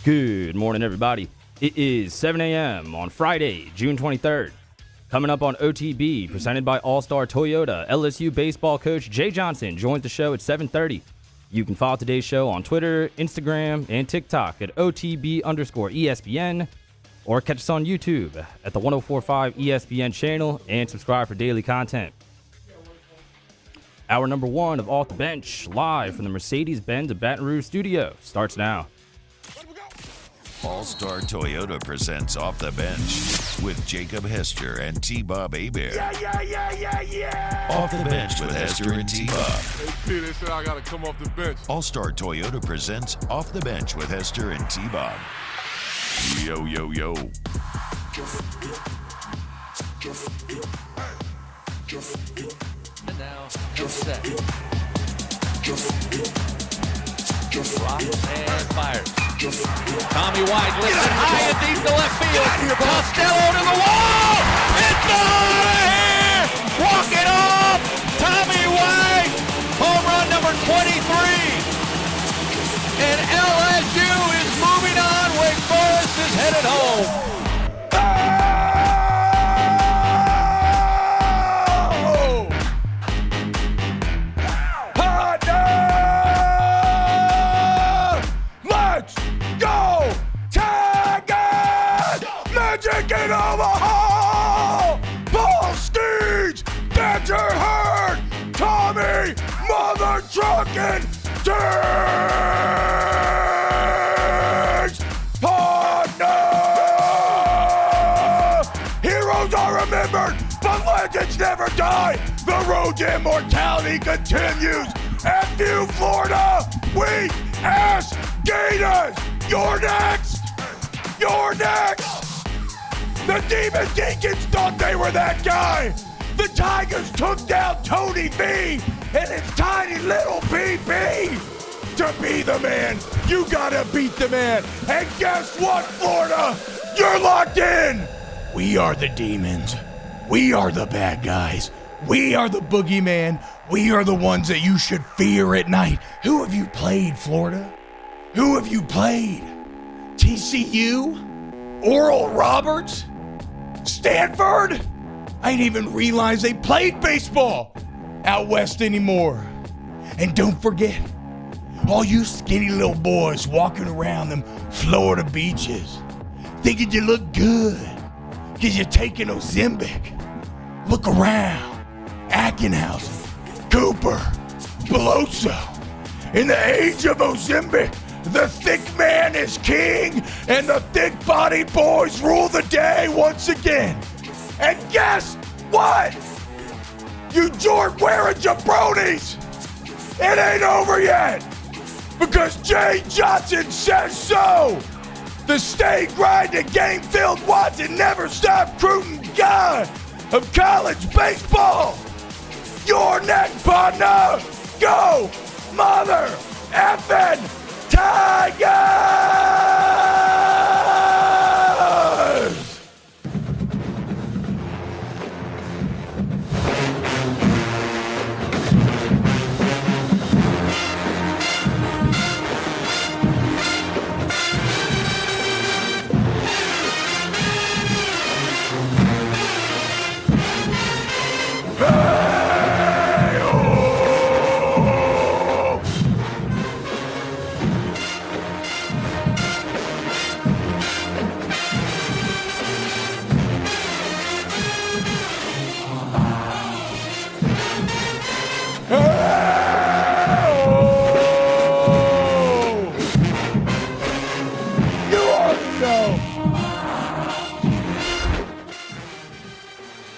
Good morning, everybody. It is 7 a.m. on Friday, June 23rd. Coming up on OTB, presented by All-Star Toyota, LSU baseball coach Jay Johnson joins the show at 7:30. You can follow today's show on Twitter, Instagram, and TikTok at OTB_ESPN, or catch us on YouTube at the 1045 ESPN channel and subscribe for daily content. Hour number one of Off the Bench, live from the Mercedes-Benz of Baton Rouge studio, starts now. All-Star Toyota presents Off the Bench with Jacob Hester and T-Bob Hebert. Yeah. Off the Bench with Hester and T-Bob. Hey, P, they said I got to come off the bench. All-Star Toyota presents Off the Bench with Hester and T-Bob. Yo. And now, set. Rock and fires. Tommy White lifts it high and deep to left field. Costello to the wall. It's out of here. Walk it off. Tommy White. Home run number 23. And LSU is moving on. Wake Forest is headed home. In Omaha, Paul Steeds, Dancer Hurt, Tommy, Mother Truckin', Diggs, partner. Heroes are remembered, but legends never die. The road to immortality continues. FU Florida, weak ass Gators. You're next. The Demon Deacons thought they were that guy. The Tigers took down Tony V and his tiny little PP. To be the man, you gotta beat the man. And guess what, Florida? You're locked in. We are the demons. We are the bad guys. We are the boogeyman. We are the ones that you should fear at night. Who have you played, Florida? Who have you played? TCU? Oral Roberts? Stanford? I didn't even realize they played baseball out west anymore. And don't forget, all you skinny little boys walking around them Florida beaches, thinking you look good because you're taking Ozempic. Look around. Ackenhausen, Cooper, Beloso. In the age of Ozempic, the thick man is king, and the thick-bodied boys rule the day once again. And guess what? You Jordan-wearing jabronis, it ain't over yet, because Jay Johnson says so. The stay-grinding, game-filled Watson never-stop recruiting guy of college baseball. Your next partner, go mother effing Tigers!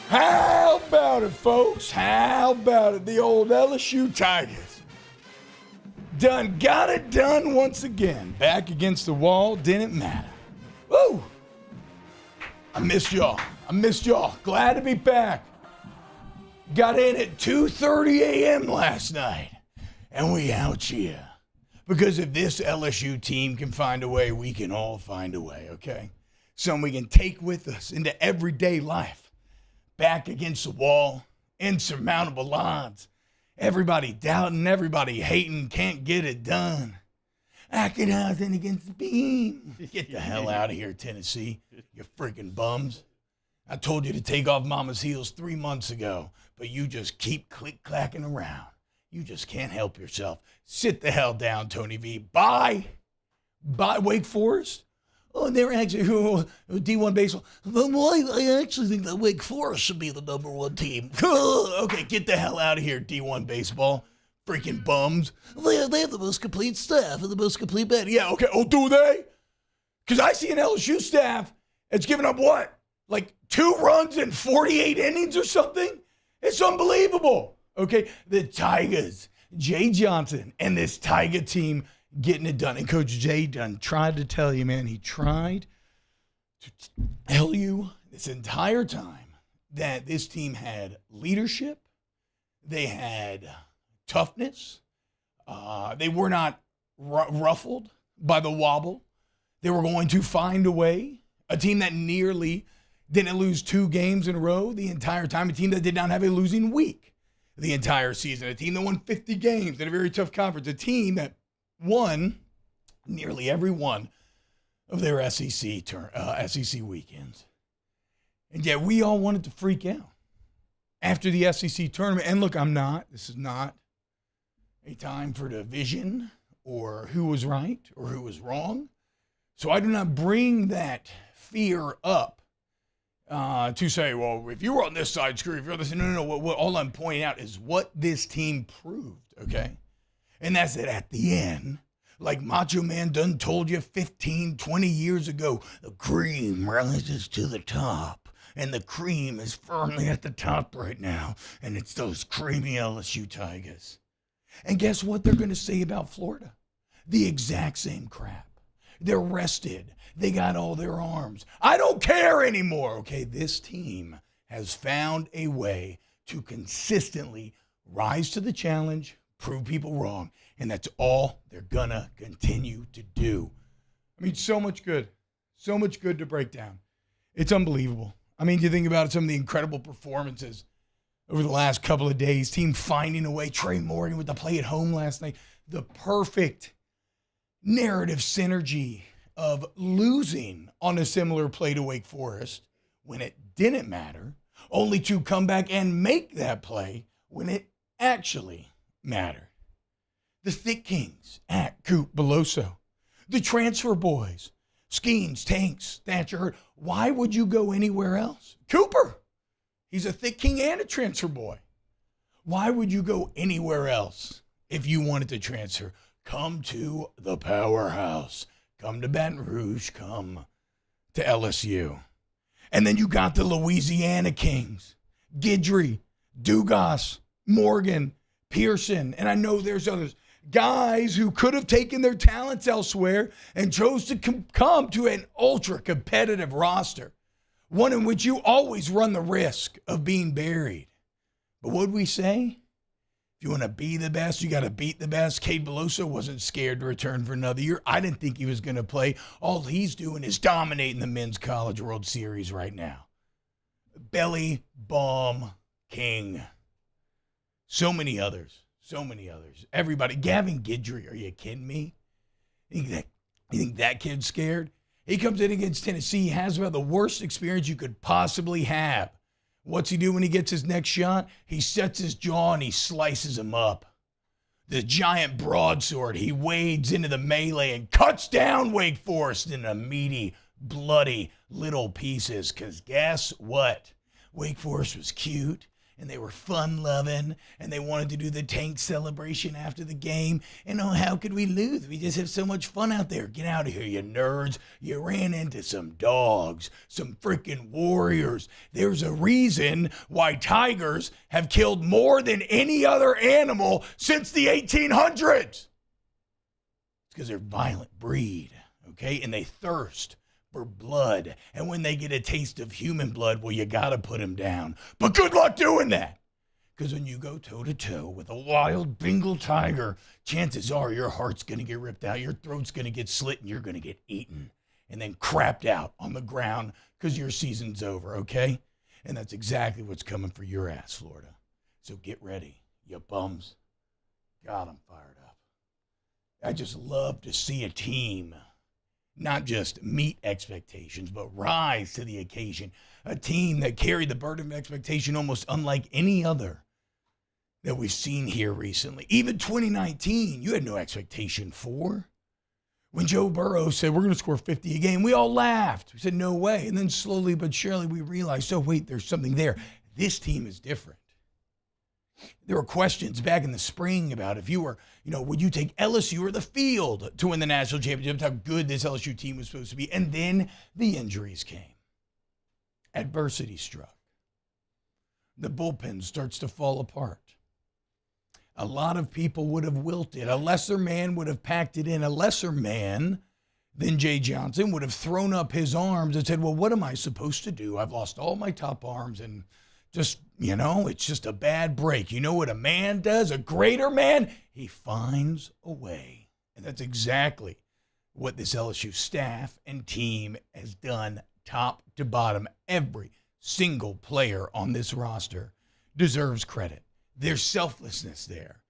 How about it, folks? How about it? The old LSU Tigers done got it done once again. Back against the wall, didn't matter. Woo! I missed y'all. Glad to be back. Got in at 2:30 a.m. last night, and we out here. Because if this LSU team can find a way, we can all find a way, okay? Something we can take with us into everyday life. Back against the wall, insurmountable odds. Everybody doubting, everybody hating, can't get it done. Ackenhausen against the beam. Get the hell out of here, Tennessee, you freaking bums. I told you to take off mama's heels 3 months ago, but you just keep click-clacking around. You just can't help yourself. Sit the hell down, Tony V. Bye. Wake Forest. Oh, they're actually D1 baseball. Well, I actually think that Wake Forest should be the number one team. Okay, get the hell out of here, D1 baseball. Freaking bums. They have the most complete staff and the most complete band. Yeah, okay. Oh, do they? Because I see an LSU staff that's giving up what? Like 2 runs in 48 innings or something? It's unbelievable. Okay, the Tigers, Jay Johnson, and this Tiger team getting it done. And Coach Jay done tried to tell you, man, he tried to tell you this entire time that this team had leadership, they had toughness, they were not ruffled by the wobble. They were going to find a way. A team that nearly didn't lose 2 games in a row the entire time. A team that did not have a losing week the entire season. A team that won 50 games in a very tough conference. A team that won nearly every one of their SEC weekends. And yet we all wanted to freak out after the SEC tournament. And look, this is not a time for division or who was right or who was wrong. So I do not bring that fear up to say, well, if you were on this side, screw you. If you're on this, no. What all I'm pointing out is what this team proved, okay? And that's that at the end, like Macho Man done told you 15, 20 years ago, the cream rises to the top. And the cream is firmly at the top right now. And it's those creamy LSU Tigers. And guess what they're going to say about Florida? The exact same crap. They're rested. They got all their arms. I don't care anymore. Okay, this team has found a way to consistently rise to the challenge, prove people wrong, and that's all they're going to continue to do. I mean, so much good to break down. It's unbelievable. I mean, you think about some of the incredible performances over the last couple of days, team finding a way, Trey Morgan with the play at home last night, the perfect narrative synergy of losing on a similar play to Wake Forest when it didn't matter, only to come back and make that play when it actually mattered. The Thick Kings at Coop Beloso, the transfer boys, Skeens, Tanks, Thatcher Hurd. Why would you go anywhere else? Cooper, he's a Thick King and a transfer boy. Why would you go anywhere else if you wanted to transfer? Come to the powerhouse. Come to Baton Rouge. Come to LSU. And then you got the Louisiana Kings. Guidry, Dugas, Morgan, Pearson, and I know there's others. Guys who could have taken their talents elsewhere and chose to come to an ultra-competitive roster. One in which you always run the risk of being buried. But what'd we say? If you want to be the best, you got to beat the best. Cade Beloso wasn't scared to return for another year. I didn't think he was going to play. All he's doing is dominating the Men's College World Series right now. Belly Bomb King. So many others. Everybody. Gavin Guidry, are you kidding me? You think that kid's scared? He comes in against Tennessee. He has about the worst experience you could possibly have. What's he do when he gets his next shot? He sets his jaw and he slices him up. The giant broadsword, he wades into the melee and cuts down Wake Forest in a meaty, bloody little pieces. Because guess what? Wake Forest was cute. And they were fun-loving, and they wanted to do the tank celebration after the game. And oh, how could we lose? We just have so much fun out there. Get out of here, you nerds. You ran into some dogs, some freaking warriors. There's a reason why tigers have killed more than any other animal since the 1800s. It's because they're a violent breed, okay? And they thirst for blood. And when they get a taste of human blood, well, you got to put them down. But good luck doing that. Because when you go toe-to-toe with a wild Bengal tiger, chances are your heart's going to get ripped out, your throat's going to get slit, and you're going to get eaten and then crapped out on the ground because your season's over, okay? And that's exactly what's coming for your ass, Florida. So get ready, you bums. God, I'm fired up. I just love to see a team not just meet expectations, but rise to the occasion. A team that carried the burden of expectation almost unlike any other that we've seen here recently. Even 2019, you had no expectation for. When Joe Burrow said, we're going to score 50 a game, we all laughed. We said, no way. And then slowly but surely we realized, oh, wait, there's something there. This team is different. There were questions back in the spring about if you were, would you take LSU or the field to win the national championship, how good this LSU team was supposed to be. And then the injuries came. Adversity struck. The bullpen starts to fall apart. A lot of people would have wilted. A lesser man would have packed it in. A lesser man than Jay Johnson would have thrown up his arms and said, well, what am I supposed to do? I've lost all my top arms and just, it's just a bad break. You know what a man does? A greater man? He finds a way. And that's exactly what this LSU staff and team has done top to bottom. Every single player on this roster deserves credit. There's selflessness there.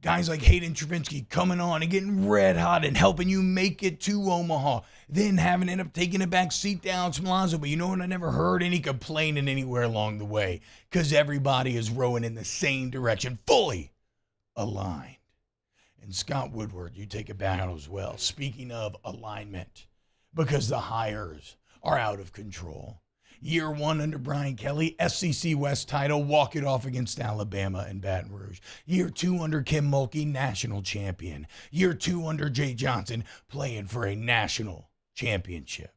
Guys like Hayden Travinsky coming on and getting red hot and helping you make it to Omaha. Then having to end up taking a back seat down to Malazzo. But you know what? I never heard any complaining anywhere along the way because everybody is rowing in the same direction, fully aligned. And Scott Woodward, you take a bow as well. Speaking of alignment, because the hires are out of control. Year one under Brian Kelly, SEC West title, walk it off against Alabama and Baton Rouge. Year two under Kim Mulkey, national champion. Year two under Jay Johnson, playing for a national championship.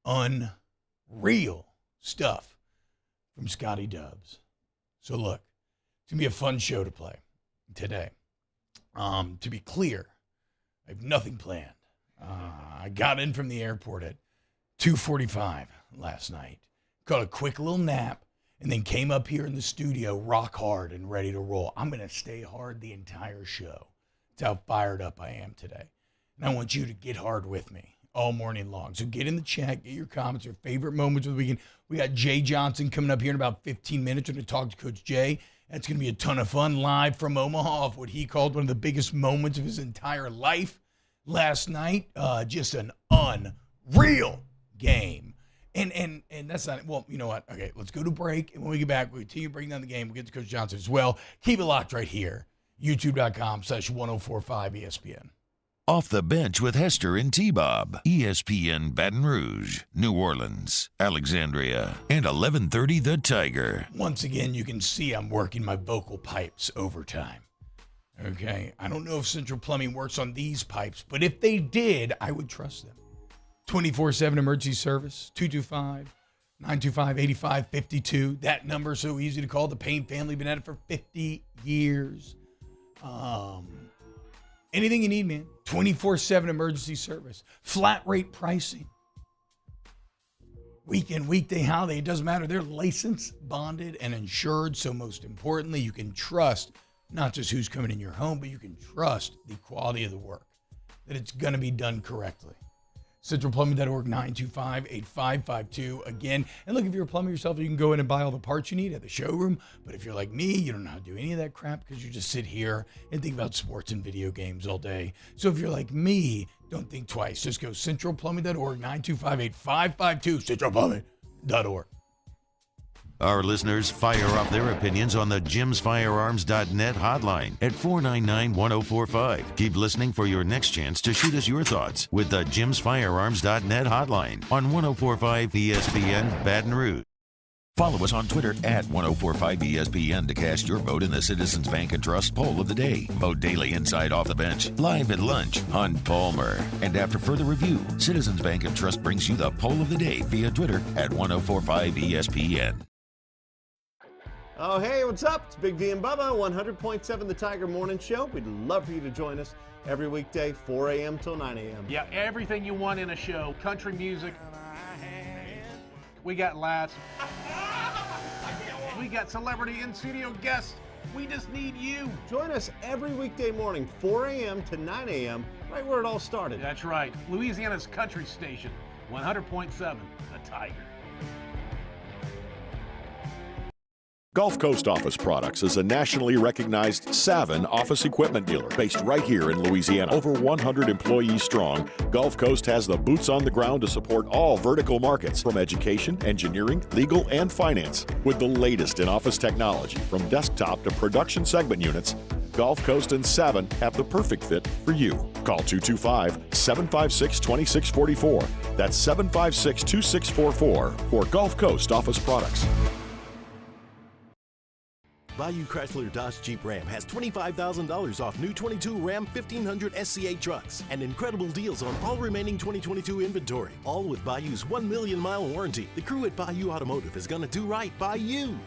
Unreal stuff from Scotty Dubs. So look, it's going to be a fun show to play today. To be clear, I have nothing planned. I got in from the airport at 2:45 last night. Got a quick little nap, and then came up here in the studio rock hard and ready to roll. I'm going to stay hard the entire show. That's how fired up I am today. And I want you to get hard with me all morning long. So get in the chat, get your comments, your favorite moments of the weekend. We got Jay Johnson coming up here in about 15 minutes. We're going to talk to Coach Jay. That's going to be a ton of fun live from Omaha of what he called one of the biggest moments of his entire life last night. Just an unreal game. And that's not, well, you know what? Okay, let's go to break. And when we get back, we'll continue breaking down the game. We'll get to Coach Johnson as well. Keep it locked right here. YouTube.com/1045 ESPN. Off the Bench with Hester and T-Bob. ESPN Baton Rouge, New Orleans, Alexandria, and 1130 The Tiger. Once again, you can see I'm working my vocal pipes overtime. Okay? I don't know if Central Plumbing works on these pipes, but if they did, I would trust them. 24/7 emergency service, 225-925-8552. That number is so easy to call. The Payne family been at it for 50 years. Anything you need, man. 24/7 emergency service. Flat rate pricing. Weekend, weekday, holiday, it doesn't matter. They're licensed, bonded, and insured. So most importantly, you can trust not just who's coming in your home, but you can trust the quality of the work, that it's going to be done correctly. CentralPlumbing.org, 925-8552. Again, and look, if you're a plumber yourself, you can go in and buy all the parts you need at the showroom. But if you're like me, you don't know how to do any of that crap because you just sit here and think about sports and video games all day. So if you're like me, don't think twice. Just go CentralPlumbing.org, 925-8552, CentralPlumbing.org. Our listeners fire off their opinions on the jimsfirearms.net hotline at 499-1045. Keep listening for your next chance to shoot us your thoughts with the jimsfirearms.net hotline on 1045 ESPN Baton Rouge. Follow us on Twitter at 1045ESPN to cast your vote in the Citizens Bank and Trust poll of the day. Vote daily inside Off the Bench, live at lunch on Palmer. And after further review, Citizens Bank and Trust brings you the poll of the day via Twitter at 1045ESPN. Oh, hey, what's up? It's Big D and Bubba, 100.7 The Tiger Morning Show. We'd love for you to join us every weekday, 4 a.m. till 9 a.m. Yeah, everything you want in a show. Country music. We got laughs. We got celebrity in-studio guests. We just need you. Join us every weekday morning, 4 a.m. to 9 a.m., right where it all started. That's right. Louisiana's country station, 100.7 The Tiger. Gulf Coast Office Products is a nationally recognized Savin office equipment dealer based right here in Louisiana. Over 100 employees strong, Gulf Coast has the boots on the ground to support all vertical markets from education, engineering, legal, and finance. With the latest in office technology from desktop to production segment units, Gulf Coast and Savin have the perfect fit for you. Call 225-756-2644. That's 756-2644 for Gulf Coast Office Products. Bayou Chrysler Dodge Jeep Ram has $25,000 off new 22 Ram 1500 SCA trucks and incredible deals on all remaining 2022 inventory. All with Bayou's 1 million mile warranty. The crew at Bayou Automotive is going to do right by you.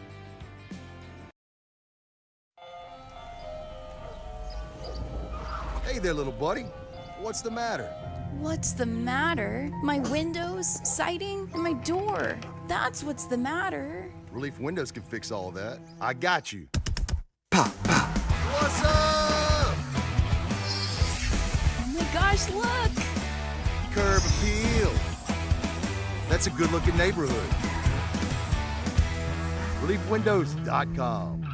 Hey there, little buddy. What's the matter? What's the matter? My windows, siding, and my door. That's what's the matter. Relief Windows can fix all of that. I got you. Pop, pop. What's up? Oh my gosh, look! Curb appeal. That's a good-looking neighborhood. ReliefWindows.com.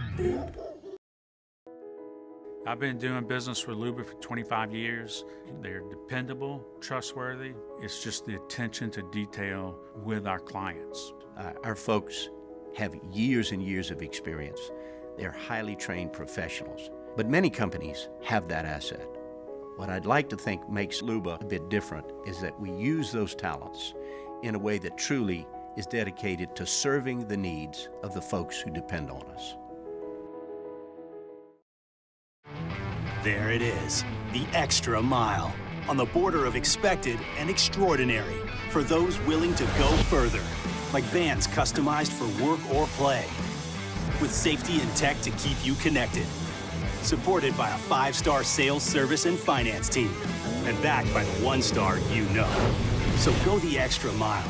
I've been doing business with Luba for 25 years. They're dependable, trustworthy. It's just the attention to detail with our clients. Our folks have years and years of experience. They're highly trained professionals. But many companies have that asset. What I'd like to think makes Luba a bit different is that we use those talents in a way that truly is dedicated to serving the needs of the folks who depend on us. There it is, the extra mile, on the border of expected and extraordinary for those willing to go further, like vans customized for work or play, with safety and tech to keep you connected, supported by a 5-star sales, service, and finance team, and backed by the 1-star you know. So go the extra mile.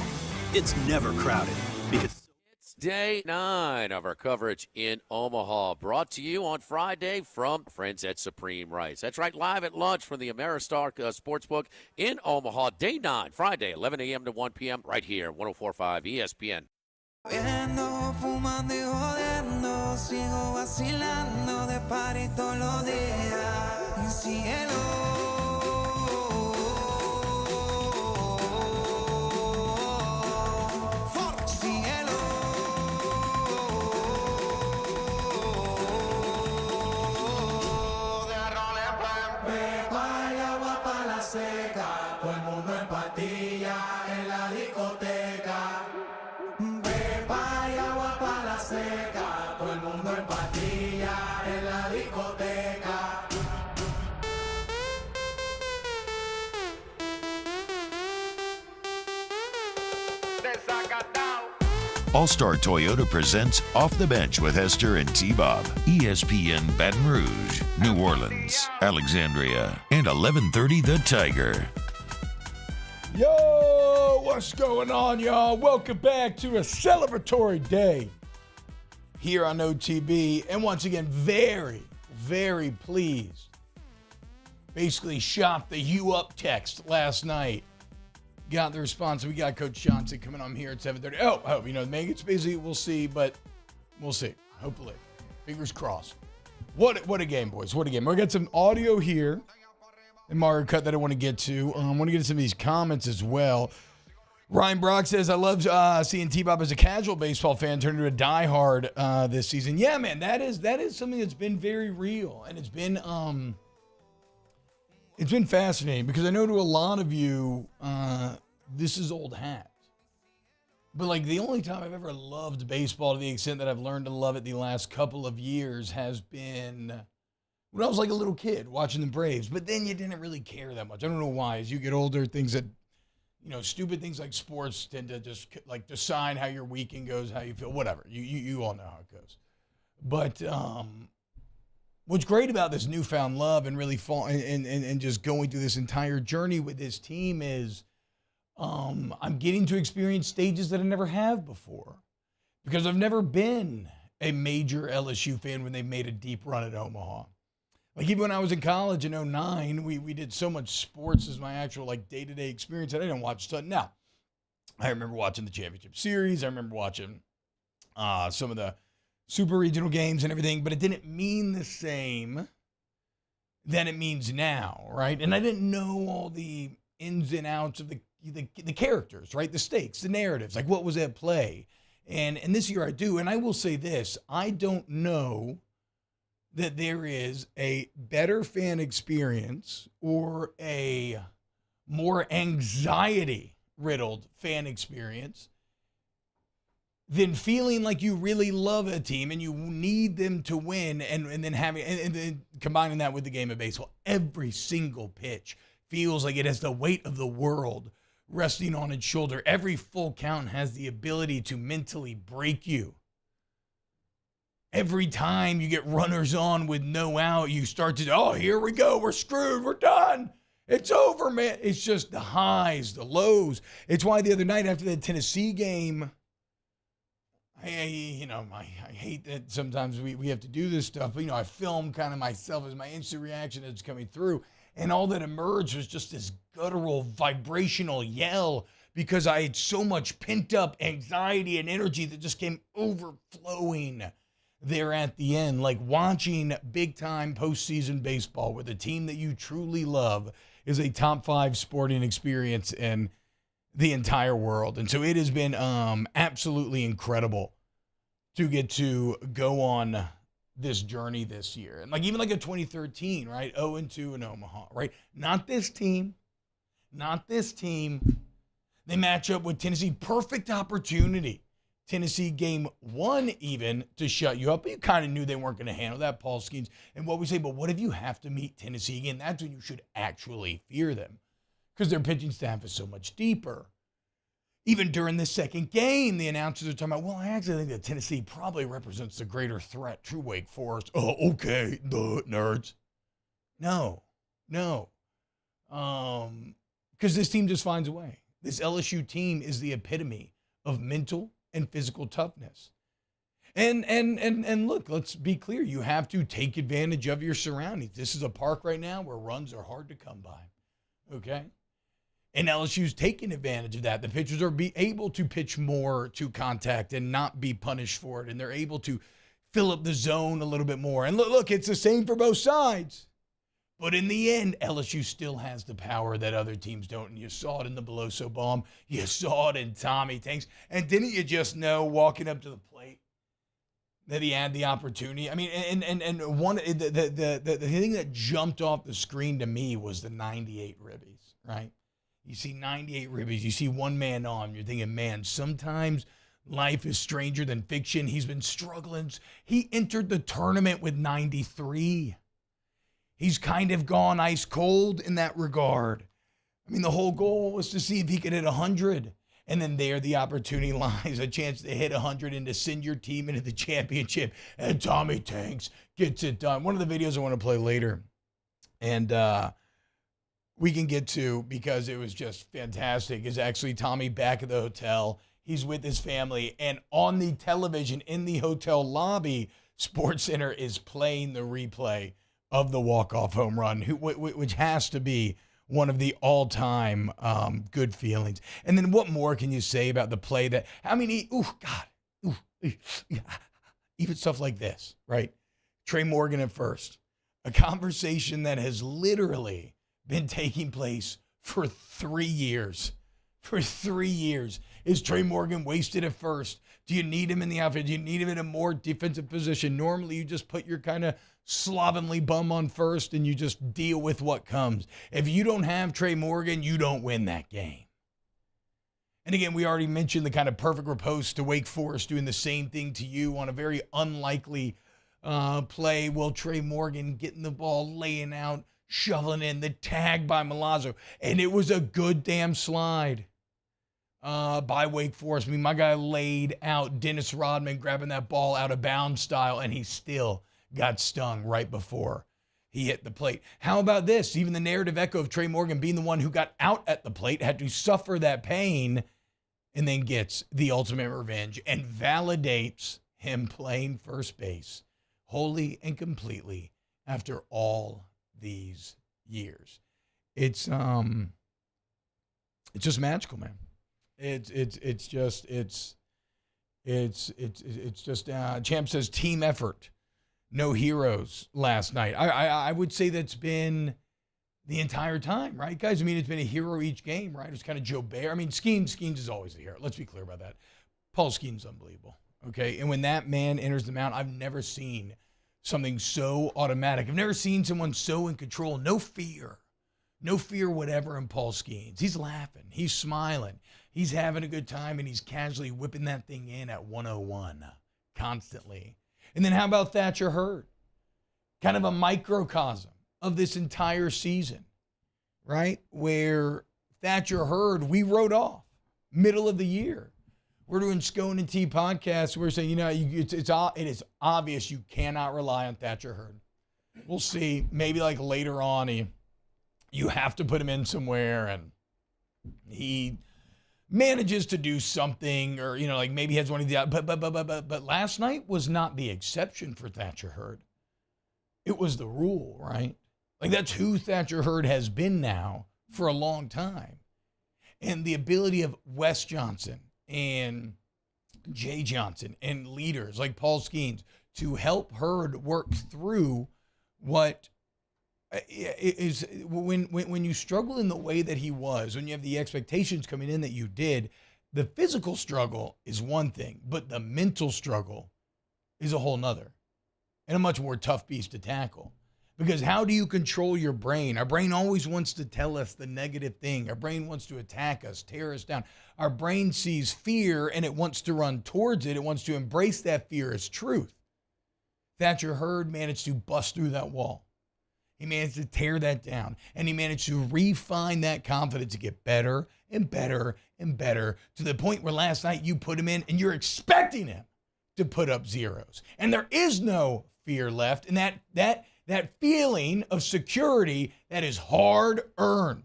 It's never crowded, because Day 9 of our coverage in Omaha, brought to you on Friday from friends at Supreme Rice. That's right, live at lunch from the Ameristar Sportsbook in Omaha. Day 9, Friday, 11 a.m. to 1 p.m. right here, 104.5 ESPN. All-Star Toyota presents Off the Bench with Hester and T-Bob. ESPN Baton Rouge, New Orleans, Alexandria, and 1130 The Tiger. Yo, what's going on, y'all? Welcome back to a celebratory day here on OTB. And once again, very, very pleased. Basically shot the "you up" text last night. Got the response. We got Coach Johnson coming on here at 7:30. Oh, maybe it's busy. We'll see, but we'll see. Hopefully. Fingers crossed. What a game, boys. What a game. We got some audio here in Mario Cut that I want to get to. I want to get to some of these comments as well. Ryan Brock says, I love seeing T-Bob as a casual baseball fan turn into a diehard this season. Yeah, man, that is something that's been very real, and it's been fascinating because I know to a lot of you, this is old hat. But like the only time I've ever loved baseball to the extent that I've learned to love it the last couple of years has been when I was like a little kid watching the Braves. But then you didn't really care that much. I don't know why. As you get older, things that, stupid things like sports tend to just like decide how your weekend goes, how you feel, whatever. You all know how it goes. But what's great about this newfound love and really and just going through this entire journey with this team is I'm getting to experience stages that I never have before because I've never been a major LSU fan when they made a deep run at Omaha. Like even when I was in college in 2009, we did so much sports as my actual like day-to-day experience that I didn't watch a ton. Now, I remember watching the championship series. I remember watching some of the super regional games and everything, but it didn't mean the same than it means now, right? And I didn't know all the ins and outs of the characters, right? The stakes, the narratives, like what was at play. And this year I do, and I will say this, I don't know that there is a better fan experience or a more anxiety-riddled fan experience than feeling like you really love a team and you need them to win, and then having and then combining that with the game of baseball. Every single pitch feels like it has the weight of the world resting on its shoulder. Every full count has the ability to mentally break you. Every time you get runners on with no out, you start to, oh, here we go. We're screwed. We're done. It's over, man. It's just the highs, the lows. It's why the other night after the Tennessee game, I hate that sometimes we have to do this stuff, but, I film kind of myself as my instant reaction that's coming through. And all that emerged was just this guttural, vibrational yell because I had so much pent-up anxiety and energy that just came overflowing there at the end. Like watching big-time postseason baseball with a team that you truly love is a top 5 sporting experience in the entire world. And so it has been absolutely incredible to get to go on this journey this year. And even like a 2013, right? 0-2 in Omaha, right? Not this team. They match up with Tennessee. Perfect opportunity. Tennessee game 1 even to shut you up. But you kind of knew they weren't going to handle that, Paul Skeens. And what we say, but what if you have to meet Tennessee again? That's when you should actually fear them because their pitching staff is so much deeper. Even during the second game, the announcers are talking about, well, I actually think that Tennessee probably represents the greater threat to Wake Forest. Oh, okay, the nerds. No. Because this team just finds a way. This LSU team is the epitome of mental and physical toughness. And look, let's be clear. You have to take advantage of your surroundings. This is a park right now where runs are hard to come by. Okay? And LSU's taking advantage of that. The pitchers are able to pitch more to contact and not be punished for it. And they're able to fill up the zone a little bit more. And look, it's the same for both sides. But in the end, LSU still has the power that other teams don't. And you saw it in the Beloso bomb. You saw it in Tommy Tanks. And didn't you just know walking up to the plate that he had the opportunity? I mean, and one the thing that jumped off the screen to me was the 98 ribbies, right? You see 98 ribbies. You see one man on. You're thinking, man, sometimes life is stranger than fiction. He's been struggling. He entered the tournament with 93. He's kind of gone ice cold in that regard. I mean, the whole goal was to see if he could hit 100. And then there the opportunity lies, a chance to hit 100 and to send your team into the championship. And Tommy Tanks gets it done. One of the videos I want to play later. And we can get to, because it was just fantastic, is actually Tommy back at the hotel. He's with his family. And on the television in the hotel lobby, SportsCenter is playing the replay of the walk-off home run, which has to be one of the all-time good feelings. And then what more can you say about the play that, even stuff like this, right? Trey Morgan at first. A conversation that has literally been taking place for 3 years. For 3 years. Is Trey Morgan wasted at first? Do you need him in the outfield? Do you need him in a more defensive position? Normally, you just put your kind of slovenly bum on first and you just deal with what comes. If you don't have Trey Morgan, you don't win that game. And again, we already mentioned the kind of perfect riposte to Wake Forest doing the same thing to you on a very unlikely play. Well, Trey Morgan getting the ball, laying out, shoveling in, the tag by Milazzo. And it was a good damn slide by Wake Forest. I mean, my guy laid out Dennis Rodman grabbing that ball out of bounds style, and he still got stung right before he hit the plate. How about this? Even the narrative echo of Trey Morgan being the one who got out at the plate, had to suffer that pain, and then gets the ultimate revenge and validates him playing first base wholly and completely after all these years. It's just magical, man. It's It's just Champ says team effort, no heroes last night. I would say that's been the entire time, right, guys? I mean, it's been a hero each game, right? It's kind of Jobert. I mean, Skeens is always a hero. Let's be clear about that. Paul Skeens is unbelievable, okay? And when that man enters the mound, I've never seen something so automatic. I've never seen someone so in control. No fear whatever in Paul Skeens. He's laughing. He's smiling. He's having a good time, and he's casually whipping that thing in at 101 constantly. And then how about Thatcher Hurd? Kind of a microcosm of this entire season, right? Where Thatcher Hurd, we wrote off middle of the year. We're doing Scone and Tea podcasts. We're saying, it is obvious you cannot rely on Thatcher Hurd. We'll see. Maybe like later on, you have to put him in somewhere, and he manages to do something, or like maybe he has one of the. But last night was not the exception for Thatcher Hurd. It was the rule, right? Like that's who Thatcher Hurd has been now for a long time, and the ability of Wes Johnson and Jay Johnson and leaders like Paul Skeens to help Hurd work through what is when you struggle in the way that he was, when you have the expectations coming in that you did, the physical struggle is one thing, but the mental struggle is a whole nother and a much more tough beast to tackle. Because how do you control your brain? Our brain always wants to tell us the negative thing. Our brain wants to attack us, tear us down. Our brain sees fear and it wants to run towards it. It wants to embrace that fear as truth. Thatcher Hurd managed to bust through that wall. He managed to tear that down, and he managed to refine that confidence to get better and better and better to the point where last night you put him in and you're expecting him to put up zeros. And there is no fear left. And that feeling of security, that is hard-earned,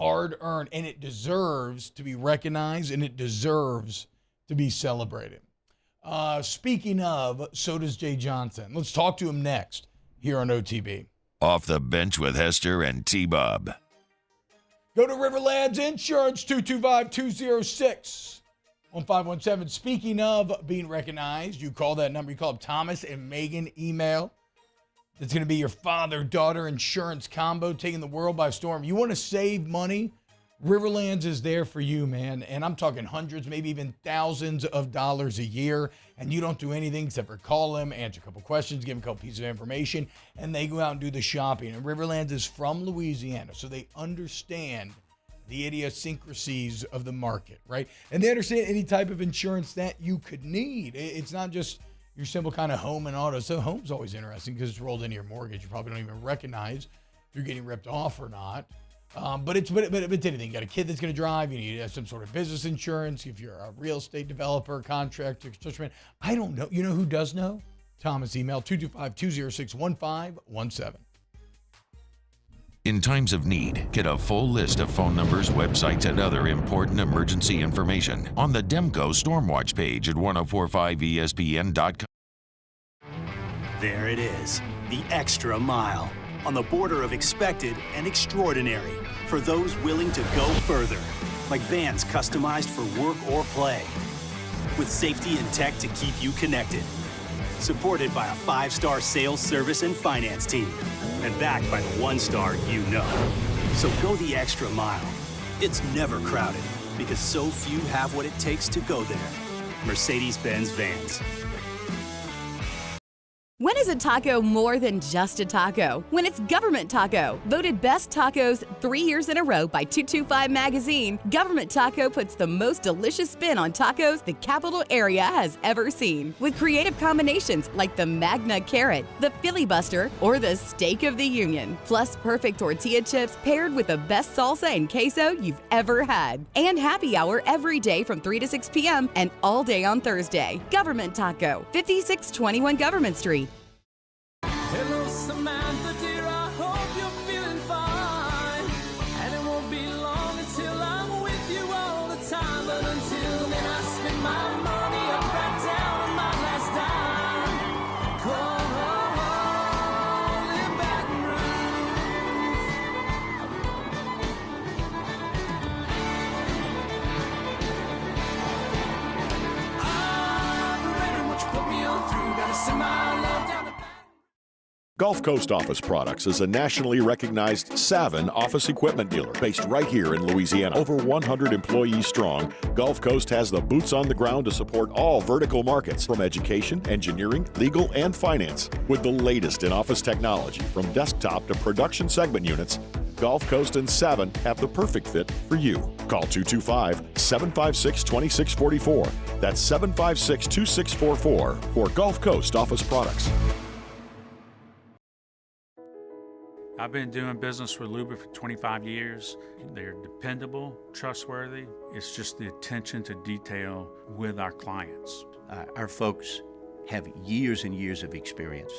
and it deserves to be recognized, and it deserves to be celebrated. Speaking of, so does Jay Johnson. Let's talk to him next here on OTB. Off the Bench with Hester and T-Bob. Go to Riverlands Insurance, 225-206-1517. Speaking of being recognized, you call that number. You call up Thomas and Megan email. That's going to be your father-daughter insurance combo taking the world by storm. You want to save money? Riverlands is there for you, man. And I'm talking hundreds, maybe even thousands of dollars a year. And you don't do anything except for call them, answer a couple questions, give them a couple pieces of information, and they go out and do the shopping. And Riverlands is from Louisiana, so they understand the idiosyncrasies of the market, right? And they understand any type of insurance that you could need. It's not just your simple kind of home and auto. So home's always interesting because it's rolled into your mortgage. You probably don't even recognize if you're getting ripped off or not. But it's anything. You got a kid that's going to drive. You need some sort of business insurance. If you're a real estate developer, contractor, construction, I don't know. You know who does know? Thomas, email 225-206-1517. In times of need, get a full list of phone numbers, websites, and other important emergency information on the Demco Stormwatch page at 1045ESPN.com. There it is, the extra mile. On the border of expected and extraordinary for those willing to go further, like vans customized for work or play, with safety and tech to keep you connected, supported by a 5-star sales, service, and finance team, and backed by the 1-star you know. So go the extra mile. It's never crowded because so few have what it takes to go there. Mercedes-Benz Vans. When is a taco more than just a taco? When it's Government Taco. Voted best tacos 3 years in a row by 225 Magazine, Government Taco puts the most delicious spin on tacos the capital area has ever seen. With creative combinations like the Magna Carrot, the Filibuster, or the Steak of the Union. Plus perfect tortilla chips paired with the best salsa and queso you've ever had. And happy hour every day from 3 to 6 p.m. and all day on Thursday. Government Taco, 5621 Government Street. Hello, Samantha, dear, I hope you're feeling fine. And it won't be long until I'm with you all the time. But until then, I spend my money up right down on my last dime. Come home in Baton Rouge. Gulf Coast Office Products is a nationally recognized Savin office equipment dealer based right here in Louisiana. Over 100 employees strong, Gulf Coast has the boots on the ground to support all vertical markets, from education, engineering, legal, and finance. With the latest in office technology, from desktop to production segment units, Gulf Coast and Savin have the perfect fit for you. Call 225-756-2644. That's 756-2644 for Gulf Coast Office Products. I've been doing business with Luber for 25 years. They're dependable, trustworthy. It's just the attention to detail with our clients. Our folks have years and years of experience.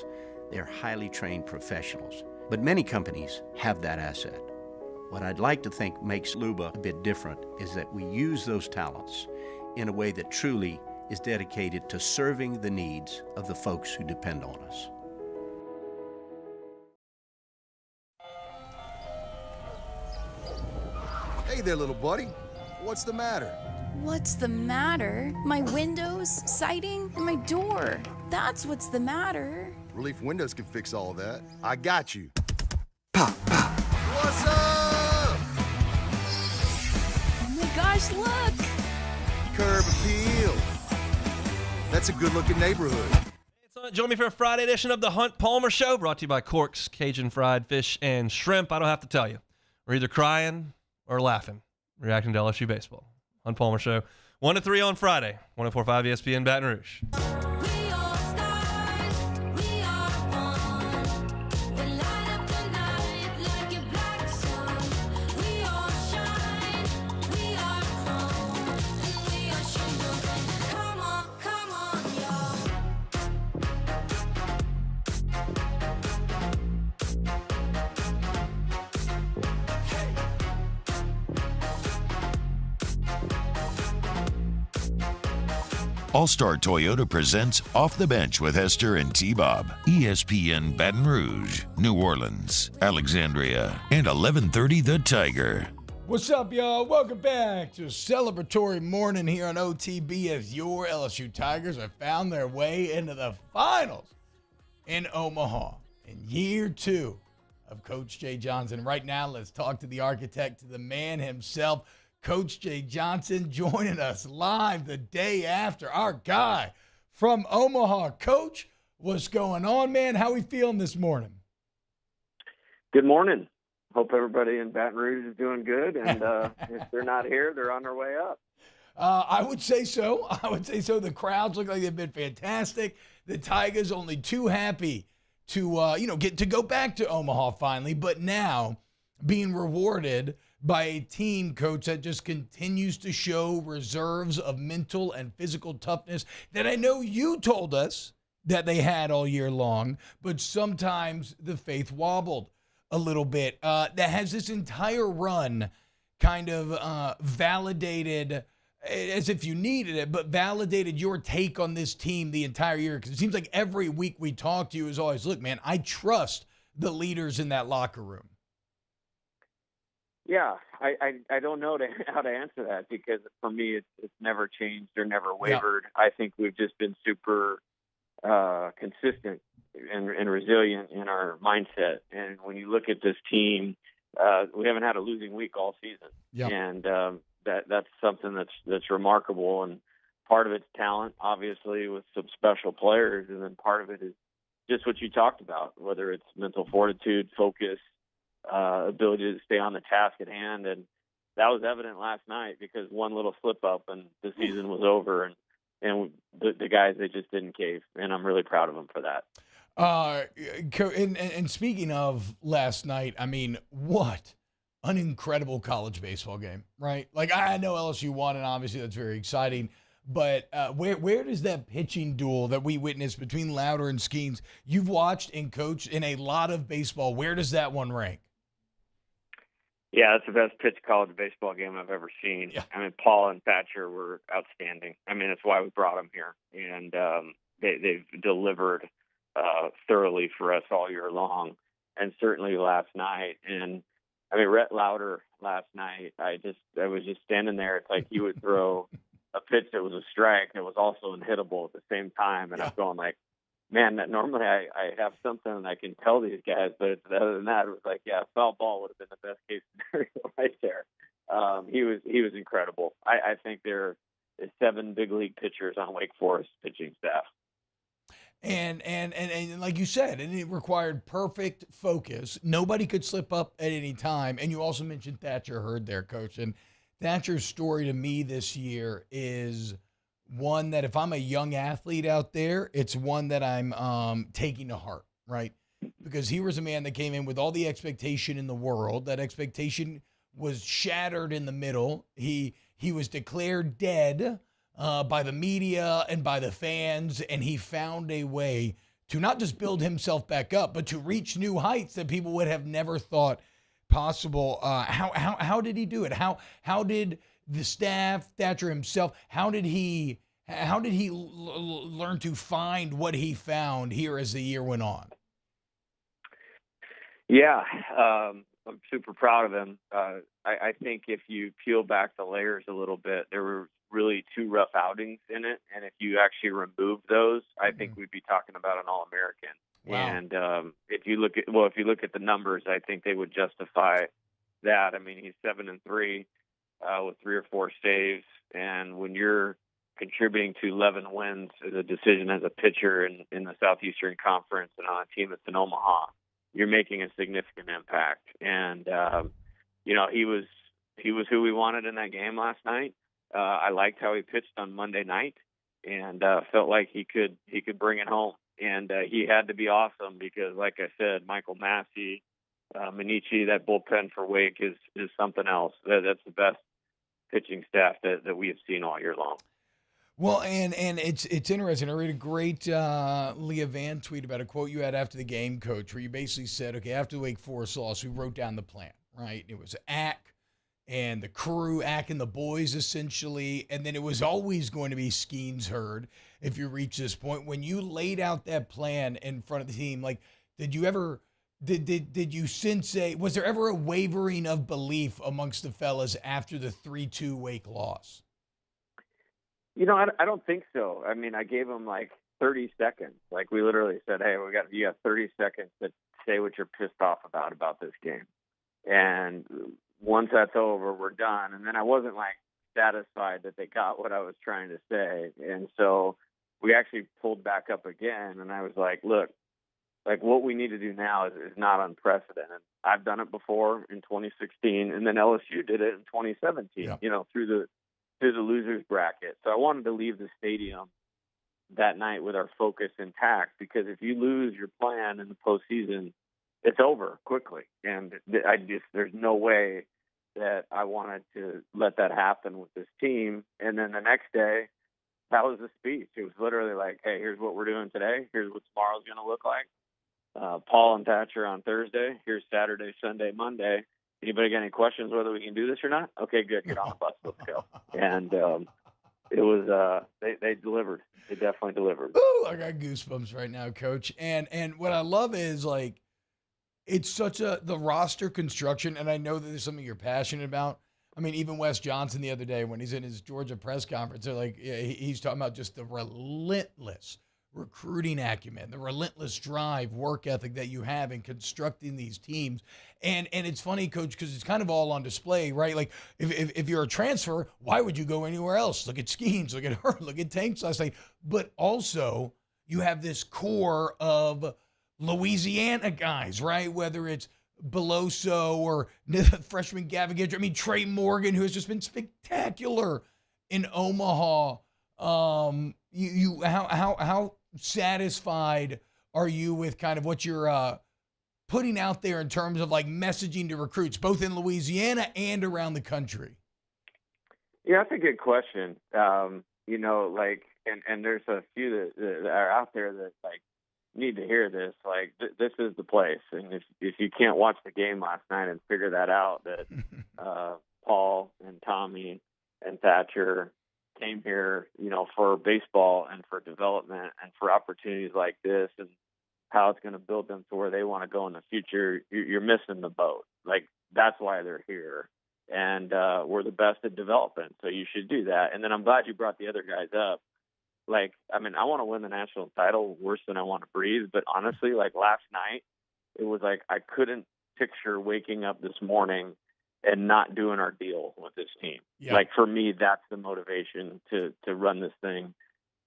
They're highly trained professionals. But many companies have that asset. What I'd like to think makes Luba a bit different is that we use those talents in a way that truly is dedicated to serving the needs of the folks who depend on us. Hey there, little buddy. What's the matter? What's the matter? My windows, siding, and my door. That's what's the matter. Relief Windows can fix all of that. I got you. Pop, pop. What's up? Oh my gosh, look! Curb appeal. That's a good-looking neighborhood. Join me for a Friday edition of the Hunt Palmer Show, brought to you by Corks, Cajun Fried Fish and Shrimp. I don't have to tell you. We're either crying or laughing, reacting to LSU baseball. Hunt Palmer Show, 1 to 3 on Friday, 104.5 ESPN Baton Rouge. All-Star Toyota presents Off the Bench with Hester and T-Bob. ESPN Baton Rouge, New Orleans, Alexandria, and 1130 The Tiger. What's up, y'all? Welcome back to a celebratory morning here on OTB as your LSU Tigers have found their way into the finals in Omaha in year 2 of Coach Jay Johnson. Right now, let's talk to the architect, to the man himself, Coach Jay Johnson, joining us live the day after. Our guy from Omaha. Coach, what's going on, man? How we feeling this morning? Good morning. Hope everybody in Baton Rouge is doing good, and if they're not here, they're on their way up. I would say so. The crowds look like they've been fantastic. The Tigers only too happy to get to go back to Omaha finally, but now being rewarded by a team, Coach, that just continues to show reserves of mental and physical toughness that I know you told us that they had all year long, but sometimes the faith wobbled a little bit. That has this entire run kind of validated, as if you needed it, but validated your take on this team the entire year. Because it seems like every week we talk to you is always, look, man, I trust the leaders in that locker room. Yeah, I don't know how to answer that, because for me it's never changed or never wavered. Yeah. I think we've just been super consistent and resilient in our mindset. And when you look at this team, we haven't had a losing week all season. Yeah. And that's something that's remarkable. And part of it's talent, obviously, with some special players, and then part of it is just what you talked about, whether it's mental fortitude, focus, ability to stay on the task at hand. And that was evident last night, because one little slip up and the season was over, and the guys, they just didn't cave, and I'm really proud of them for that. And speaking of last night, I mean, what an incredible college baseball game, right? Like, I know LSU won, and obviously that's very exciting, but where does that pitching duel that we witnessed between Lauder and Skeens, you've watched and coached in a lot of baseball, where does that one rank? Yeah, that's the best pitch college baseball game I've ever seen. Yeah. I mean, Paul and Thatcher were outstanding. I mean, that's why we brought them here. And they've delivered thoroughly for us all year long, and certainly last night. And, I mean, Rhett Lauder last night, I was just standing there. It's like he would throw a pitch that was a strike that was also unhittable at the same time. And I'm going like, man, that normally I have something and I can tell these guys, but other than that, it was like, yeah, foul ball would have been the best case scenario right there. He was incredible. I think there is 7 big league pitchers on Wake Forest pitching staff. And like you said, and it required perfect focus. Nobody could slip up at any time. And you also mentioned Thatcher Hurd there, Coach. And Thatcher's story to me this year is one that if I'm a young athlete out there, it's one that I'm taking to heart, right? Because he was a man that came in with all the expectation in the world. That expectation was shattered in the middle. He was declared dead by the media and by the fans, and he found a way to not just build himself back up, but to reach new heights that people would have never thought possible. How did he do it? How did the staff, Thatcher himself, how did he learn to find what he found here as the year went on? Yeah, I'm super proud of him. I think if you peel back the layers a little bit, there were really 2 rough outings in it, and if you actually remove those, I think we'd be talking about an All-American. Wow. And if you look at the numbers, I think they would justify that. I mean, he's 7-3 with 3 or 4 saves, and when you're contributing to 11 wins as a decision as a pitcher in the Southeastern Conference and on a team that's in Omaha, you're making a significant impact. And he was who we wanted in that game last night. I liked how he pitched on Monday night, and felt like he could bring it home. And he had to be awesome because, like I said, Michael Massey, Minichi, that bullpen for Wake is something else. That's the best pitching staff that we have seen all year long. Well, and it's interesting. I read a great Leah Van tweet about a quote you had after the game, Coach, where you basically said, okay, after the Wake Forest loss, we wrote down the plan, right? It was Ack and the crew, Ack and the boys, essentially, and then it was always going to be Skeens Hurd if you reach this point. When you laid out that plan in front of the team, like, did you ever did you sense was there ever a wavering of belief amongst the fellas after the 3-2 Wake loss? I don't think so. I mean, I gave them like 30 seconds. Like, we literally said, hey, you got 30 seconds to say what you're pissed off about this game. And once that's over, we're done. And then I wasn't like satisfied that they got what I was trying to say. And so we actually pulled back up again. And I was like, look, like, what we need to do now is not unprecedented. I've done it before in 2016, and then LSU did it in 2017, through the losers bracket. So I wanted to leave the stadium that night with our focus intact, because if you lose your plan in the postseason, it's over quickly. And there's no way that I wanted to let that happen with this team. And then the next day, that was the speech. It was literally like, hey, here's what we're doing today. Here's what tomorrow's going to look like. Paul and Thatcher on Thursday. Here's Saturday, Sunday, Monday. Anybody got any questions whether we can do this or not? Okay, good. Get on the bus. Let's go. And it was they delivered. They definitely delivered. Ooh, I got goosebumps right now, Coach. And what I love is, like, it's such the roster construction, and I know that there's something you're passionate about. I mean, even Wes Johnson the other day when he's in his Georgia press conference, they're like, he's talking about just the relentless recruiting acumen, the relentless drive, work ethic that you have in constructing these teams. And it's funny, Coach, because it's kind of all on display, right? Like, if you're a transfer, why would you go anywhere else? Look at Skeens, look at her, look at Tanks last night. But also, you have this core of Louisiana guys, right? Whether it's Beloso or freshman Gavin Gidger. I mean, Trey Morgan, who has just been spectacular in Omaha. How satisfied are you with kind of what you're putting out there in terms of, like, messaging to recruits, both in Louisiana and around the country? Yeah, that's a good question. And there's a few that are out there that, like, need to hear this. Like, this is the place. And if you can't watch the game last night and figure that out, that Paul and Tommy and Thatcher came here, for baseball and for development and for opportunities like this and how it's going to build them to where they want to go in the future, you're missing the boat. Like, that's why they're here. And we're the best at development, so you should do that. And then I'm glad you brought the other guys up. Like, I mean, I want to win the national title worse than I want to breathe. But honestly, like last night, it was like I couldn't picture waking up this morning and not doing our deal with this team. Yeah. Like, for me, that's the motivation to run this thing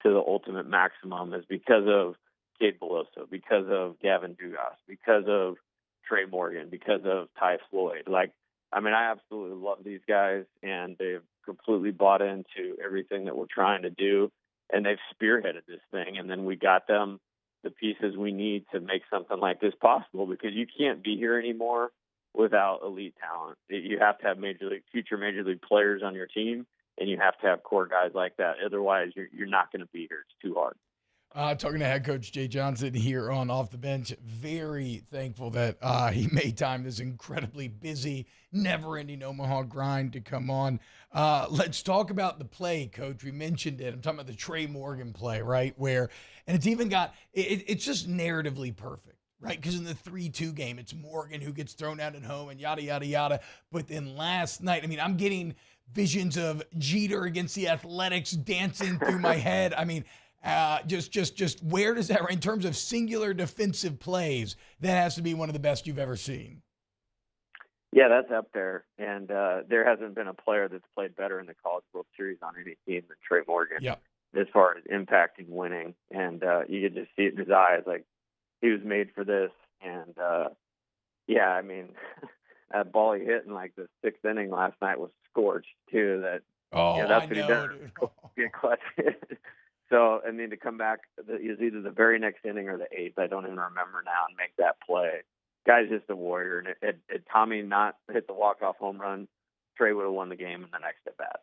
to the ultimate maximum, is because of Cade Beloso, because of Gavin Dugas, because of Trey Morgan, because of Ty Floyd. Like, I mean, I absolutely love these guys, and they've completely bought into everything that we're trying to do, and they've spearheaded this thing. And then we got them the pieces we need to make something like this possible, because you can't be here anymore without elite talent. You have to have future major league players on your team, and you have to have core guys like that. Otherwise, you're not going to be here. It's too hard. Talking to head coach Jay Johnson here on Off the Bench. Very thankful that he made time this incredibly busy, never-ending Omaha grind to come on. Let's talk about the play, Coach. We mentioned it. I'm talking about the Trey Morgan play, right? And it's even got it's just narratively perfect, right? Because in the 3-2 game, it's Morgan who gets thrown out at home and yada, yada, yada. But then last night, I mean, I'm getting visions of Jeter against the Athletics dancing through my head. I mean, just where does that, in terms of singular defensive plays, that has to be one of the best you've ever seen. Yeah, that's up there. And there hasn't been a player that's played better in the College World Series on any team than Trey Morgan. Yep. As far as impacting winning. And you could just see it in his eyes, like he was made for this. And yeah, I mean, that ball he hit in like the 6th inning last night was scorched too. That's what he does. Get clutch. So, I mean, to come back, it was either the very next inning or the 8th, I don't even remember now, and make that play. Guy's just a warrior. And had Tommy not hit the walk-off home run, Trey would have won the game in the next at-bat.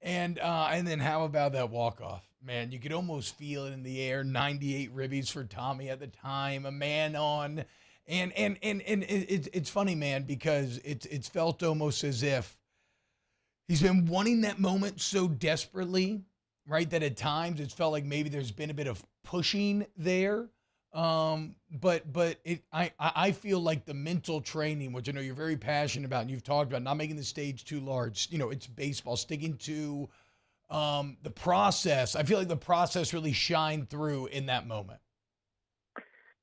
And then how about that walk-off? Man, you could almost feel it in the air. 98 ribbies for Tommy at the time, a man on. And it's funny, man, because it's felt almost as if he's been wanting that moment so desperately, right, that at times it's felt like maybe there's been a bit of pushing there. But I feel like the mental training, which I know you're very passionate about, and you've talked about not making the stage too large. You know, it's baseball, sticking to the process. I feel like the process really shined through in that moment.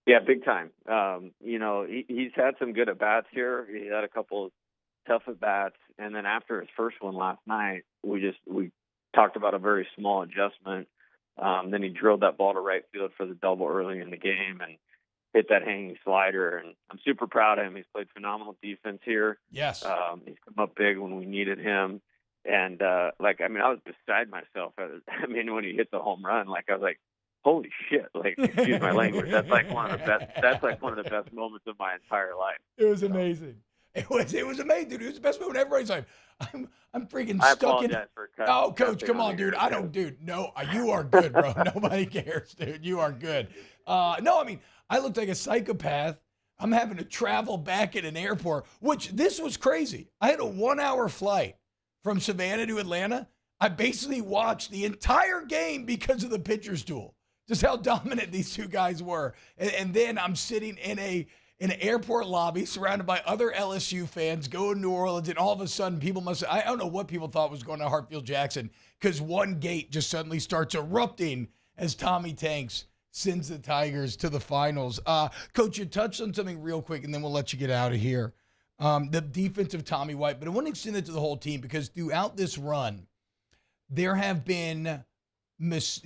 Yeah, big time. You know, he's had some good at-bats here. He had a couple of tough at-bats, and then after his first one last night, we talked about a very small adjustment. Then he drilled that ball to right field for the double early in the game and hit that hanging slider. And I'm super proud of him. He's played phenomenal defense here. Yes. He's come up big when we needed him. And, I was beside myself. I mean, when he hit the home run, I was like, holy shit. Excuse my language. That's one of the best moments of my entire life. It was amazing. It was amazing, dude. It was the best moment everybody's life. I'm freaking I stuck in. For oh, Coach, come on, dude. No, you are good, bro. Nobody cares, dude. You are good. No, I mean, I looked like a psychopath. I'm having to travel back at an airport, which this was crazy. I had a 1-hour flight from Savannah to Atlanta. I basically watched the entire game because of the pitcher's duel. Just how dominant these two guys were. And then I'm sitting in an airport lobby surrounded by other LSU fans going to New Orleans, and all of a sudden I don't know what people thought was going on Hartfield-Jackson, because one gate just suddenly starts erupting as Tommy Tanks sends the Tigers to the finals. Coach, you touched on something real quick, and then we'll let you get out of here. The defense of Tommy White, but I want to extend it to the whole team, because throughout this run, there have been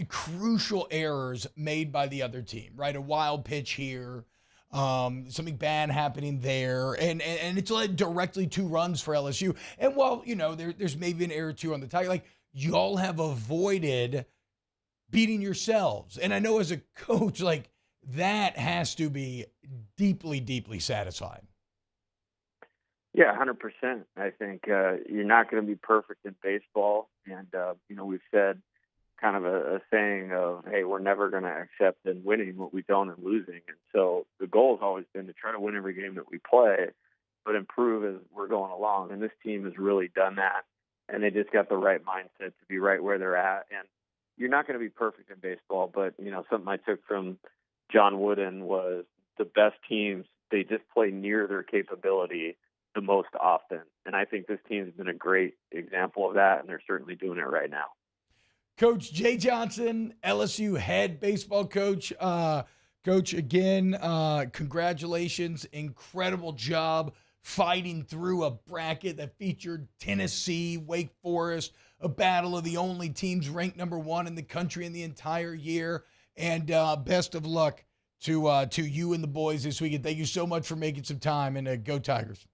crucial errors made by the other team, right? A wild pitch here, something bad happening there, and it's led directly 2 runs for LSU. And while, there's maybe an error or 2 on the Tiger, y'all have avoided beating yourselves. And I know as a coach, that has to be deeply, deeply satisfying. Yeah, 100%. I think you're not going to be perfect in baseball. And, we've said kind of a saying of, hey, we're never going to accept in winning what we don't in losing. And so the goal has always been to try to win every game that we play, but improve as we're going along. And this team has really done that. And they just got the right mindset to be right where they're at. And you're not going to be perfect in baseball, but, something I took from John Wooden was the best teams, they just play near their capability the most often. And I think this team's been a great example of that, and they're certainly doing it right now. Coach Jay Johnson, LSU head baseball coach. Coach, again, congratulations. Incredible job fighting through a bracket that featured Tennessee, Wake Forest, a battle of the only teams ranked number 1 in the country in the entire year. And best of luck to you and the boys this weekend. Thank you so much for making some time, and go Tigers.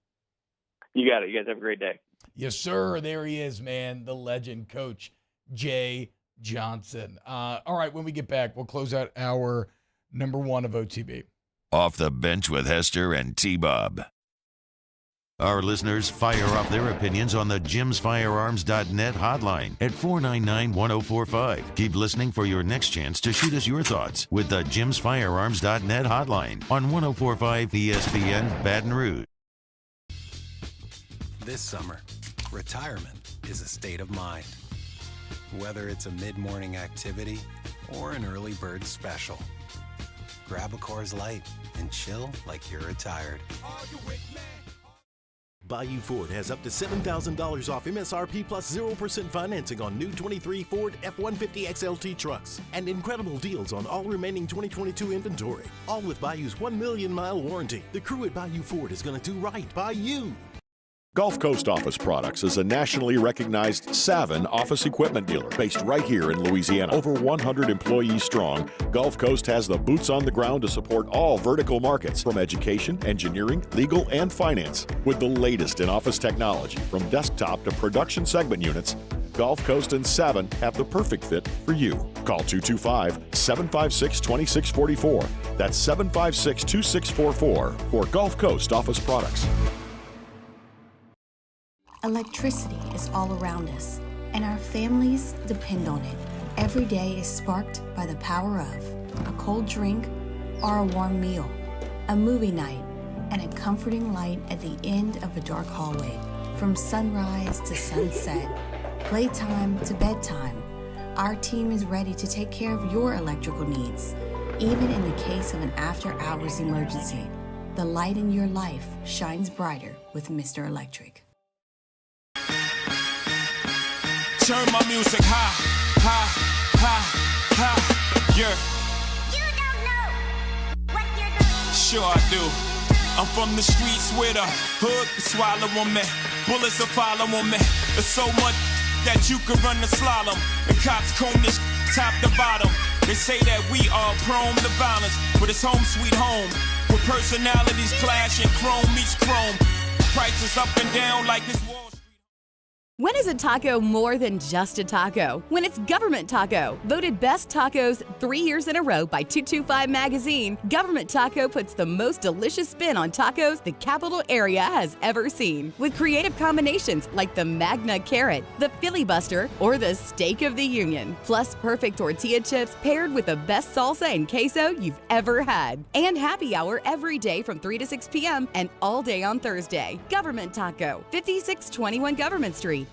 You got it. You guys have a great day. Yes, sir. There he is, man, the legend, Coach Jay Johnson. All right, when we get back, we'll close out our number 1 of OTB. Off the Bench with Hester and T-Bob. Our listeners fire off their opinions on the jimsfirearms.net hotline at 499-1045. Keep listening for your next chance to shoot us your thoughts with the jimsfirearms.net hotline on 1045 ESPN Baton Rouge. This summer, retirement is a state of mind. Whether it's a mid-morning activity or an early bird special, grab a Coors Light and chill like you're retired. Bayou Ford has up to $7,000 off MSRP plus 0% financing on new 23 Ford F-150 XLT trucks and incredible deals on all remaining 2022 inventory. All with Bayou's 1 million mile warranty. The crew at Bayou Ford is going to do right by you. Gulf Coast Office Products is a nationally recognized Savin office equipment dealer based right here in Louisiana. Over 100 employees strong, Gulf Coast has the boots on the ground to support all vertical markets, from education, engineering, legal, and finance. With the latest in office technology, from desktop to production segment units, Gulf Coast and Savin have the perfect fit for you. Call 225-756-2644. That's 756-2644 for Gulf Coast Office Products. Electricity is all around us, and our families depend on it. Every day is sparked by the power of a cold drink or a warm meal, a movie night, and a comforting light at the end of a dark hallway. From sunrise to sunset, playtime to bedtime, our team is ready to take care of your electrical needs. Even in the case of an after-hours emergency, the light in your life shines brighter with Mr. Electric. Turn my music high, high, high, high, yeah. You don't know what you're doing. Sure I do. I'm from the streets where the hood can swallow on me. Bullets will follow on me. There's so much that you could run the slalom. And cops comb this top to bottom. They say that we are prone to violence, but it's home sweet home. Where personalities clash and chrome meets chrome. Prices up and down like it's Wall Street. When is a taco more than just a taco? When it's Government Taco. Voted best tacos 3 years in a row by 225 Magazine, Government Taco puts the most delicious spin on tacos the capital area has ever seen. With creative combinations like the Magna Carrot, the Filibuster, or the Steak of the Union. Plus perfect tortilla chips paired with the best salsa and queso you've ever had. And happy hour every day from 3 to 6 p.m. and all day on Thursday. Government Taco, 5621 Government Street.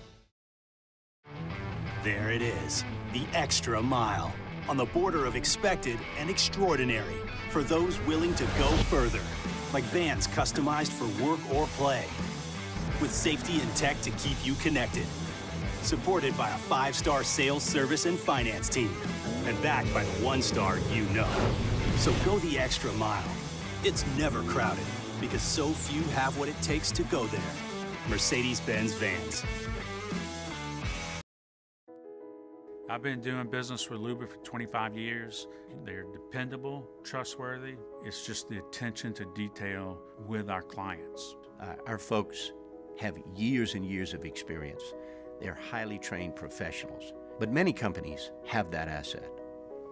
There it is, the extra mile, on the border of expected and extraordinary, for those willing to go further, like vans customized for work or play, with safety and tech to keep you connected, supported by a 5-star sales, service, and finance team, and backed by the 1-star you know. So go the extra mile. It's never crowded, because so few have what it takes to go there. Mercedes-Benz Vans. I've been doing business with Luba for 25 years. They're dependable, trustworthy. It's just the attention to detail with our clients. Our folks have years and years of experience. They're highly trained professionals. But many companies have that asset.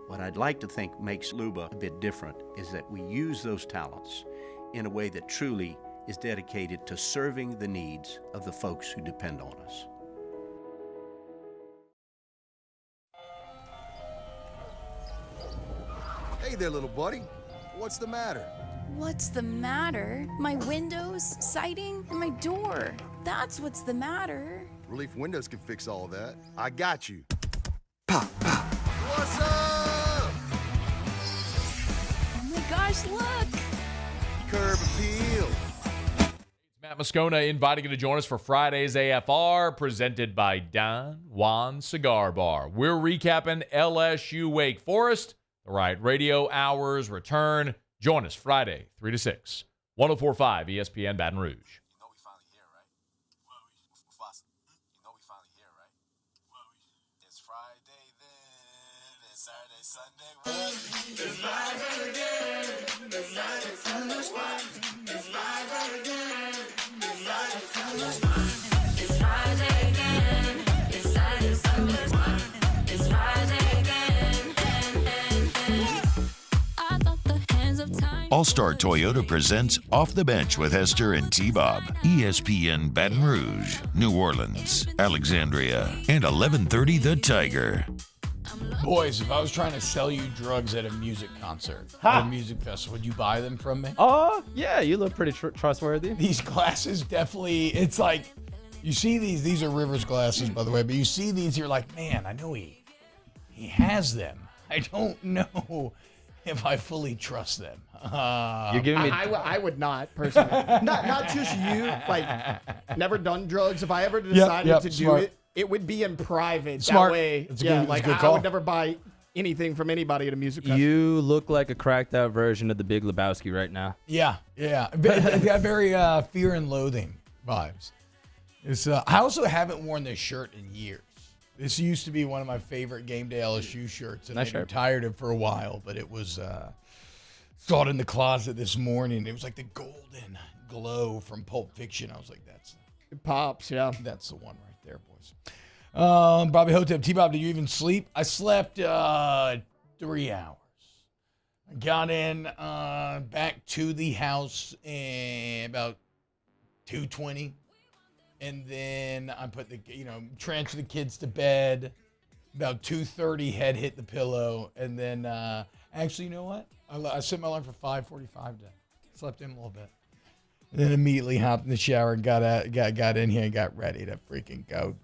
What I'd like to think makes Luba a bit different is that we use those talents in a way that truly is dedicated to serving the needs of the folks who depend on us. Hey there, little buddy. What's the matter? What's the matter? My windows, siding, and my door. That's what's the matter. Relief Windows can fix all of that. I got you. Pop, pop. What's up? Oh my gosh, look! Curb appeal. Matt Moscona inviting you to join us for Friday's AFR, presented by Don Juan Cigar Bar. We're recapping LSU Wake Forest. The Riot Radio Hours return. Join us Friday, 3 to 6, 104.5 ESPN Baton Rouge. All-Star Toyota presents Off the Bench with Hester and T-Bob. ESPN Baton Rouge, New Orleans, Alexandria, and 1130 The Tiger. Boys, if I was trying to sell you drugs at a music concert, at a music festival, would you buy them from me? Oh, yeah, you look pretty trustworthy. These glasses definitely, it's like, you see these are Rivers glasses, by the way, but you see these, you're like, man, I know he has them. I don't know if I fully trust them. You're giving me... I would not, personally. not just you, like, never done drugs. If I ever decided to do it, it would be in private. Smart. That way, I would never buy anything from anybody at a music festival. You look like a cracked out version of the Big Lebowski right now. Yeah. They got very Fear and Loathing vibes. I also haven't worn this shirt in years. This used to be one of my favorite game day LSU shirts, and I retired it for a while, but it was saw it in the closet this morning. It was like the golden glow from Pulp Fiction. I was like, it pops, yeah. That's the one right there, boys. Bobby Hotep, T-Bob, did you even sleep? I slept 3 hours. I got in back to the house in about 2:20. And then I put transfer the kids to bed. About 2:30, head hit the pillow. And then, actually, you know what? I set my alarm for 5:45 today. Slept in a little bit. And then immediately hopped in the shower and got in here and got ready to freaking go.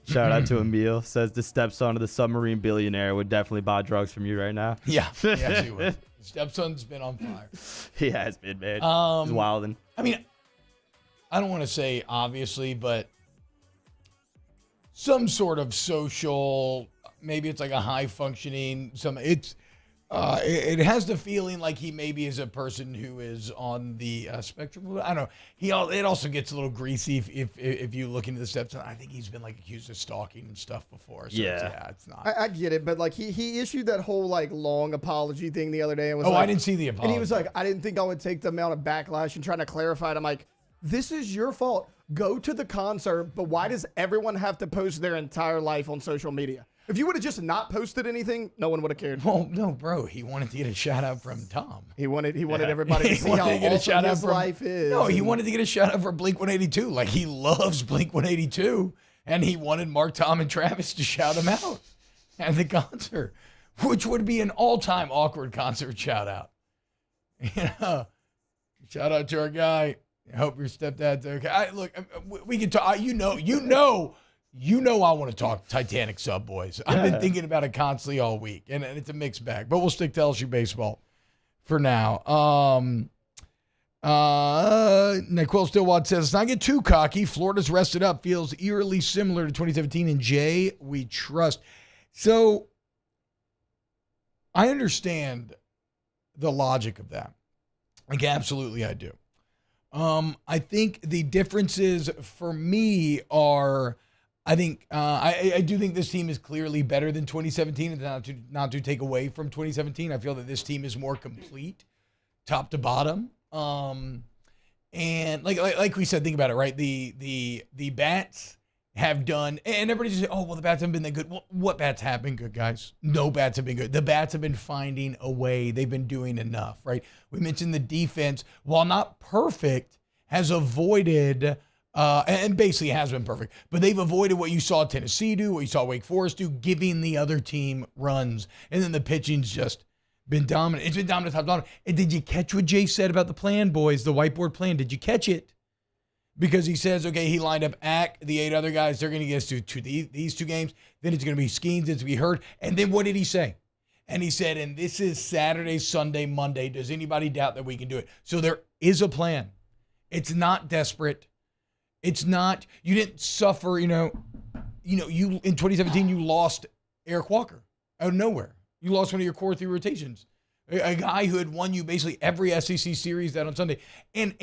Shout out to Emil. Says the stepson of the submarine billionaire would definitely buy drugs from you right now. Yeah, yes, he would. Stepson's been on fire. He has been, man. He's wilding. I mean, I don't want to say obviously, but some sort of social, maybe it's like a high functioning, it has the feeling like he maybe is a person who is on the spectrum. I don't know. It also gets a little greasy if you look into the stepson. I think he's been like accused of stalking and stuff before. So it's not. I get it, but like he issued that whole like long apology thing the other day and was I didn't see the apology. And he was like, I didn't think I would take the amount of backlash and trying to clarify it. I'm like, this is your fault. Go to the concert, but why does everyone have to post their entire life on social media? If you would have just not posted anything, no one would have cared. Well, no, bro. He wanted to get a shout out from Tom. He wanted everybody to see how awesome his life is. No, he wanted to get a shout out for Blink 182. Like, he loves Blink 182, and he wanted Mark, Tom, and Travis to shout him out at the concert, which would be an all-time awkward concert shout out. Shout out to our guy. I hope your stepdad's okay. Look, we can talk. You know, I want to talk Titanic sub, boys. I've been thinking about it constantly all week, and it's a mixed bag. But we'll stick to LSU baseball for now. Nyquil Stillwad says, let's not get too cocky. Florida's rested up. Feels eerily similar to 2017. And Jay, we trust. So I understand the logic of that. Like, absolutely I do. I think the differences for me are, I do think this team is clearly better than 2017, and not to take away from 2017. I feel that this team is more complete, top to bottom. And like we said, think about it, right? The bats have done, and everybody just say, oh, well, the bats haven't been that good. Well, what bats have been good, guys? No bats have been good. The bats have been finding a way. They've been doing enough, right? We mentioned the defense, while not perfect, has avoided, and basically has been perfect, but they've avoided what you saw Tennessee do, what you saw Wake Forest do, giving the other team runs. And then the pitching's just been dominant. It's been dominant, top dominant. And did you catch what Jay said about the plan, boys? The whiteboard plan. Did you catch it? Because he says, okay, he lined up Ack, the 8 other guys. They're going to get us to these 2 games. Then it's going to be Skeens. It's going to be Hurd. And then what did he say? And he said, and this is Saturday, Sunday, Monday. Does anybody doubt that we can do it? So there is a plan. It's not desperate. It's not, you didn't suffer, you in 2017, you lost Eric Walker out of nowhere. You lost one of your core 3 rotations. A guy who had won you basically every SEC series that on Sunday. And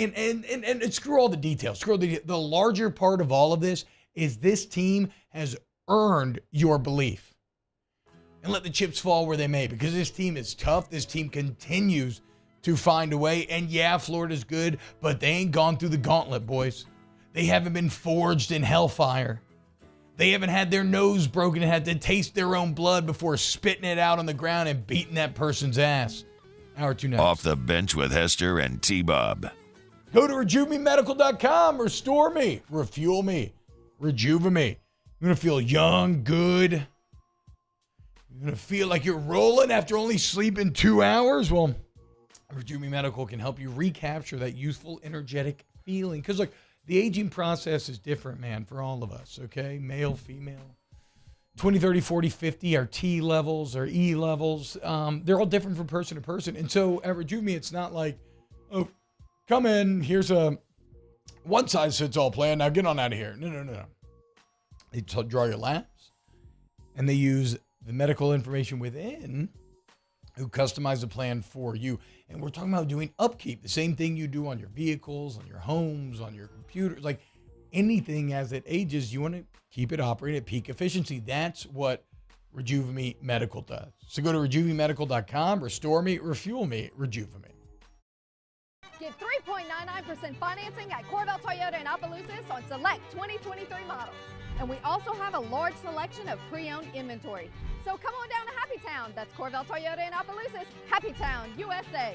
screw all the details. The larger part of all of this is this team has earned your belief. And let the chips fall where they may, because this team is tough. This team continues to find a way. And yeah, Florida's good, but they ain't gone through the gauntlet, boys. They haven't been forged in hellfire. They haven't had their nose broken and had to taste their own blood before spitting it out on the ground and beating that person's ass. Hour 2 next. Off the bench with Hester and T-Bob. Go to RejuveMeMedical.com. Restore me. Refuel me. Rejuve me. You're going to feel young, good. You're going to feel like you're rolling after only sleeping 2 hours. Well, Rejuve Me Medical can help you recapture that youthful, energetic feeling. Because, look, the aging process is different, man, for all of us, okay? Male, female. 20, 30, 40, 50, our T levels, our E levels. They're all different from person to person. And so at Rejuve Me, it's not like, oh, come in, here's a one-size-fits-all plan. Now get on out of here. No. They draw your labs, and they use the medical information within who customize a plan for you. And we're talking about doing upkeep, the same thing you do on your vehicles, on your homes, on your computers, like anything as it ages, you want to keep it operating at peak efficiency. That's what Rejuve Me Medical does. So go to RejuveMeMedical.com, restore me, refuel me, Rejuve Me. Get 3.99% financing at Corvette Toyota in Opelousas on select 2023 models. And we also have a large selection of pre-owned inventory. So come on down to Happy Town. That's Corvette Toyota in Opelousas, Happy Town, USA.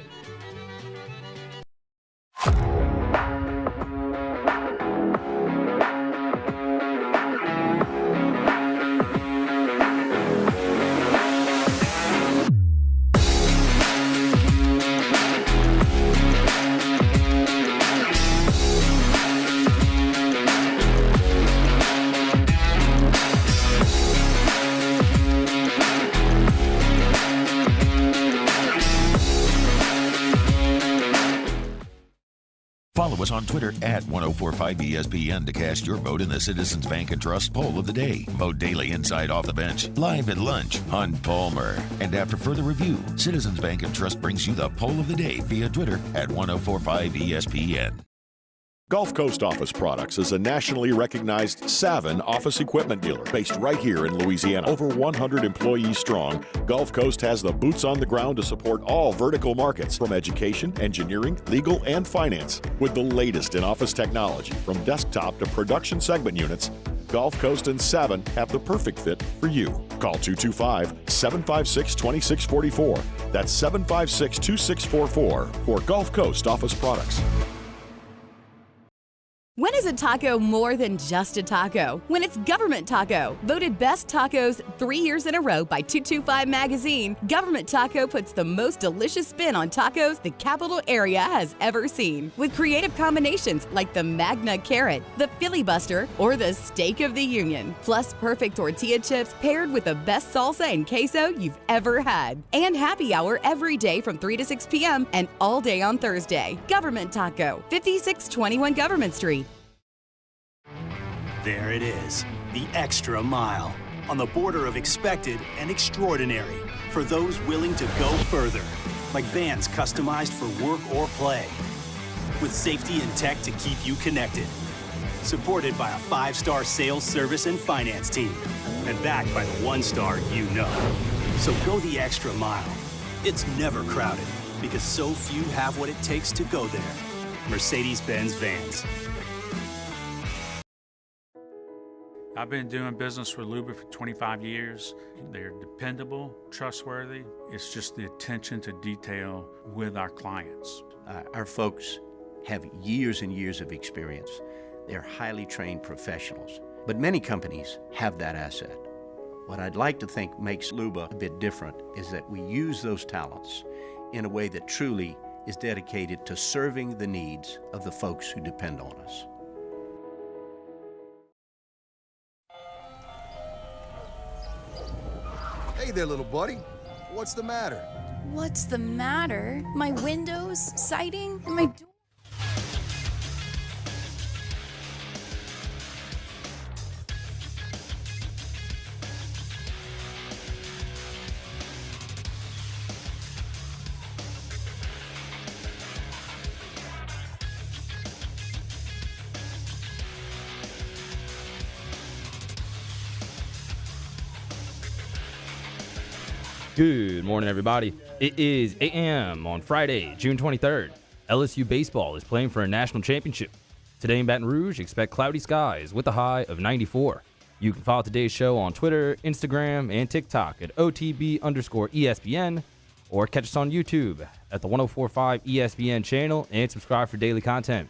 Follow us on Twitter at 1045ESPN to cast your vote in the Citizens Bank and Trust Poll of the Day. Vote daily inside Off the Bench, live at lunch, Hunt Palmer. And after further review, Citizens Bank and Trust brings you the Poll of the Day via Twitter at 1045ESPN. Gulf Coast Office Products is a nationally recognized Savin office equipment dealer based right here in Louisiana. Over 100 employees strong, Gulf Coast has the boots on the ground to support all vertical markets, from education, engineering, legal, and finance. With the latest in office technology, from desktop to production segment units, Gulf Coast and Savin have the perfect fit for you. Call 225-756-2644. That's 756-2644 for Gulf Coast Office Products. When is a taco more than just a taco? When it's Government Taco. Voted best tacos 3 years in a row by 225 Magazine, Government Taco puts the most delicious spin on tacos the capital area has ever seen. With creative combinations like the Magna Carrot, the Filibuster, or the Steak of the Union. Plus perfect tortilla chips paired with the best salsa and queso you've ever had. And happy hour every day from 3 to 6 p.m. and all day on Thursday. Government Taco, 5621 Government Street. There it is, the extra mile, on the border of expected and extraordinary, for those willing to go further, like vans customized for work or play, with safety and tech to keep you connected, supported by a 5-star sales, service, and finance team, and backed by the 1-star you know. So go the extra mile. It's never crowded, because so few have what it takes to go there. Mercedes-Benz Vans. I've been doing business with Luba for 25 years. They're dependable, trustworthy. It's just the attention to detail with our clients. Our folks have years and years of experience. They're highly trained professionals. But many companies have that asset. What I'd like to think makes Luba a bit different is that we use those talents in a way that truly is dedicated to serving the needs of the folks who depend on us. Hey there, little buddy. What's the matter? What's the matter? My windows, siding, and my door. Good morning, everybody. It is 8 a.m. on Friday, June 23rd. LSU baseball is playing for a national championship. Today in Baton Rouge, expect cloudy skies with a high of 94. You can follow today's show on Twitter, Instagram, and TikTok at OTB_ESPN, or catch us on YouTube at the 1045 ESPN channel and subscribe for daily content.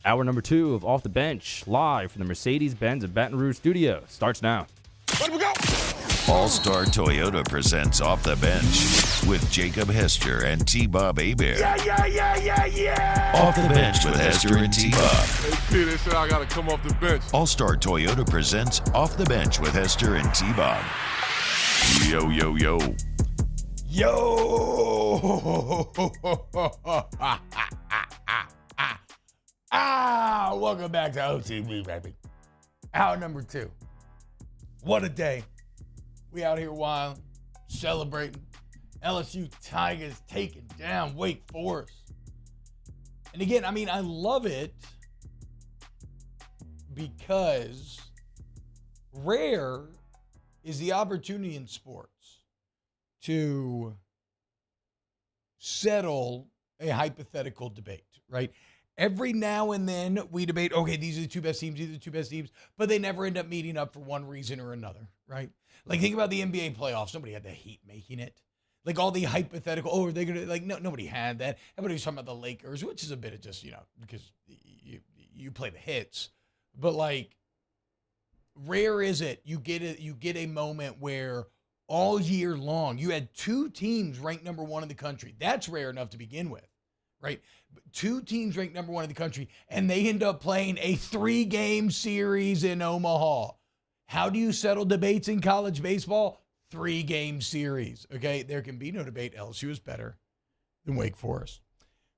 Hour number 2 of Off the Bench, live from the Mercedes-Benz of Baton Rouge studio, starts now. Let we go. All-Star Toyota presents Off the Bench with Jacob Hester and T-Bob Hebert. Yeah. Off the Bench with Hester and T-Bob. Hey, P, they said I got to come off the bench. All-Star Toyota presents Off the Bench with Hester and T-Bob. Yo. Welcome back to OTB, baby. Hour number 2. What a day. We out here wild, celebrating. LSU Tigers taking down Wake Forest. And again, I mean, I love it because rare is the opportunity in sports to settle a hypothetical debate, right? Every now and then we debate, okay, these are the two best teams, but they never end up meeting up for one reason or another, right? Like, think about the NBA playoffs. Nobody had the Heat making it. Like, all the hypothetical, are they going to, like, no, nobody had that. Everybody was talking about the Lakers, which is a bit of just, because you play the hits. But, like, rare is it you get a moment where all year long you had two teams ranked number 1 in the country. That's rare enough to begin with, right? 2 teams ranked number 1 in the country, and they end up playing a 3-game series in Omaha. How do you settle debates in college baseball? 3-game series, okay? There can be no debate. LSU is better than Wake Forest.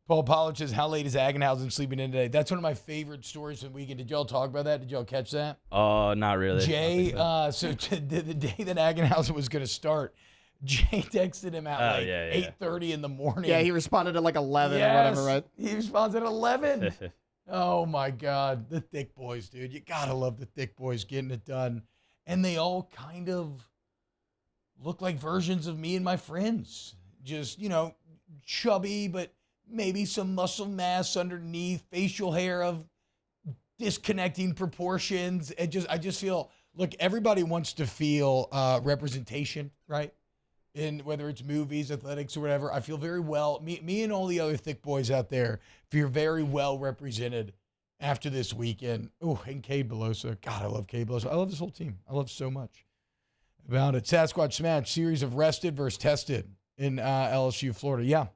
Paul Pollard says, how late is Agenhausen sleeping in today? That's one of my favorite stories from the weekend. Did y'all talk about that? Did y'all catch that? Not really. Jay, so the day that Agenhausen was going to start, Jay texted him at 8:30 in the morning. Yeah, he responded at like 11 or whatever, right? He responded at 11. Oh, my God. The thick boys, dude. You got to love the thick boys getting it done. And they all kind of look like versions of me and my friends. Just, chubby, but maybe some muscle mass underneath, facial hair of disconnecting proportions. I just feel, look, everybody wants to feel representation, right? In whether it's movies, athletics, or whatever. I feel very well. Me and all the other thick boys out there feel very well represented after this weekend. Oh, and Cade Belosa. God, I love Cade Belosa. I love this whole team. I love so much about it. Sasquatch Smash, series of rested versus tested in LSU, Florida. Yeah,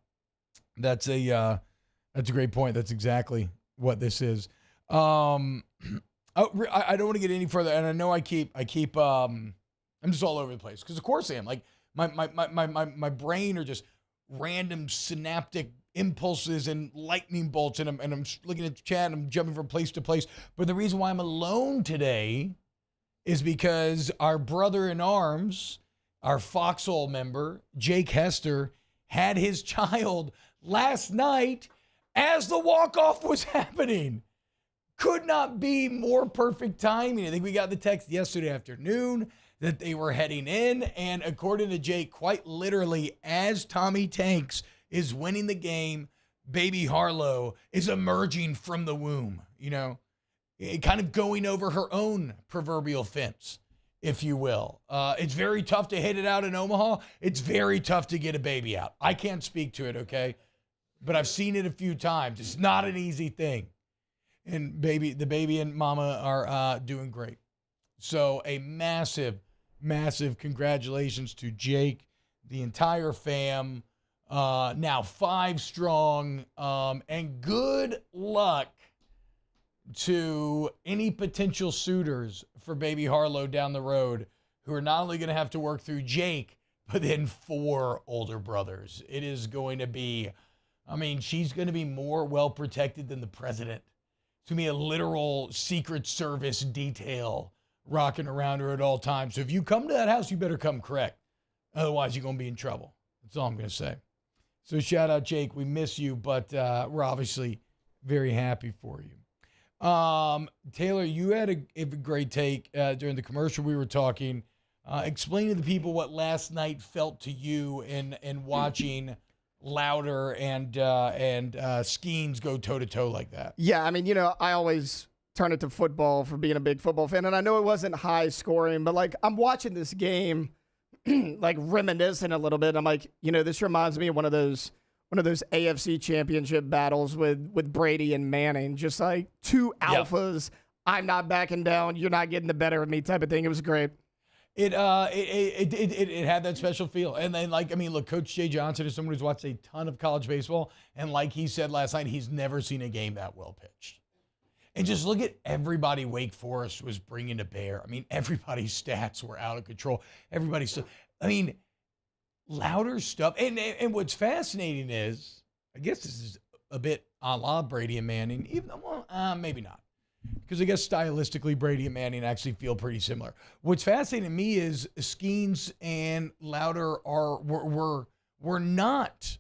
that's a great point. That's exactly what this is. I don't want to get any further, and I know I keep I'm just all over the place because of course I am. Like, my brain are just random synaptic impulses and lightning bolts, and I'm looking at the chat and I'm jumping from place to place. But the reason why I'm alone today is because our brother in arms, our Foxhole member, Jake Hester, had his child last night as the walk-off was happening. Could not be more perfect timing. I think we got the text yesterday afternoon that they were heading in, and according to Jake, quite literally, as Tommy Tanks is winning the game, baby Harlow is emerging from the womb, kind of going over her own proverbial fence, if you will. It's very tough to hit it out in Omaha. It's very tough to get a baby out. I can't speak to it, okay? But I've seen it a few times. It's not an easy thing. And the baby and mama are doing great. So a massive congratulations to Jake, the entire fam, now 5 strong, and good luck to any potential suitors for baby Harlow down the road who are not only going to have to work through Jake, but then 4 older brothers. It is going to be, she's going to be more well protected than the president. It's going to be a literal Secret Service detail rocking around her at all times. So if you come to that house, you better come correct. Otherwise, you're going to be in trouble. That's all I'm going to say. So shout out, Jake. We miss you, but we're obviously very happy for you. Taylor, you had a great take during the commercial. We were talking Explain to the people what last night felt to you in watching Louder and Skeens go toe-to-toe like that. Yeah, I mean, I always turn it to football for being a big football fan, and I know it wasn't high scoring, but, like, I'm watching this game, like, reminiscing a little bit. I'm like, this reminds me of one of those AFC championship battles with Brady and Manning, just like two alphas. Yep. I'm not backing down. You're not getting the better of me type of thing. It was great. It had that special feel. And then, look, Coach Jay Johnson is someone who's watched a ton of college baseball. And like he said last night, he's never seen a game that well pitched. And just look at everybody Wake Forest was bringing to bear. I mean, everybody's stats were out of control. Everybody's still, Louder stuff. And what's fascinating is, I guess this is a bit a la Brady and Manning, even though, maybe not. Because I guess stylistically, Brady and Manning actually feel pretty similar. What's fascinating to me is Skeens and Louder were not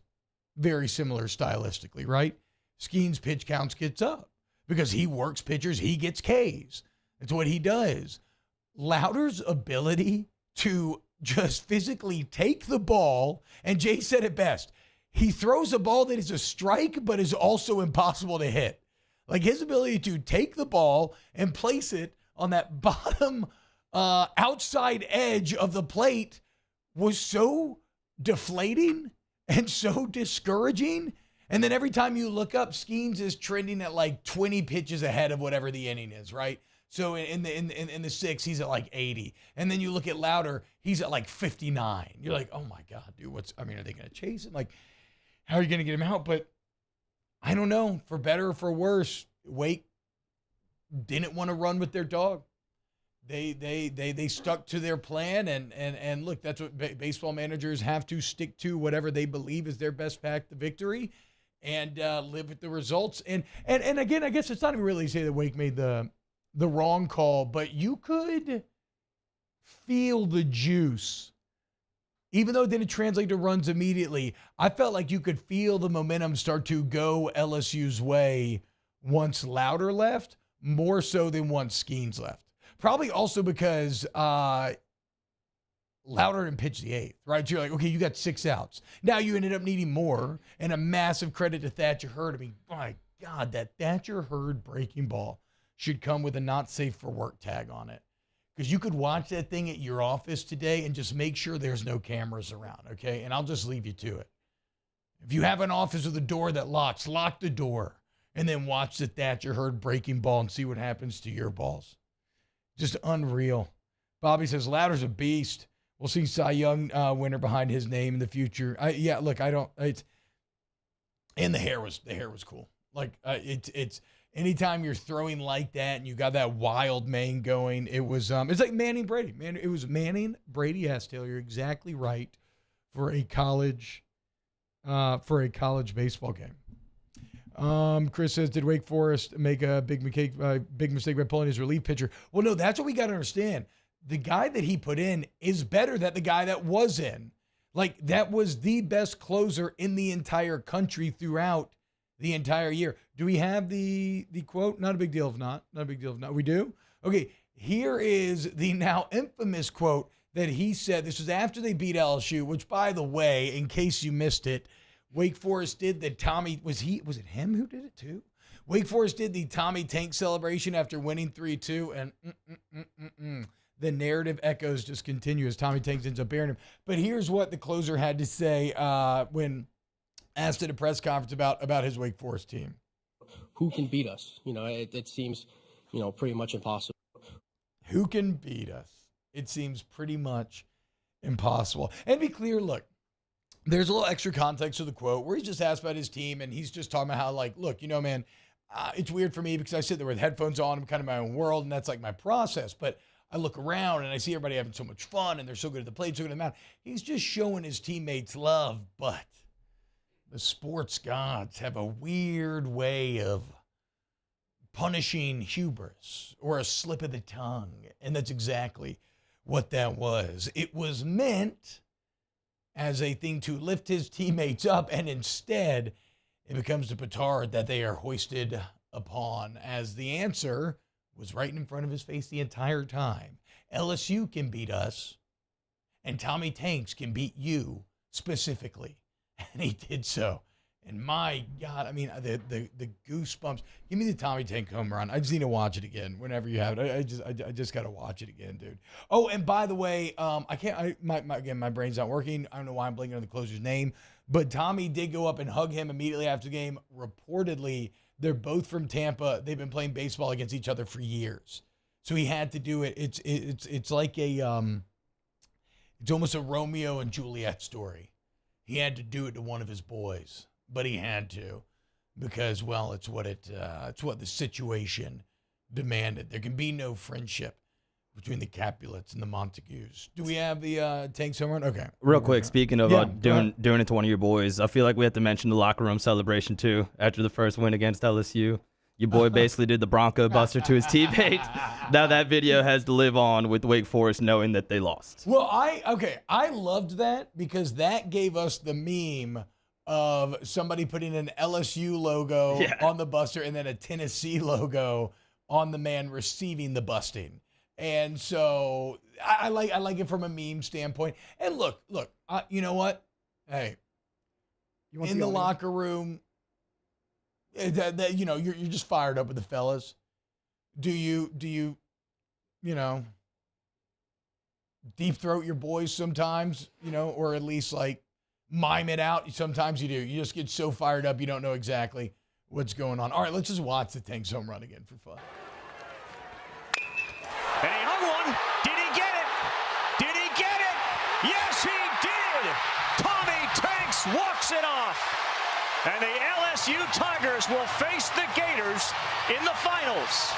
very similar stylistically, right? Skeens' pitch counts gets up because he works pitchers, he gets Ks. That's what he does. Louder's ability to just physically take the ball, and Jay said it best, he throws a ball that is a strike but is also impossible to hit. Like his ability to take the ball and place it on that bottom outside edge of the plate was so deflating and so discouraging. And then every time you look up, Skeens is trending at like 20 pitches ahead of whatever the inning is, right? So in the sixth, he's at like 80. And then you look at Louder, he's at like 59. You're like, oh my God, dude, are they going to chase him? Like, how are you going to get him out? But I don't know, for better or for worse, Wake didn't want to run with their dog. They stuck to their plan, and look, that's what baseball managers have to stick to, whatever they believe is their best path to victory, and live with the results. And again, I guess it's not even really say that Wake made the wrong call, but you could feel the juice. Even though it didn't translate to runs immediately, I felt like you could feel the momentum start to go LSU's way once Louder left, more so than once Skeens left. Probably also because Louder didn't pitch the eighth, right? So you're like, okay, you got 6 outs. Now you ended up needing more, and a massive credit to Thatcher Hurd. I mean, my God, that Thatcher Hurd breaking ball should come with a not safe for work tag on it. Because you could watch that thing at your office today and just make sure there's no cameras around, okay? And I'll just leave you to it. If you have an office with a door that locks, lock the door and then watch the Thatcher Hurd breaking ball and see what happens to your balls. Just unreal. Bobby says, Louder's a beast. We'll see Cy Young winner behind his name in the future. And the hair was cool. Like, it's anytime you're throwing like that and you got that wild mane going, it was it's like Manning Brady. Man, it was Manning Brady. Yes, Taylor, you're exactly right for a college baseball game. Chris says, did Wake Forest make a big mistake by pulling his relief pitcher? Well, no, that's what we got to understand. The guy that he put in is better than the guy that was in. Like, that was the best closer in the entire country throughout the entire year. Do we have the quote? Not a big deal if not. Not a big deal if not. We do? Okay, here is the now infamous quote that he said. This was after they beat LSU, which, by the way, in case you missed it, Wake Forest did the Tommy, was it him who did it too? Wake Forest did the Tommy Tank celebration after winning 3-2, and the narrative echoes just continue as Tommy Tank ends up bearing him. But here's what the closer had to say when asked at a press conference about his Wake Forest team. Who can beat us? It seems, pretty much impossible. Who can beat us? It seems pretty much impossible. And be clear, look, there's a little extra context to the quote where he's just asked about his team, and he's just talking about how, like, look, man, it's weird for me because I sit there with headphones on. I'm kind of my own world, and that's like my process. But I look around, and I see everybody having so much fun, and they're so good at the plate, so good at the mound. He's just showing his teammates love, but the sports gods have a weird way of punishing hubris or a slip of the tongue, and that's exactly what that was. It was meant as a thing to lift his teammates up, and instead it becomes the petard that they are hoisted upon, as the answer was right in front of his face the entire time. LSU can beat us, and Tommy Tanks can beat you specifically. And he did so. And my God, I mean, the goosebumps. Give me the Tommy Tank home run. I just need to watch it again whenever you have it. I just got to watch it again, dude. Oh, and by the way, my brain's not working. I don't know why I'm blanking on the closer's name. But Tommy did go up and hug him immediately after the game. Reportedly, they're both from Tampa. They've been playing baseball against each other for years. So he had to do it. It's like it's almost a Romeo and Juliet story. He had to do it to one of his boys. But he had to, because, well, it's what the situation demanded. There can be no friendship between the Capulets and the Montagues. Do we have the Tanks home run? Okay. Real quick, speaking of doing it to one of your boys, I feel like we have to mention the locker room celebration too after the first win against LSU. Your boy basically did the Bronco Buster to his teammate. Now that video has to live on with Wake Forest knowing that they lost. Well, I loved that because that gave us the meme of somebody putting an LSU logo on the buster and then a Tennessee logo on the man receiving the busting. And so I like it from a meme standpoint. And look, you know what? Hey, in the locker room, that you're just fired up with the fellas. Do you deep throat your boys sometimes, or at least like mime it out? Sometimes you do. You just get so fired up you don't know exactly what's going on. All right, let's just watch the Tanks home run again for fun. And he hung one. Did he get it? Did he get it? Yes, he did. Tommy Tanks walks it off. And the LSU Tigers will face the Gators in the finals.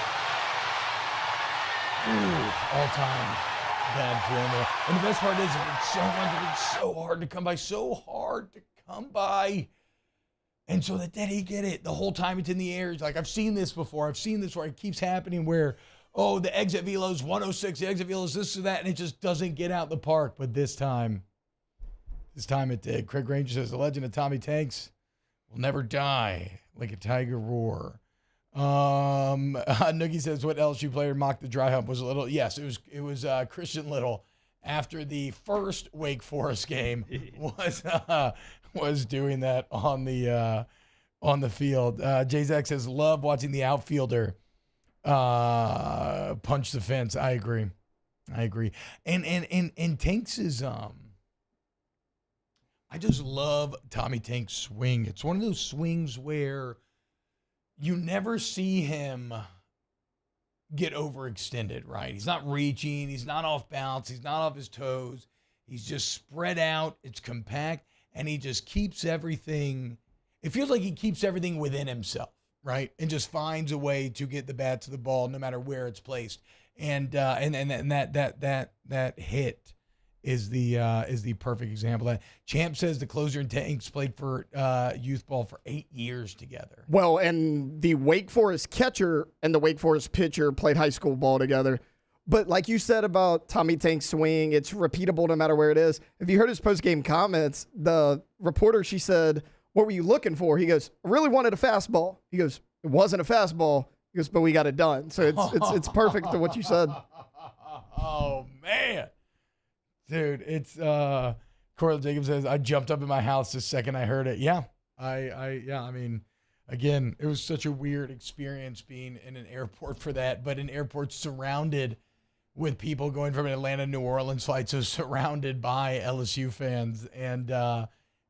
All time bad feeling there. And the best part is it's so hard to come by. And so that he get it the whole time it's in the air. He's like, I've seen this before. It keeps happening where, the exit velo's 106, the exit velo's this or that, and it just doesn't get out the park. But this time it did. Craig Ranger says, the legend of Tommy Tanks will never die like a tiger roar. Noogie says, what LSU player mocked the dry hump? Was a little, yes, it was Christian Little after the first Wake Forest game was doing that on the field. J-Zack says, love watching the outfielder punch the fence. I agree. And Tanks is I just love Tommy Tank's swing. It's one of those swings where you never see him get overextended, right? He's not reaching. He's not off balance. He's not off his toes. He's just spread out. It's compact, and he just keeps everything. It feels like he keeps everything within himself, right? And just finds a way to get the bat to the ball no matter where it's placed. And that hit is the perfect example of that. Champ says the closer and Tanks played for youth ball for 8 years together. Well, and the Wake Forest catcher and the Wake Forest pitcher played high school ball together. But like you said about Tommy Tank's swing, it's repeatable no matter where it is. If you heard his post-game comments, the reporter, she said, what were you looking for? He goes, I really wanted a fastball. He goes, it wasn't a fastball. He goes, but we got it done. So it's perfect to what you said. Oh, man. Dude, it's Corey Jacobs says, I jumped up in my house the second I heard it. Yeah. I mean, again, it was such a weird experience being in an airport for that, but an airport surrounded with people going from an Atlanta, New Orleans flight, so surrounded by LSU fans and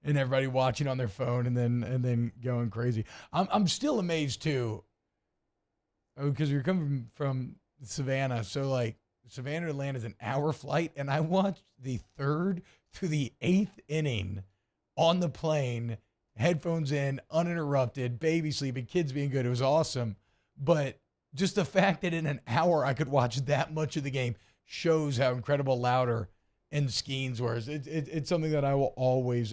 everybody watching on their phone and then going crazy. I'm still amazed too, because you're coming from Savannah, so like Savannah to Atlanta is an hour flight, and I watched the 3rd to the 8th inning on the plane, headphones in, uninterrupted, baby sleeping, kids being good. It was awesome. But just the fact that in an hour I could watch that much of the game shows how incredible Louder and Skeens were. It's something that I will always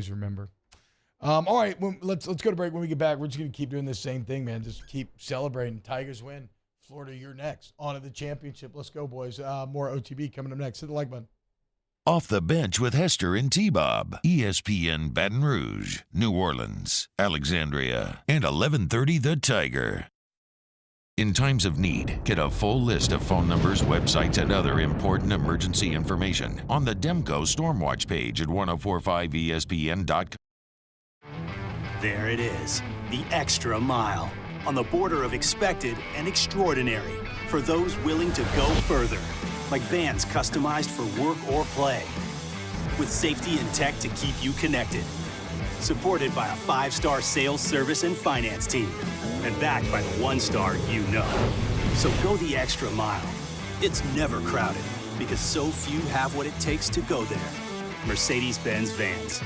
remember. All right, let's go to break. When we get back, we're just going to keep doing the same thing, man. Just keep celebrating. Tigers win. Florida, you're next. On to the championship. Let's go, boys. More OTB coming up next. Hit the like button. Off the Bench with Hester and T-Bob. ESPN Baton Rouge, New Orleans, Alexandria, and 1130 The Tiger. In times of need, get a full list of phone numbers, websites, and other important emergency information on the Demco Stormwatch page at 1045ESPN.com. There it is, the extra mile, on the border of expected and extraordinary, for those willing to go further, like vans customized for work or play, with safety and tech to keep you connected. Supported by a 5-star sales, service, and finance team, and backed by the 1-star you know. So go the extra mile. It's never crowded, because so few have what it takes to go there. Mercedes-Benz Vans.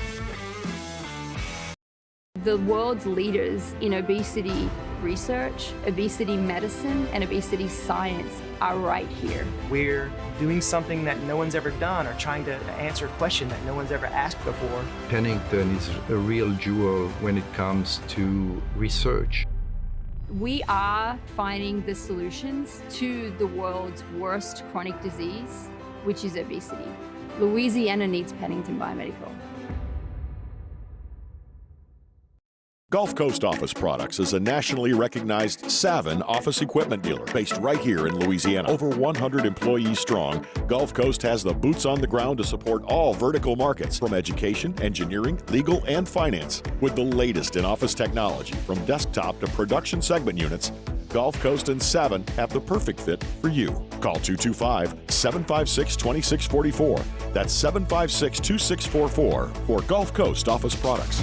The world's leaders in obesity research, obesity medicine, and obesity science are right here. We're doing something that no one's ever done, or trying to answer a question that no one's ever asked before. Pennington is a real jewel when it comes to research. We are finding the solutions to the world's worst chronic disease, which is obesity. Louisiana needs Pennington Biomedical. Gulf Coast Office Products is a nationally recognized Savin office equipment dealer based right here in Louisiana. Over 100 employees strong, Gulf Coast has the boots on the ground to support all vertical markets, from education, engineering, legal, and finance. With the latest in office technology, from desktop to production segment units, Gulf Coast and Savin have the perfect fit for you. Call 225-756-2644. That's 756-2644 for Gulf Coast Office Products.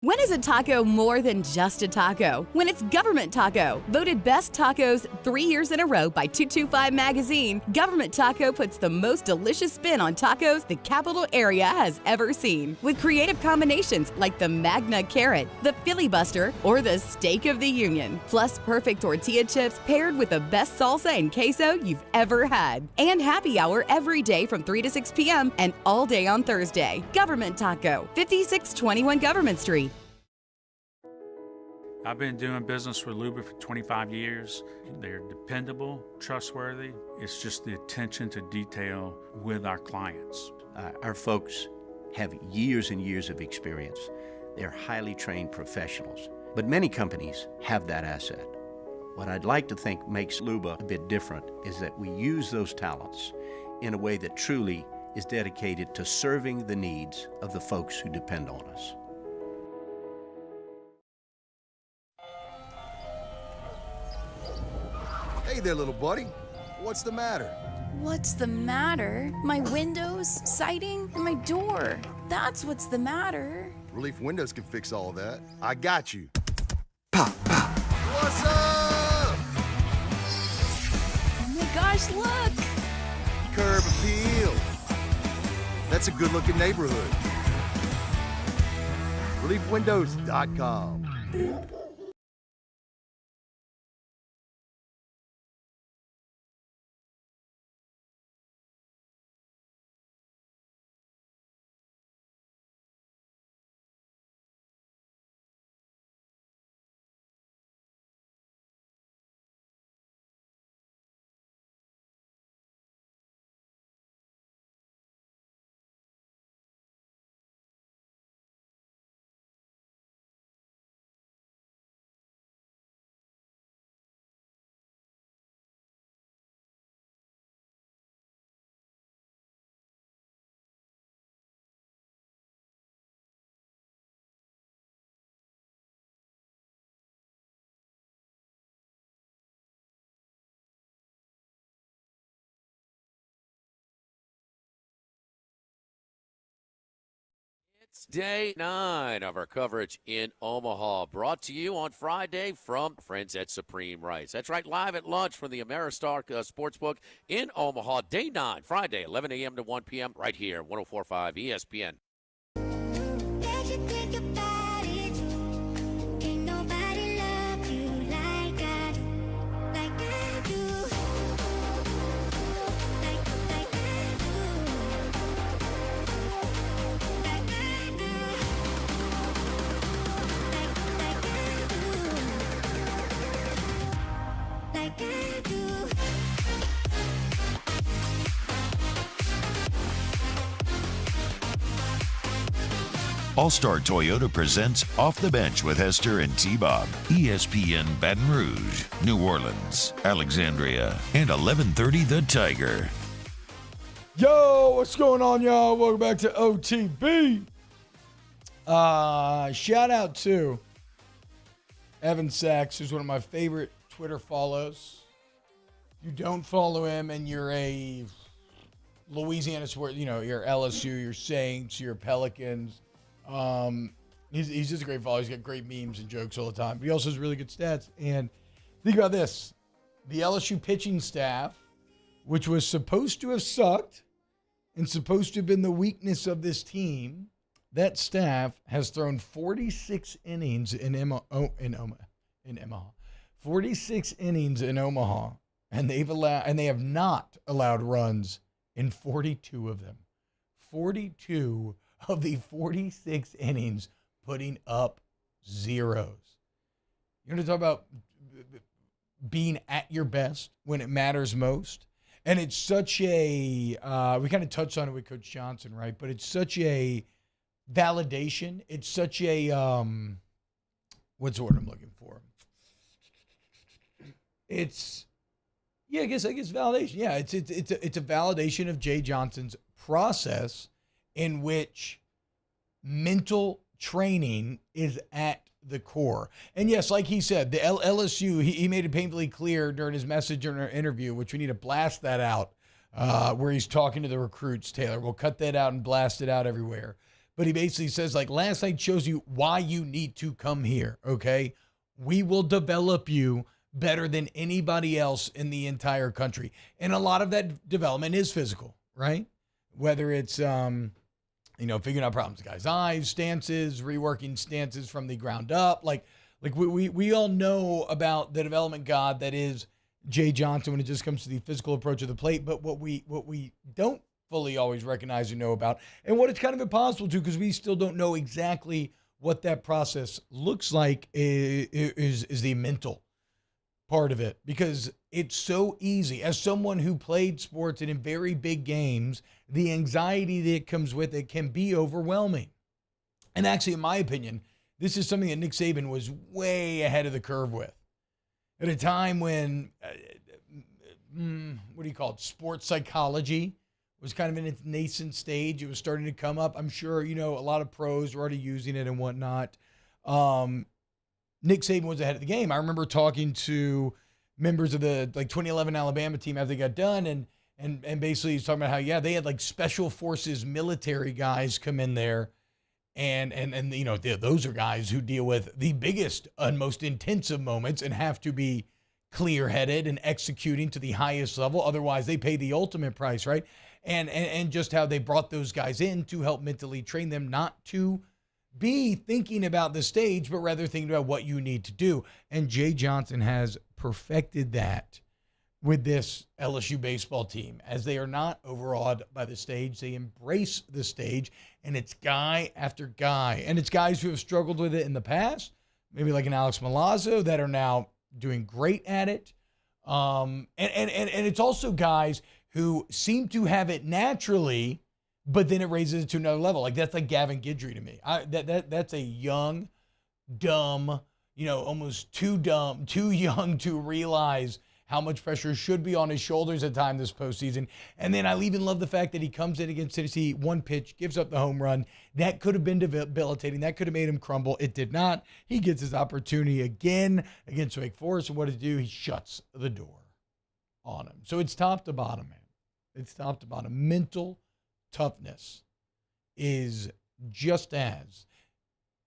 When is a taco more than just a taco? When it's Government Taco. Voted best tacos 3 years in a row by 225 Magazine, Government Taco puts the most delicious spin on tacos the capital area has ever seen. With creative combinations like the Magna Carrot, the Filibuster, or the Steak of the Union. Plus perfect tortilla chips paired with the best salsa and queso you've ever had. And happy hour every day from 3 to 6 p.m. and all day on Thursday. Government Taco, 5621 Government Street. I've been doing business with Luba for 25 years. They're dependable, trustworthy. It's just the attention to detail with our clients. Our folks have years and years of experience. They're highly trained professionals. But many companies have that asset. What I'd like to think makes Luba a bit different is that we use those talents in a way that truly is dedicated to serving the needs of the folks who depend on us. Hey there, little buddy. What's the matter? What's the matter? My windows, siding, and my door. That's what's the matter. Relief Windows can fix all that. I got you. Pop, pop. What's up? Oh my gosh, look! Curb appeal. That's a good-looking neighborhood. ReliefWindows.com. It's day 9 of our coverage in Omaha, brought to you on Friday from friends at Supreme Rice. That's right, live at lunch from the Ameristar Sportsbook in Omaha. Day 9, Friday, 11 a.m. to 1 p.m. right here, 104.5 ESPN. All-Star Toyota presents Off the Bench with Hester and T-Bob. ESPN Baton Rouge, New Orleans, Alexandria, and 1130 The Tiger. Yo, what's going on, y'all? Welcome back to OTB. Shout out to Evan Sachs, who's one of my favorite Twitter follows. If you don't follow him and you're a Louisiana sport, you're LSU, your Saints, your Pelicans. He's just a great follower. He's got great memes and jokes all the time. But he also has really good stats. And think about this. The LSU pitching staff, which was supposed to have sucked and supposed to have been the weakness of this team, that staff has thrown 46 innings in Omaha. 46 innings in Omaha, and they have not allowed runs in 42 of them. 42 of the 46 innings putting up zeros. You want to talk about being at your best when it matters most? And it's such a, we kind of touched on it with Coach Johnson, right? But it's such a validation. It's such a, what's the word I'm looking for? It's, I guess validation. Yeah, it's a validation of Jay Johnson's process in which mental training is at the core. And yes, like he said, the LSU, he made it painfully clear during his message during our interview, which we need to blast that out, where he's talking to the recruits, Taylor. We'll cut that out and blast it out everywhere. But he basically says, like, last night shows you why you need to come here, okay? We will develop you better than anybody else in the entire country. And a lot of that development is physical, right? Whether it's, figuring out problems with guys' eyes, stances, reworking stances from the ground up. Like we all know about the development god that is Jay Johnson when it just comes to the physical approach of the plate. But what we don't fully always recognize or know about, and what it's kind of impossible to, because we still don't know exactly what that process looks like, is the mental part of it, because it's so easy. As someone who played sports and in very big games, the anxiety that comes with it can be overwhelming. And actually, in my opinion, this is something that Nick Saban was way ahead of the curve with. At a time when, sports psychology was kind of in its nascent stage. It was starting to come up. I'm sure, a lot of pros were already using it and whatnot. Nick Saban was ahead of the game. I remember talking to members of the 2011 Alabama team after they got done, and basically he's talking about how, they had special forces military guys come in there, and those are guys who deal with the biggest and most intensive moments and have to be clear-headed and executing to the highest level. Otherwise, they pay the ultimate price, right? And just how they brought those guys in to help mentally train them not to be thinking about the stage, but rather thinking about what you need to do. And Jay Johnson has perfected that with this LSU baseball team. As they are not overawed by the stage, they embrace the stage, and it's guy after guy. And it's guys who have struggled with it in the past, maybe like an Alex Milazzo, that are now doing great at it. And it's also guys who seem to have it naturally, but then it raises it to another level. That's like Gavin Guidry to me. That's a young, dumb, almost too dumb, too young to realize how much pressure should be on his shoulders at times this postseason. And then I even love the fact that he comes in against Tennessee, one pitch, gives up the home run. That could have been debilitating. That could have made him crumble. It did not. He gets his opportunity again against Wake Forest. And what does he do? He shuts the door on him. So it's top to bottom, man. It's top to bottom. Mental toughness is just as,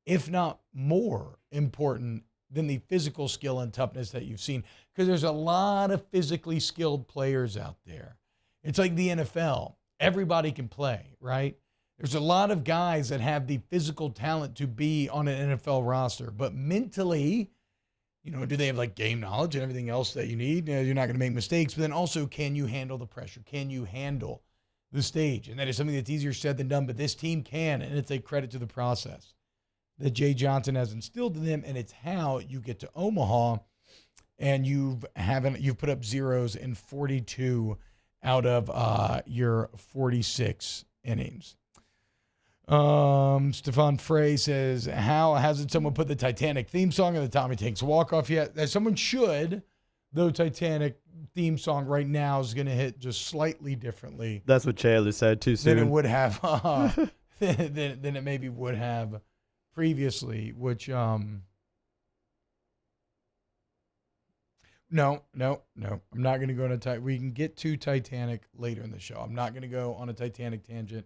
if not more, important than the physical skill and toughness that you've seen, because there's a lot of physically skilled players out there. It's like the NFL. Everybody can play, right? There's a lot of guys that have the physical talent to be on an NFL roster, but mentally, do they have game knowledge and everything else that you need? You're not going to make mistakes, but then also, can you handle the pressure? Can you handle the stage? And that is something that's easier said than done, but this team can, and it's a credit to the process that Jay Johnson has instilled in them, and it's how you get to Omaha, and you've put up zeros in 42 out of your 46 innings. Stefan Frey says, how hasn't someone put the Titanic theme song on the Tommy Tanks walk-off yet? Someone should, though Titanic theme song right now is going to hit just slightly differently. That's what Chandler said too soon. Than it would have, than it maybe would have previously, which, no. I'm not going to go on a we can get to Titanic later in the show. I'm not going to go on a Titanic tangent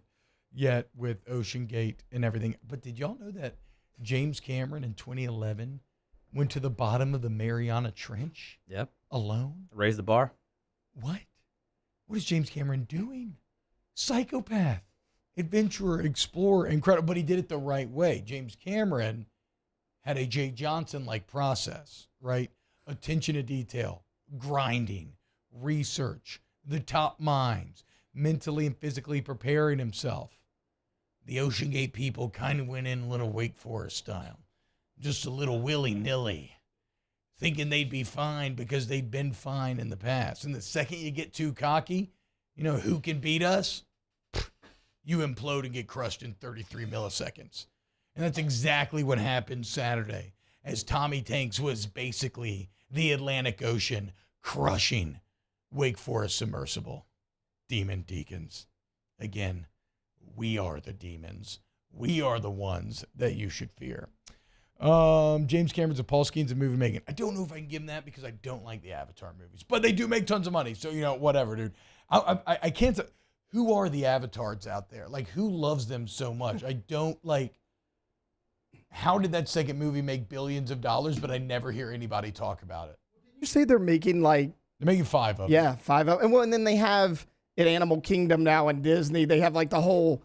yet with Ocean Gate and everything. But did y'all know that James Cameron in 2011 went to the bottom of the Mariana Trench? Yep. Alone? Raise the bar. What? What is James Cameron doing? Psychopath, adventurer, explorer, incredible. But he did it the right way. James Cameron had a Jay Johnson-like process, right? Attention to detail, grinding, research, the top minds, mentally and physically preparing himself. The Ocean Gate people kind of went in a little Wake Forest style, just a little willy-nilly, thinking they'd be fine because they'd been fine in the past. And the second you get too cocky, you know who can beat us? You implode and get crushed in 33 milliseconds. And that's exactly what happened Saturday, as Tommy Tanks was basically the Atlantic Ocean crushing Wake Forest submersible. Demon Deacons. Again, we are the demons. We are the ones that you should fear. James Cameron's a Paul Skeens a movie making. I don't know if I can give him that because I don't like the Avatar movies, but they do make tons of money. So, whatever, dude. I can't say, who are the avatars out there? Like, who loves them so much? I don't like, how did that second movie make billions of dollars, but I never hear anybody talk about it? You say they're making They're making 5 of them. Yeah, 5 of them. And then they have at Animal Kingdom now in Disney, they have the whole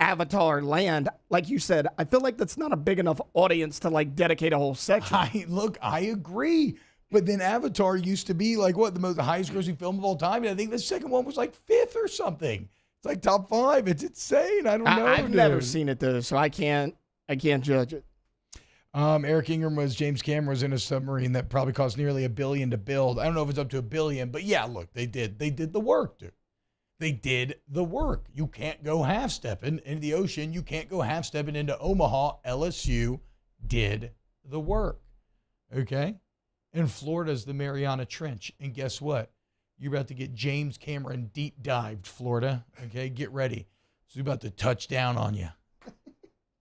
Avatar land. Like you said, I feel like that's not a big enough audience to dedicate a whole section. I agree. But then Avatar used to be the most highest grossing film of all time. And I think the second one was 5th or something. It's top 5. It's insane. I don't know. I've never seen it though, so I can't judge it. Eric Ingram was James Cameron was in a submarine that probably cost nearly $1 billion to build. I don't know if it's up to $1 billion, but yeah, look, they did the work, dude. They did the work. You can't go half-stepping into the ocean. You can't go half-stepping into Omaha. LSU did the work, okay? And Florida's the Mariana Trench. And guess what? You're about to get James Cameron deep-dived, Florida, okay? Get ready. He's about to touch down on you.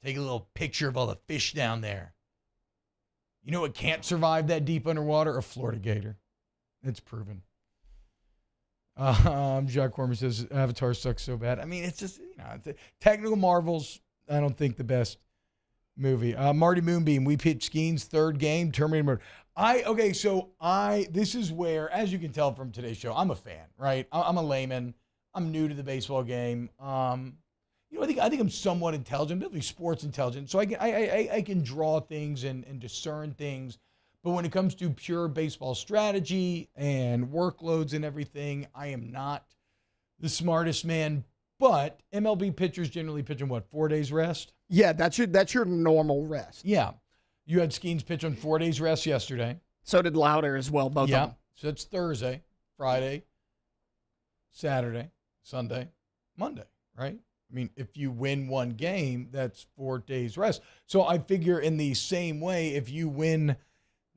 Take a little picture of all the fish down there. You know what can't survive that deep underwater? A Florida gator. It's proven. Jacques Cormer says Avatar sucks so bad. I mean, it's just, technical marvels. I don't think the best movie. Marty Moonbeam, we pitched Skeen's third game, Terminator mode. This is where, as you can tell from today's show, I'm a fan, right? I'm a layman. I'm new to the baseball game. I think I'm somewhat intelligent, definitely sports intelligent. So I can draw things and discern things. But when it comes to pure baseball strategy and workloads and everything, I am not the smartest man. But MLB pitchers generally pitch on 4 days rest? Yeah, that's your normal rest. Yeah. You had Skeens pitch on 4 days rest yesterday. So did Louder as well, both of them. So it's Thursday, Friday, Saturday, Sunday, Monday, right? I mean, if you win one game, that's 4 days rest. So I figure in the same way, if you win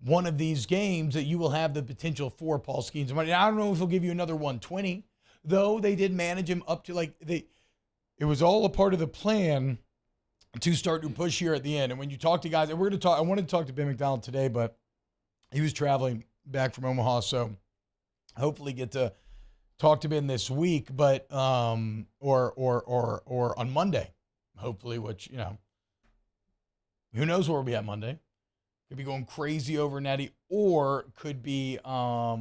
one of these games, that you will have the potential for Paul Skeens. I don't know if he'll give you another 120, though they did manage him up to it was all a part of the plan to start to push here at the end. And when you talk to guys, and I wanted to talk to Ben McDonald today, but he was traveling back from Omaha, so hopefully get to talk to Ben this week, but or on Monday, hopefully, which, who knows where we'll be at Monday. Could be going crazy over Natty, or could be or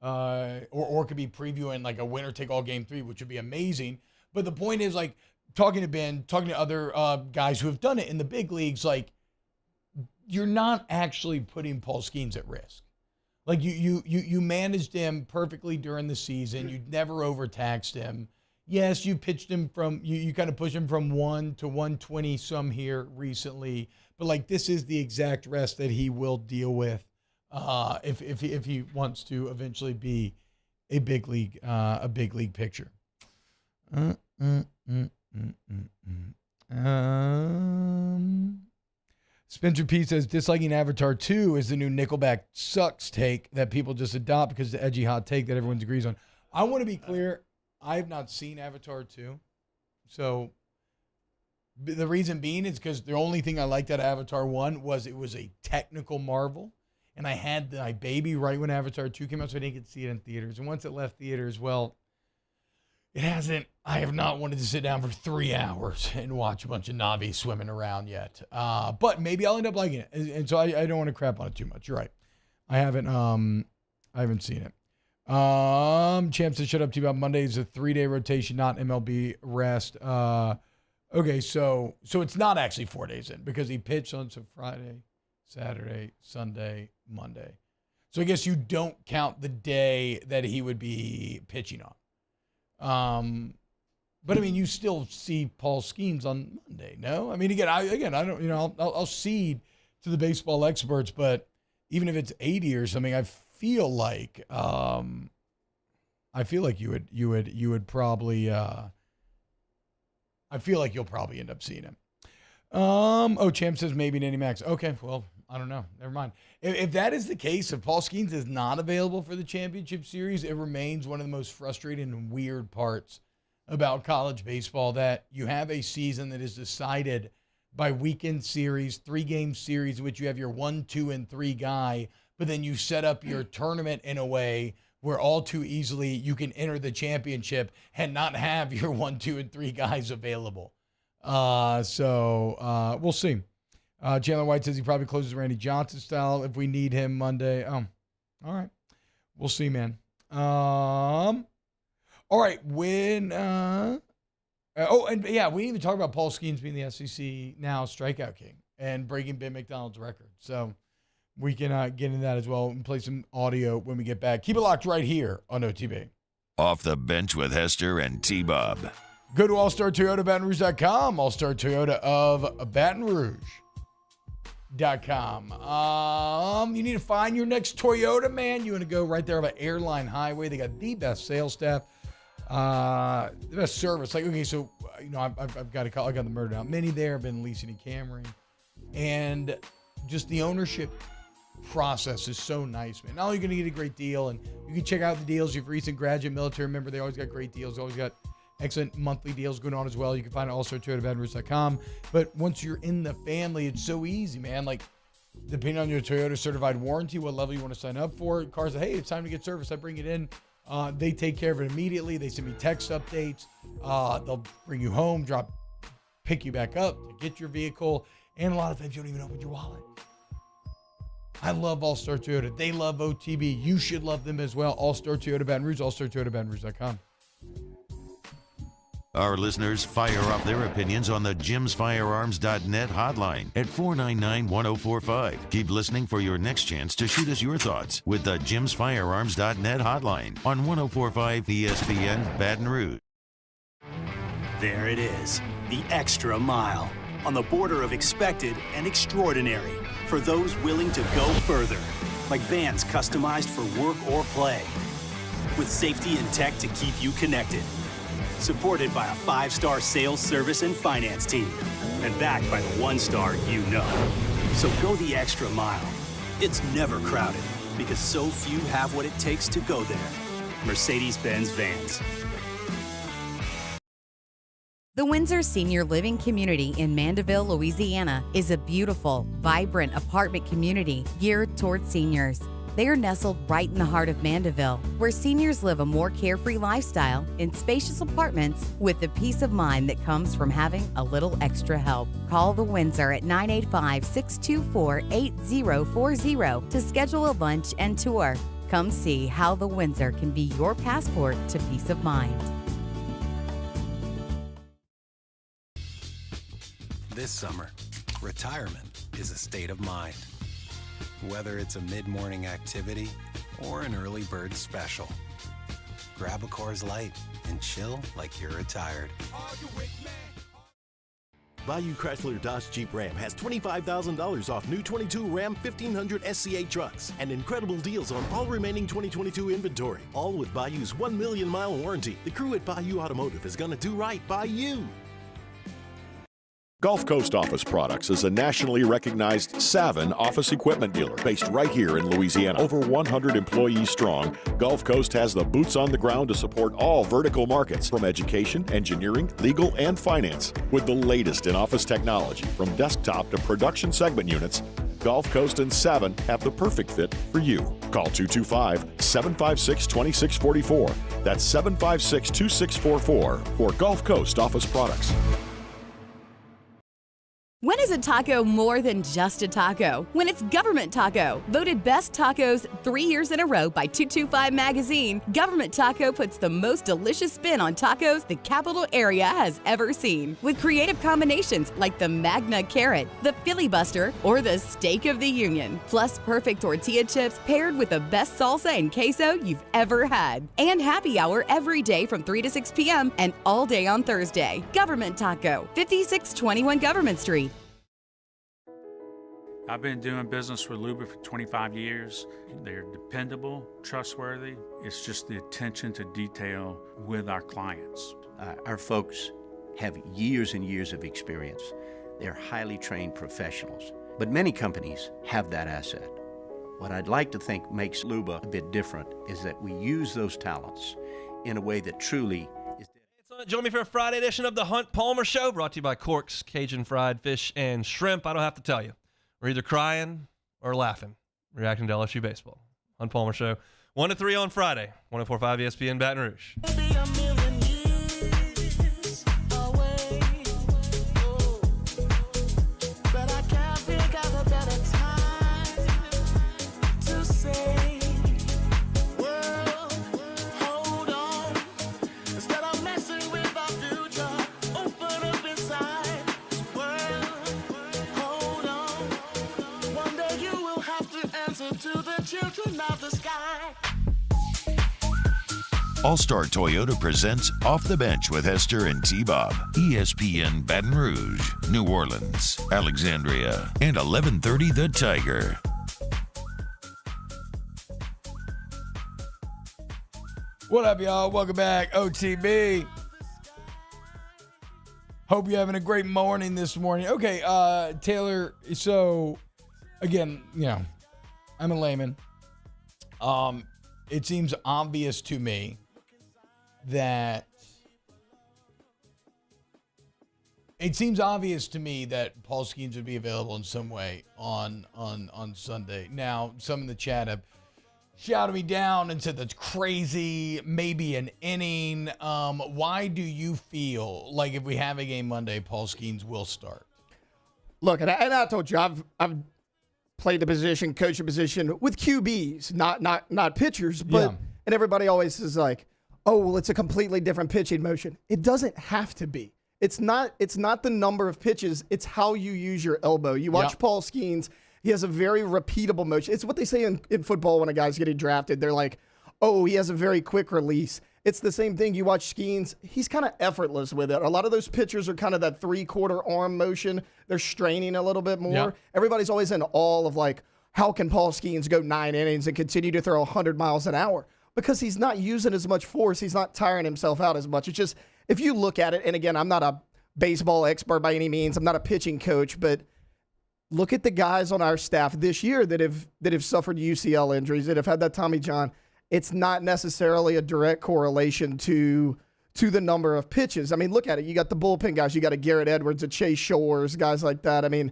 could be previewing a winner take all game 3, which would be amazing. But the point is, talking to Ben, talking to other guys who have done it in the big leagues, you're not actually putting Paul Skeens at risk. You managed him perfectly during the season. You never overtaxed him. Yes, you pitched him you kind of pushed him from 1 to 120 some here recently. But this is the exact rest that he will deal with if he wants to eventually be a big league pitcher. Spencer P says, disliking Avatar 2 is the new Nickelback sucks take that people just adopt because it's the edgy hot take that everyone agrees on. I want to be clear. I have not seen Avatar 2. So the reason being is because the only thing I liked out of Avatar 1 was it was a technical marvel. And I had my baby right when Avatar 2 came out, so I didn't get to see it in theaters. And once it left theaters, well, I have not wanted to sit down for 3 hours and watch a bunch of Na'vi swimming around yet. But maybe I'll end up liking it. And so I don't want to crap on it too much. You're right. I haven't seen it. Champ said, shut up to you about Monday is a 3-day rotation, not MLB rest. Okay, so it's not actually 4 days in because he pitched on some Friday, Saturday, Sunday, Monday. So I guess you don't count the day that he would be pitching on. But I mean, you still see Paul Skeens on Monday, no? I mean, again, I don't, I'll cede to the baseball experts, but even if it's 80 or something, I feel like you would probably, I feel like you'll probably end up seeing him. Champ says maybe Nanny Max. Okay, well, I don't know. Never mind. If that is the case, if Paul Skeens is not available for the championship series, it remains one of the most frustrating and weird parts about college baseball that you have a season that is decided by weekend series, 3-game series, in which you have your 1, 2, and 3 guy, but then you set up your tournament in a way where all too easily you can enter the championship and not have your 1, 2, and 3 guys available. So we'll see. Chandler White says he probably closes Randy Johnson style if we need him Monday. All right. We'll see, man. All right. When, and yeah, we didn't even talk about Paul Skeens being the SEC now strikeout king and breaking Ben McDonald's record. So we can get into that as well and play some audio when we get back. Keep it locked right here on OTB. Off the bench with Hester and T-Bob. Go to allstartoyotabatonrouge.com, All-Star Toyota of Baton Rouge. .com. You need to find your next Toyota, man. You want to go right there on an airline highway. They got the best sales staff, the best service. Like, okay, so I've got a call. I got the Murder Out Mini there. I've been leasing a Camry, and just the ownership process is so nice, man. Not only are you going to get a great deal, and you can check out the deals. You've recent graduate military member. They always got great deals. Always got excellent monthly deals going on as well. You can find it allstartoyotabatonrouge.com. But once you're in the family, it's so easy, man. Like, depending on your Toyota certified warranty, what level you want to sign up for. Cars say, hey, it's time to get service. I bring it in. They take care of it immediately. They send me text updates. They'll bring you home, pick you back up to get your vehicle. And a lot of times you don't even open your wallet. I love All-Star Toyota. They love OTB. You should love them as well. All-Star Toyota Baton Rouge, allstartoyotabatonrouge.com. Our listeners fire off their opinions on the jimsfirearms.net hotline at 499-1045. Keep listening for your next chance to shoot us your thoughts with the jimsfirearms.net hotline on 1045 ESPN Baton Rouge. There it is, the extra mile on the border of expected and extraordinary for those willing to go further, like vans customized for work or play, with safety and tech to keep you connected. Supported by a 5-star sales, service, and finance team. And backed by the 1-star you know. So go the extra mile. It's never crowded because so few have what it takes to go there. Mercedes-Benz Vans. The Windsor Senior Living Community in Mandeville, Louisiana is a beautiful, vibrant apartment community geared toward seniors. They are nestled right in the heart of Mandeville, where seniors live a more carefree lifestyle in spacious apartments with the peace of mind that comes from having a little extra help. Call the Windsor at 985-624-8040 to schedule a lunch and tour. Come see how the Windsor can be your passport to peace of mind. This summer, retirement is a state of mind. Whether it's a mid-morning activity or an early bird special. Grab a Coors Light and chill like you're retired. Bayou Chrysler Dodge Jeep Ram has $25,000 off new 22 Ram 1500 SCA trucks and incredible deals on all remaining 2022 inventory, all with Bayou's 1 million mile warranty. The crew at Bayou Automotive is going to do right by you. Gulf Coast Office Products is a nationally recognized Savin office equipment dealer based right here in Louisiana. Over 100 employees strong, Gulf Coast has the boots on the ground to support all vertical markets, from education, engineering, legal, and finance. With the latest in office technology, from desktop to production segment units, Gulf Coast and Savin have the perfect fit for you. Call 225-756-2644. That's 756-2644 for Gulf Coast Office Products. When is a taco more than just a taco? When it's Government Taco. Voted best tacos 3 years in a row by 225 Magazine, Government Taco puts the most delicious spin on tacos the capital area has ever seen. With creative combinations like the Magna Carrot, the Filibuster, or the Steak of the Union. Plus perfect tortilla chips paired with the best salsa and queso you've ever had. And happy hour every day from 3 to 6 p.m. and all day on Thursday. Government Taco, 5621 Government Street. I've been doing business with Luba for 25 years. They're dependable, trustworthy. It's just the attention to detail with our clients. Our folks have years and years of experience. They're highly trained professionals. But many companies have that asset. What I'd like to think makes Luba a bit different is that we use those talents in a way that truly is. Join me for a Friday edition of the Hunt Palmer Show, brought to you by Cork's Cajun Fried Fish and Shrimp. I don't have to tell you. We're either crying or laughing, reacting to LSU baseball. Hunt Palmer Show, 1 to 3 on Friday, 104.5 ESPN Baton Rouge. All-Star Toyota presents Off the Bench with Hester and T-Bob. ESPN Baton Rouge, New Orleans, Alexandria, and 1130 The Tiger. What up, y'all? Welcome back, OTB. Hope you're having a great morning this morning. Okay, Taylor, so, again, you know, I'm a layman. It seems obvious to me that Paul Skeens would be available in some way on Sunday. Now, some in the chat have shouted me down and said that's crazy, maybe an inning. Why do you feel like if we have a game Monday, Paul Skeens will start? Look, and I told you, I've played the position, coached the position with QBs, not pitchers, but Yeah. And everybody always is like, oh, well, it's a completely different pitching motion. It doesn't have to be. It's not the number of pitches, it's how you use your elbow. You watch Paul Skeens, he has a very repeatable motion. It's what they say in football when a guy's getting drafted. They're like, oh, he has a very quick release. It's the same thing. You watch Skeens, he's kind of effortless with it. A lot of those pitchers are kind of that three-quarter arm motion. They're straining a little bit more. Yeah. Everybody's always in awe of like, how can Paul Skeens go 9 innings and continue to throw 100 miles an hour? Because he's not using as much force. He's not tiring himself out as much. It's just, if you look at it, and again, I'm not a baseball expert by any means. I'm not a pitching coach, but look at the guys on our staff this year that have suffered UCL injuries, that have had that Tommy John. It's not necessarily a direct correlation to the number of pitches. I mean, look at it. You got the bullpen guys. You got a Garrett Edwards, a Chase Shores, guys like that. I mean,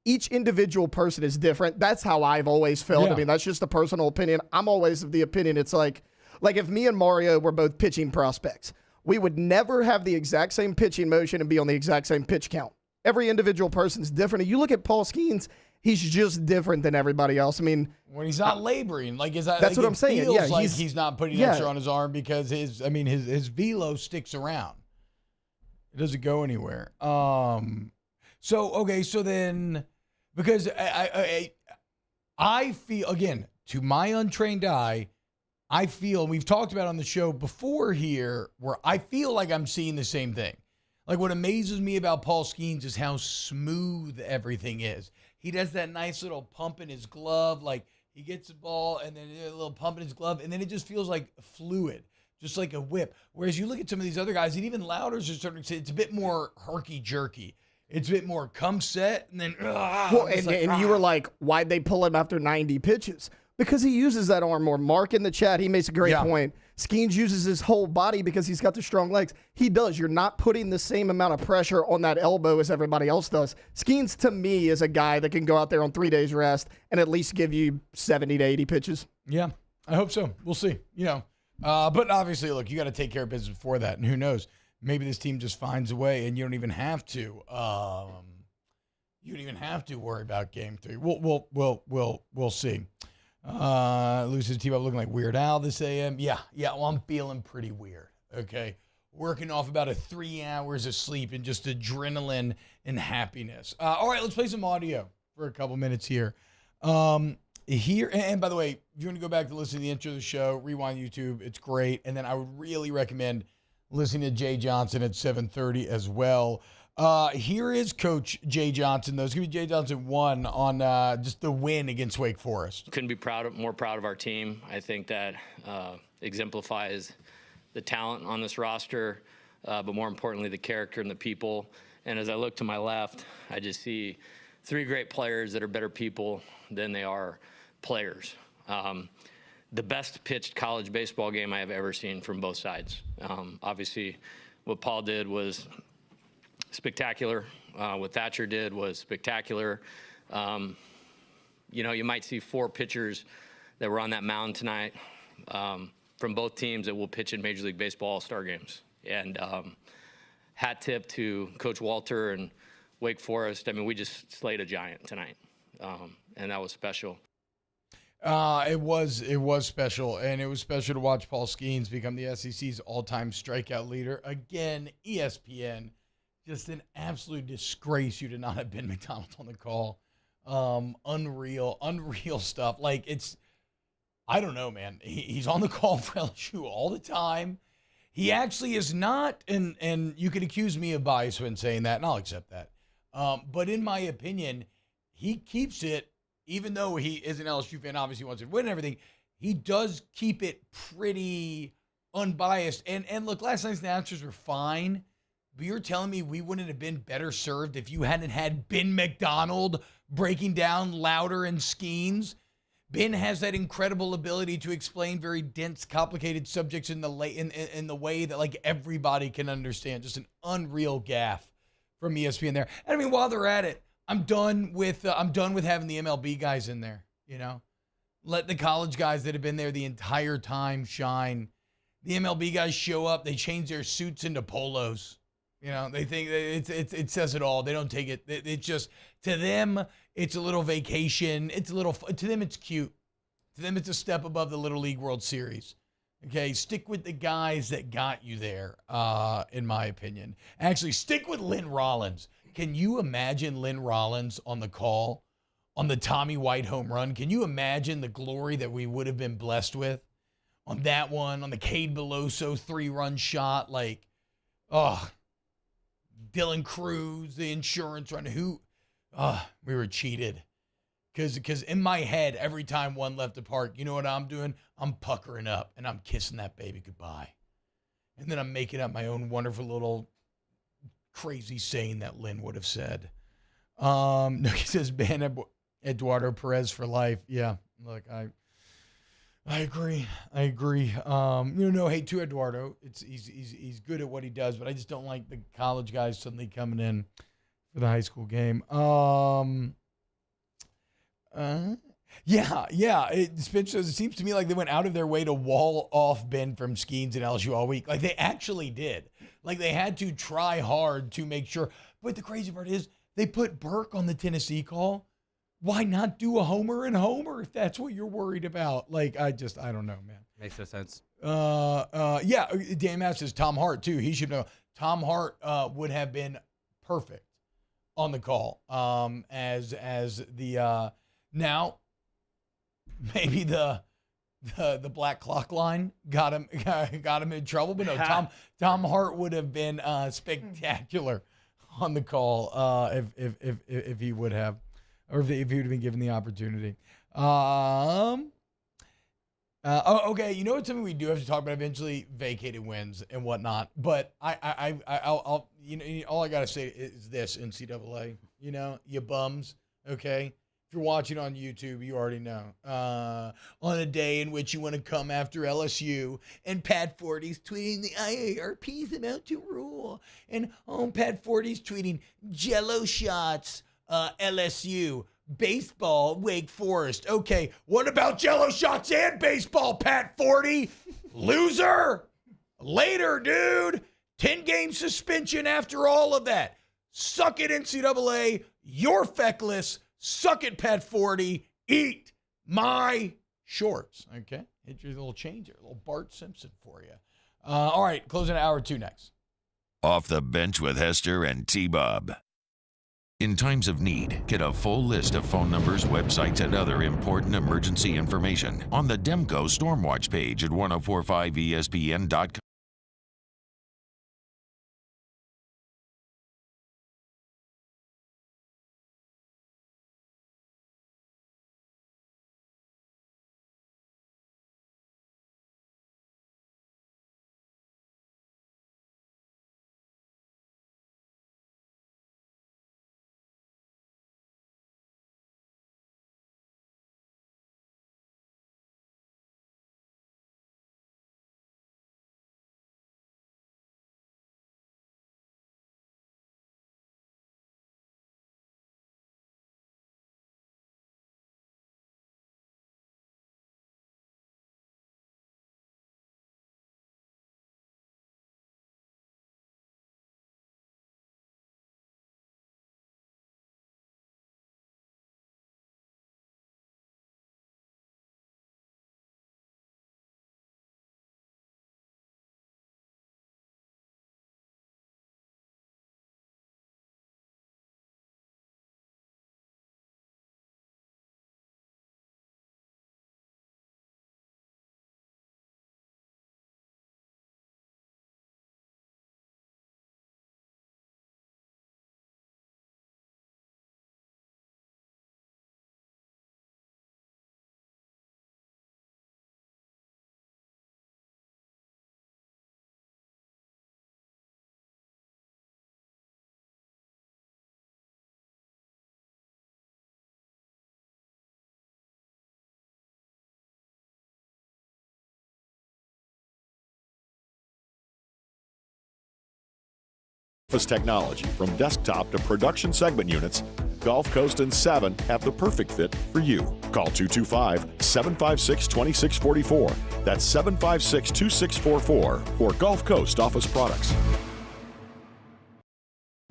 each individual person is different. That's how I've always felt. Yeah. I mean, that's just a personal opinion. I'm always of the opinion it's like if me and Mario were both pitching prospects, we would never have the exact same pitching motion and be on the exact same pitch count. Every individual person is different. And you look at Paul Skeens, he's just different than everybody else. I mean, when he's not laboring, like is that that's like what I'm saying. Feels Yeah, like he's not putting yeah. extra on his arm because his velo sticks around. It doesn't go anywhere. So then because I feel, again, to my untrained eye, I feel, and we've talked about it on the show before here, where I feel like I'm seeing the same thing. Like what amazes me about Paul Skeens is how smooth everything is. He does that nice little pump in his glove, like he gets the ball and then a little pump in his glove, and then it just feels like fluid, just like a whip. Whereas you look at some of these other guys, and even Louders are starting to say it's a bit more herky-jerky. It's a bit more come set and then. You were like, why'd they pull him after 90 pitches? Because he uses that arm more. Mark in the chat, he makes a great point. Skeens uses his whole body because he's got the strong legs. He does. You're not putting the same amount of pressure on that elbow as everybody else does. Skeens, to me, is a guy that can go out there on 3 days rest and at least give you 70 to 80 pitches. Yeah, I hope so. We'll see. But obviously, look, you got to take care of business before that, and who knows? Maybe this team just finds a way, and you don't even have to. You don't even have to worry about Game 3. We'll see. Lucy's team up looking like Weird Al this AM. Yeah. Well, I'm feeling pretty weird. Okay, working off about 3 hours of sleep and just adrenaline and happiness. All right, let's play some audio for a couple minutes here. And by the way, if you want to go back to listen to the intro of the show, rewind YouTube. It's great. And then I would really recommend listening to Jay Johnson at 7:30 as well. Here is Coach Jay Johnson, though. It's going to be Jay Johnson 1 on just the win against Wake Forest. Couldn't be more proud of our team. I think that exemplifies the talent on this roster, but more importantly, the character and the people. And as I look to my left, I just see 3 great players that are better people than they are players. The best pitched college baseball game I have ever seen from both sides. Obviously, what Paul did was spectacular. What Thatcher did was spectacular. You might see 4 pitchers that were on that mound tonight from both teams that will pitch in Major League Baseball All-Star games. And hat tip to Coach Walter and Wake Forest. I mean, we just slayed a giant tonight, and that was special. It was special, and it was special to watch Paul Skeens become the SEC's all-time strikeout leader. Again, ESPN, just an absolute disgrace you did not have Ben McDonald on the call. Unreal stuff. Like, I don't know, man. He's on the call for LSU all the time. He actually is not, and you could accuse me of bias when saying that, and I'll accept that. But in my opinion, he keeps it. Even though he is an LSU fan, obviously wants to win and everything, he does keep it pretty unbiased. And look, last night's announcers were fine, but you're telling me we wouldn't have been better served if you hadn't had Ben McDonald breaking down Louder and Skeens? Ben has that incredible ability to explain very dense, complicated subjects in the way that like everybody can understand. Just an unreal gaffe from ESPN there. And I mean, while they're at it, I'm done with having the MLB guys in there, Let the college guys that have been there the entire time shine. The MLB guys show up, they change their suits into polos. They think it says it all. They don't take it. It's just, to them, it's a little vacation. To them, it's cute. To them, it's a step above the Little League World Series. Okay, stick with the guys that got you there, in my opinion. Actually, stick with Lynn Rollins. Can you imagine Lynn Rollins on the call on the Tommy White home run? Can you imagine the glory that we would have been blessed with on that one, on the Cade Beloso 3-run shot? Like, Dylan Cruz, the insurance run. We were cheated. Because in my head, every time one left the park, you know what I'm doing? I'm puckering up, and I'm kissing that baby goodbye. And then I'm making up my own wonderful little crazy saying that Lynn would have said. No, he says ban Eduardo Perez for life. Yeah, look, I agree. No hate to Eduardo. He's good at what he does, but I just don't like the college guys suddenly coming in for the high school game. It seems to me like they went out of their way to wall off Ben from Skeens and LSU all week. Like they actually did. Like they had to try hard to make sure. But the crazy part is they put Burke on the Tennessee call. Why not do a homer and homer if that's what you're worried about? Like, I don't know, man. Makes no sense. Dan Matt says Tom Hart, too. He should know. Tom Hart would have been perfect on the call as the now maybe the black clock line got him in trouble, but no, Tom Hart would have been spectacular on the call if he would have, or if he would have been given the opportunity. Okay. You know what's something we do have to talk about eventually? Vacated wins and whatnot. But I'll all I gotta say is this: NCAA. You bums. Okay. If you're watching on YouTube, you already know. On a day in which you want to come after LSU, and Pat Forty's tweeting the IARP's about to rule, and Pat Forty's tweeting Jello shots, LSU. Baseball, Wake Forest. Okay, what about Jello shots and baseball, Pat Forty? Loser. Later, dude. 10-game suspension after all of that. Suck it, NCAA. You're feckless. Suck it, Pat Forty. Eat my shorts. Okay, hit your little change here. A little Bart Simpson for you. All right, closing hour 2 next. Off the Bench with Hester and T-Bob. In times of need, get a full list of phone numbers, websites, and other important emergency information on the Demco Stormwatch page at 1045ESPN.com. Office technology, from desktop to production segment units, Gulf Coast and Savin have the perfect fit for you. Call 225-756-2644. That's 756-2644 for Gulf Coast office products.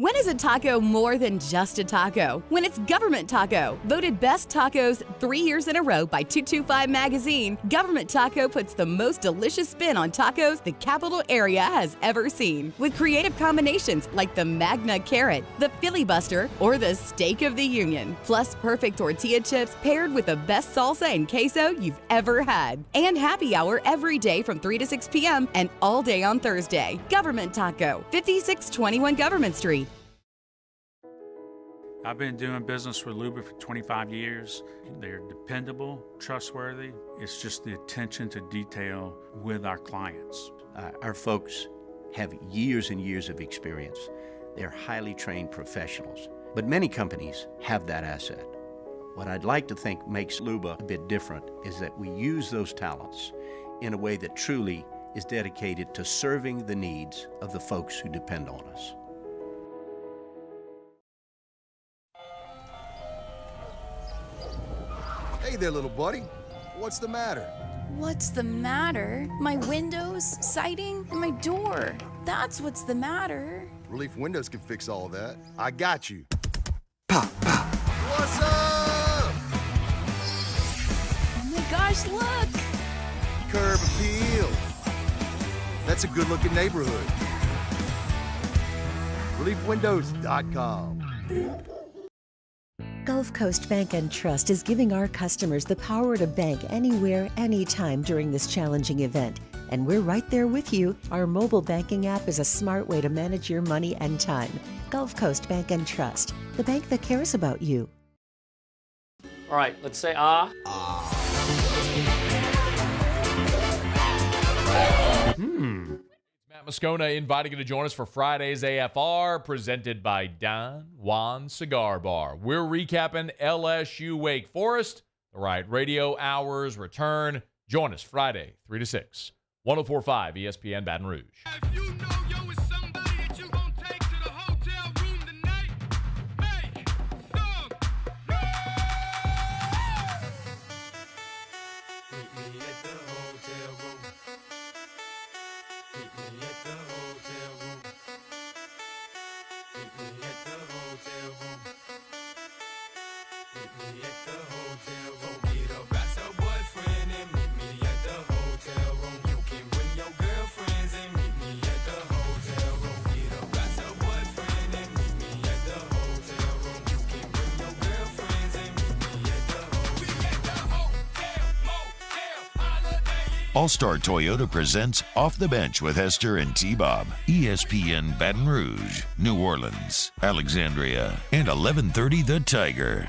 When is a taco more than just a taco? When it's Government Taco. Voted best tacos 3 years in a row by 225 Magazine, Government Taco puts the most delicious spin on tacos the capital area has ever seen. With creative combinations like the Magna Carrot, the Filibuster, or the Steak of the Union. Plus perfect tortilla chips paired with the best salsa and queso you've ever had. And happy hour every day from 3 to 6 p.m. and all day on Thursday. Government Taco, 5621 Government Street. I've been doing business with Luba for 25 years. They're dependable, trustworthy. It's just the attention to detail with our clients. Our folks have years and years of experience. They're highly trained professionals. But many companies have that asset. What I'd like to think makes Luba a bit different is that we use those talents in a way that truly is dedicated to serving the needs of the folks who depend on us. Hey there, little buddy. What's the matter? What's the matter? My windows, siding, and my door. That's what's the matter. Relief Windows can fix all of that. I got you. Pop, pop. What's up? Oh my gosh, look! Curb appeal. That's a good-looking neighborhood. ReliefWindows.com. Gulf Coast Bank and Trust is giving our customers the power to bank anywhere, anytime during this challenging event. And we're right there with you. Our mobile banking app is a smart way to manage your money and time. Gulf Coast Bank and Trust, the bank that cares about you. All right, let's say ah. Moscona inviting you to join us for Friday's AFR, presented by Don Juan Cigar Bar. We're recapping LSU Wake Forest. The Riot Radio Hours return. Join us Friday, 3 to 6. 104.5 ESPN Baton Rouge. All-Star Toyota presents Off the Bench with Hester and T-Bob. ESPN Baton Rouge, New Orleans, Alexandria, and 1130 The Tiger.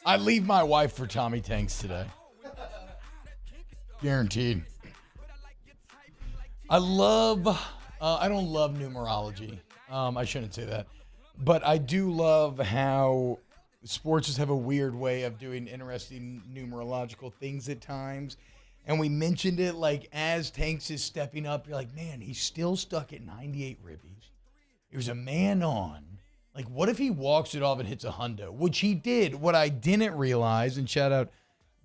I leave my wife for Tommy Tanks today. Guaranteed. I don't love numerology. I shouldn't say that. But I do love how sports just have a weird way of doing interesting numerological things at times. And we mentioned it, like, as Tanks is stepping up, you're like, man, he's still stuck at 98 ribbies. There's a man on. Like, what if he walks it off and hits a hundo? Which he did. What I didn't realize, and shout out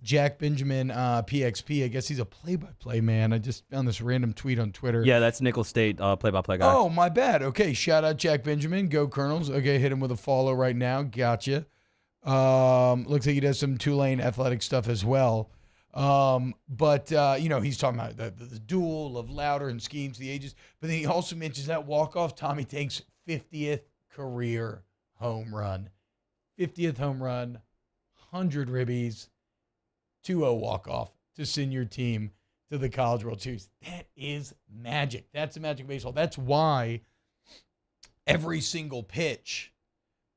Jack Benjamin, PXP. I guess he's a play-by-play man. I just found this random tweet on Twitter. Yeah, that's Nickel State play-by-play guy. Oh, my bad. Okay, shout out Jack Benjamin. Go Colonels. Okay, hit him with a follow right now. Gotcha. Looks like he does some Tulane athletic stuff as well. But he's talking about the duel of Louder and Schemes, the ages. But then he also mentions that walk-off Tommy Tanks' 50th career home run. 50th home run, 100 ribbies, 2-0 walk-off to send your team to the College World Series. That is magic. That's the magic of baseball. That's why every single pitch,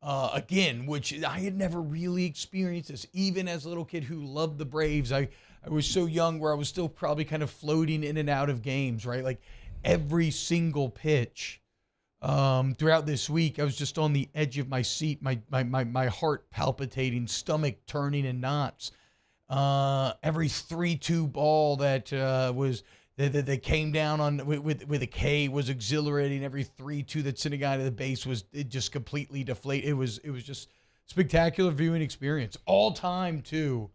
again, which I had never really experienced this, even as a little kid who loved the Braves. I was so young where I was still probably kind of floating in and out of games, right? Like every single pitch throughout this week, I was just on the edge of my seat, my heart palpitating, stomach turning in knots. Every 3-2 ball that was that came down on with a K was exhilarating. Every 3-2 that sent a guy to the base it just completely deflated. It was just spectacular viewing experience. All time too.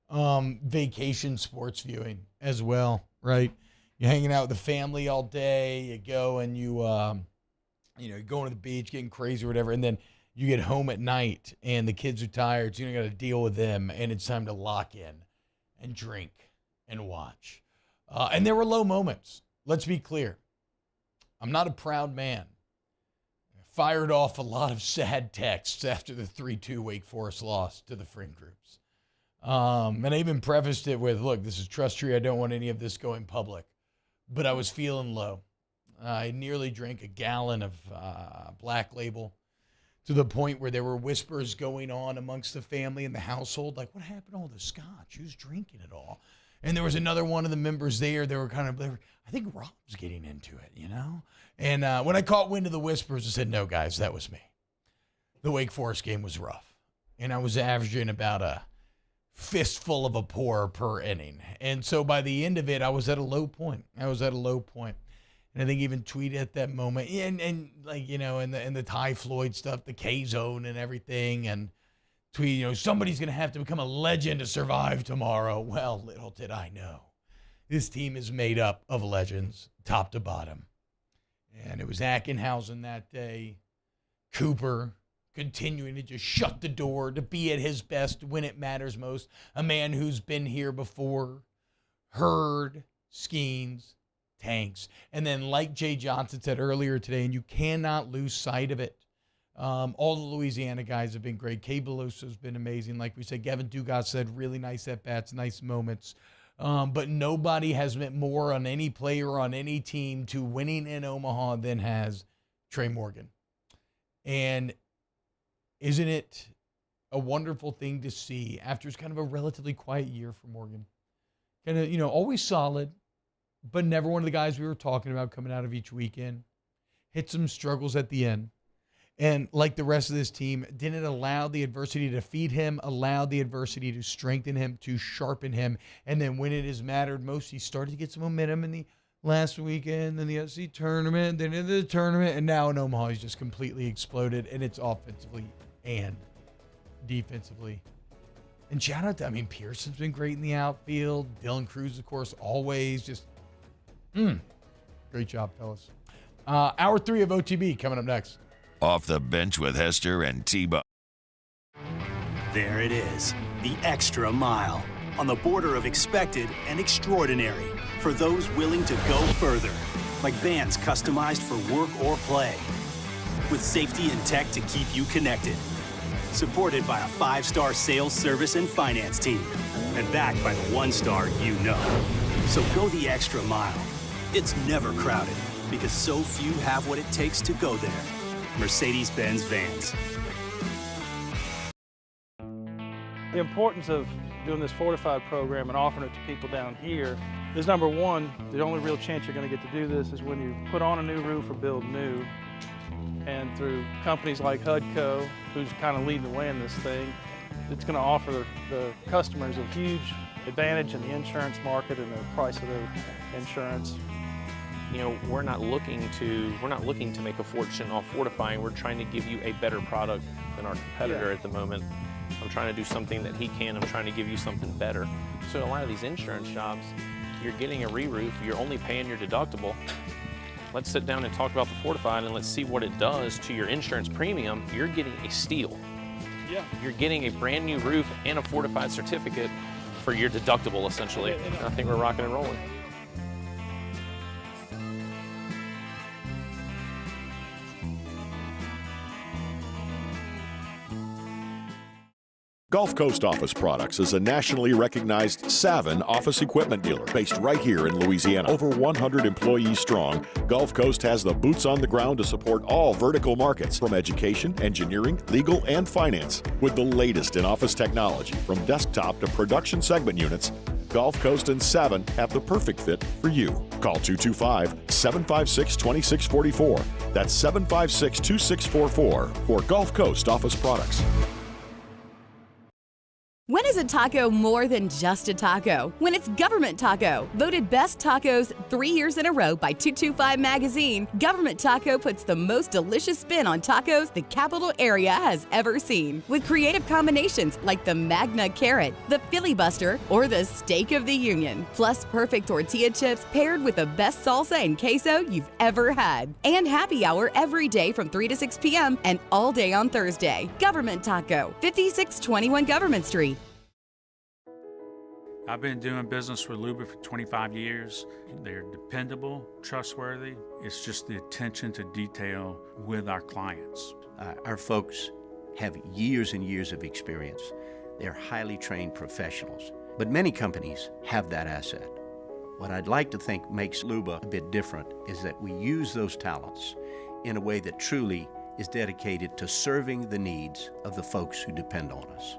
Vacation sports viewing as well, right? You're hanging out with the family all day. You go and you going to the beach, getting crazy or whatever, and then you get home at night and the kids are tired, so you got to deal with them, and it's time to lock in and drink and watch. And there were low moments. Let's be clear. I'm not a proud man. I fired off a lot of sad texts after the 3-2 Wake Forest loss to the friend groups. And I even prefaced it with, look, this is Trust Tree. I don't want any of this going public. But I was feeling low. I nearly drank a gallon of Black Label, to the point where there were whispers going on amongst the family and the household, like, what happened to all the scotch? Who's drinking it all? And there was another one of the members there. I think Rob's getting into it, And when I caught wind of the whispers, I said, no, guys, that was me. The Wake Forest game was rough. And I was averaging about a fistful of a pour per inning. And so by the end of it, I was at a low point. And I think even tweeted at that moment, and like, and the Ty Floyd stuff, the K-Zone and everything, and tweet, somebody's going to have to become a legend to survive tomorrow. Well, little did I know. This team is made up of legends, top to bottom. And it was Ackenhausen that day, Cooper continuing to just shut the door, to be at his best when it matters most, a man who's been here before, Hurd, Skeens, Tanks. And then, like Jay Johnson said earlier today, and you cannot lose sight of it, all the Louisiana guys have been great. Kay Beloso's been amazing. Like we said, Gavin Dugas said, really nice at-bats, nice moments. But nobody has meant more on any player, on any team, to winning in Omaha than has Trey Morgan. And isn't it a wonderful thing to see after it's kind of a relatively quiet year for Morgan? Kind of, always solid, but never one of the guys we were talking about coming out of each weekend. Hit some struggles at the end. And like the rest of this team, didn't allow the adversity to feed him, allowed the adversity to strengthen him, to sharpen him. And then when it has mattered most, he started to get some momentum in the last weekend, then the SEC tournament, then into the tournament, and now in Omaha, he's just completely exploded, and it's offensively and defensively. And shout out to, Pearson's been great in the outfield. Dylan Cruz, of course, always just, great job, fellas. Hour 3 of OTB coming up next. Off the bench with Hester and T-Bone. There it is, the extra mile, on the border of expected and extraordinary, for those willing to go further, like vans customized for work or play, with safety and tech to keep you connected. Supported by a 5-star sales, service, and finance team, and backed by the 1-star you know. So go the extra mile. It's never crowded, because so few have what it takes to go there. Mercedes-Benz Vans. The importance of doing this Fortified program and offering it to people down here is, number one, the only real chance you're going to get to do this is when you put on a new roof or build new. And through companies like HUDCO, who's kind of leading the way in this thing, it's going to offer the customers a huge advantage in the insurance market and the price of their insurance. You know, we're not looking to make a fortune off fortifying. We're trying to give you a better product than our competitor at the moment. I'm trying to do something that he can. I'm trying to give you something better. So a lot of these insurance shops, you're getting a re-roof, you're only paying your deductible. Let's sit down and talk about the Fortified and let's see what it does to your insurance premium. You're getting a steal. Yeah. You're getting a brand new roof and a Fortified certificate for your deductible, essentially. I think we're rocking and rolling. Gulf Coast Office Products is a nationally recognized Savin office equipment dealer based right here in Louisiana. Over 100 employees strong, Gulf Coast has the boots on the ground to support all vertical markets, from education, engineering, legal, and finance. With the latest in office technology, from desktop to production segment units, Gulf Coast and Savin have the perfect fit for you. Call 225-756-2644. That's 756-2644 for Gulf Coast Office Products. When is a taco more than just a taco? When it's Government Taco. Voted best tacos 3 years in a row by 225 Magazine, Government Taco puts the most delicious spin on tacos the capital area has ever seen. With creative combinations like the Magna Carrot, the Filibuster, or the Steak of the Union. Plus perfect tortilla chips paired with the best salsa and queso you've ever had. And happy hour every day from 3 to 6 p.m. and all day on Thursday. Government Taco, 5621 Government Street. I've been doing business with Luba for 25 years. They're dependable, trustworthy. It's just the attention to detail with our clients. Our folks have years and years of experience. They're highly trained professionals, but many companies have that asset. What I'd like to think makes Luba a bit different is that we use those talents in a way that truly is dedicated to serving the needs of the folks who depend on us.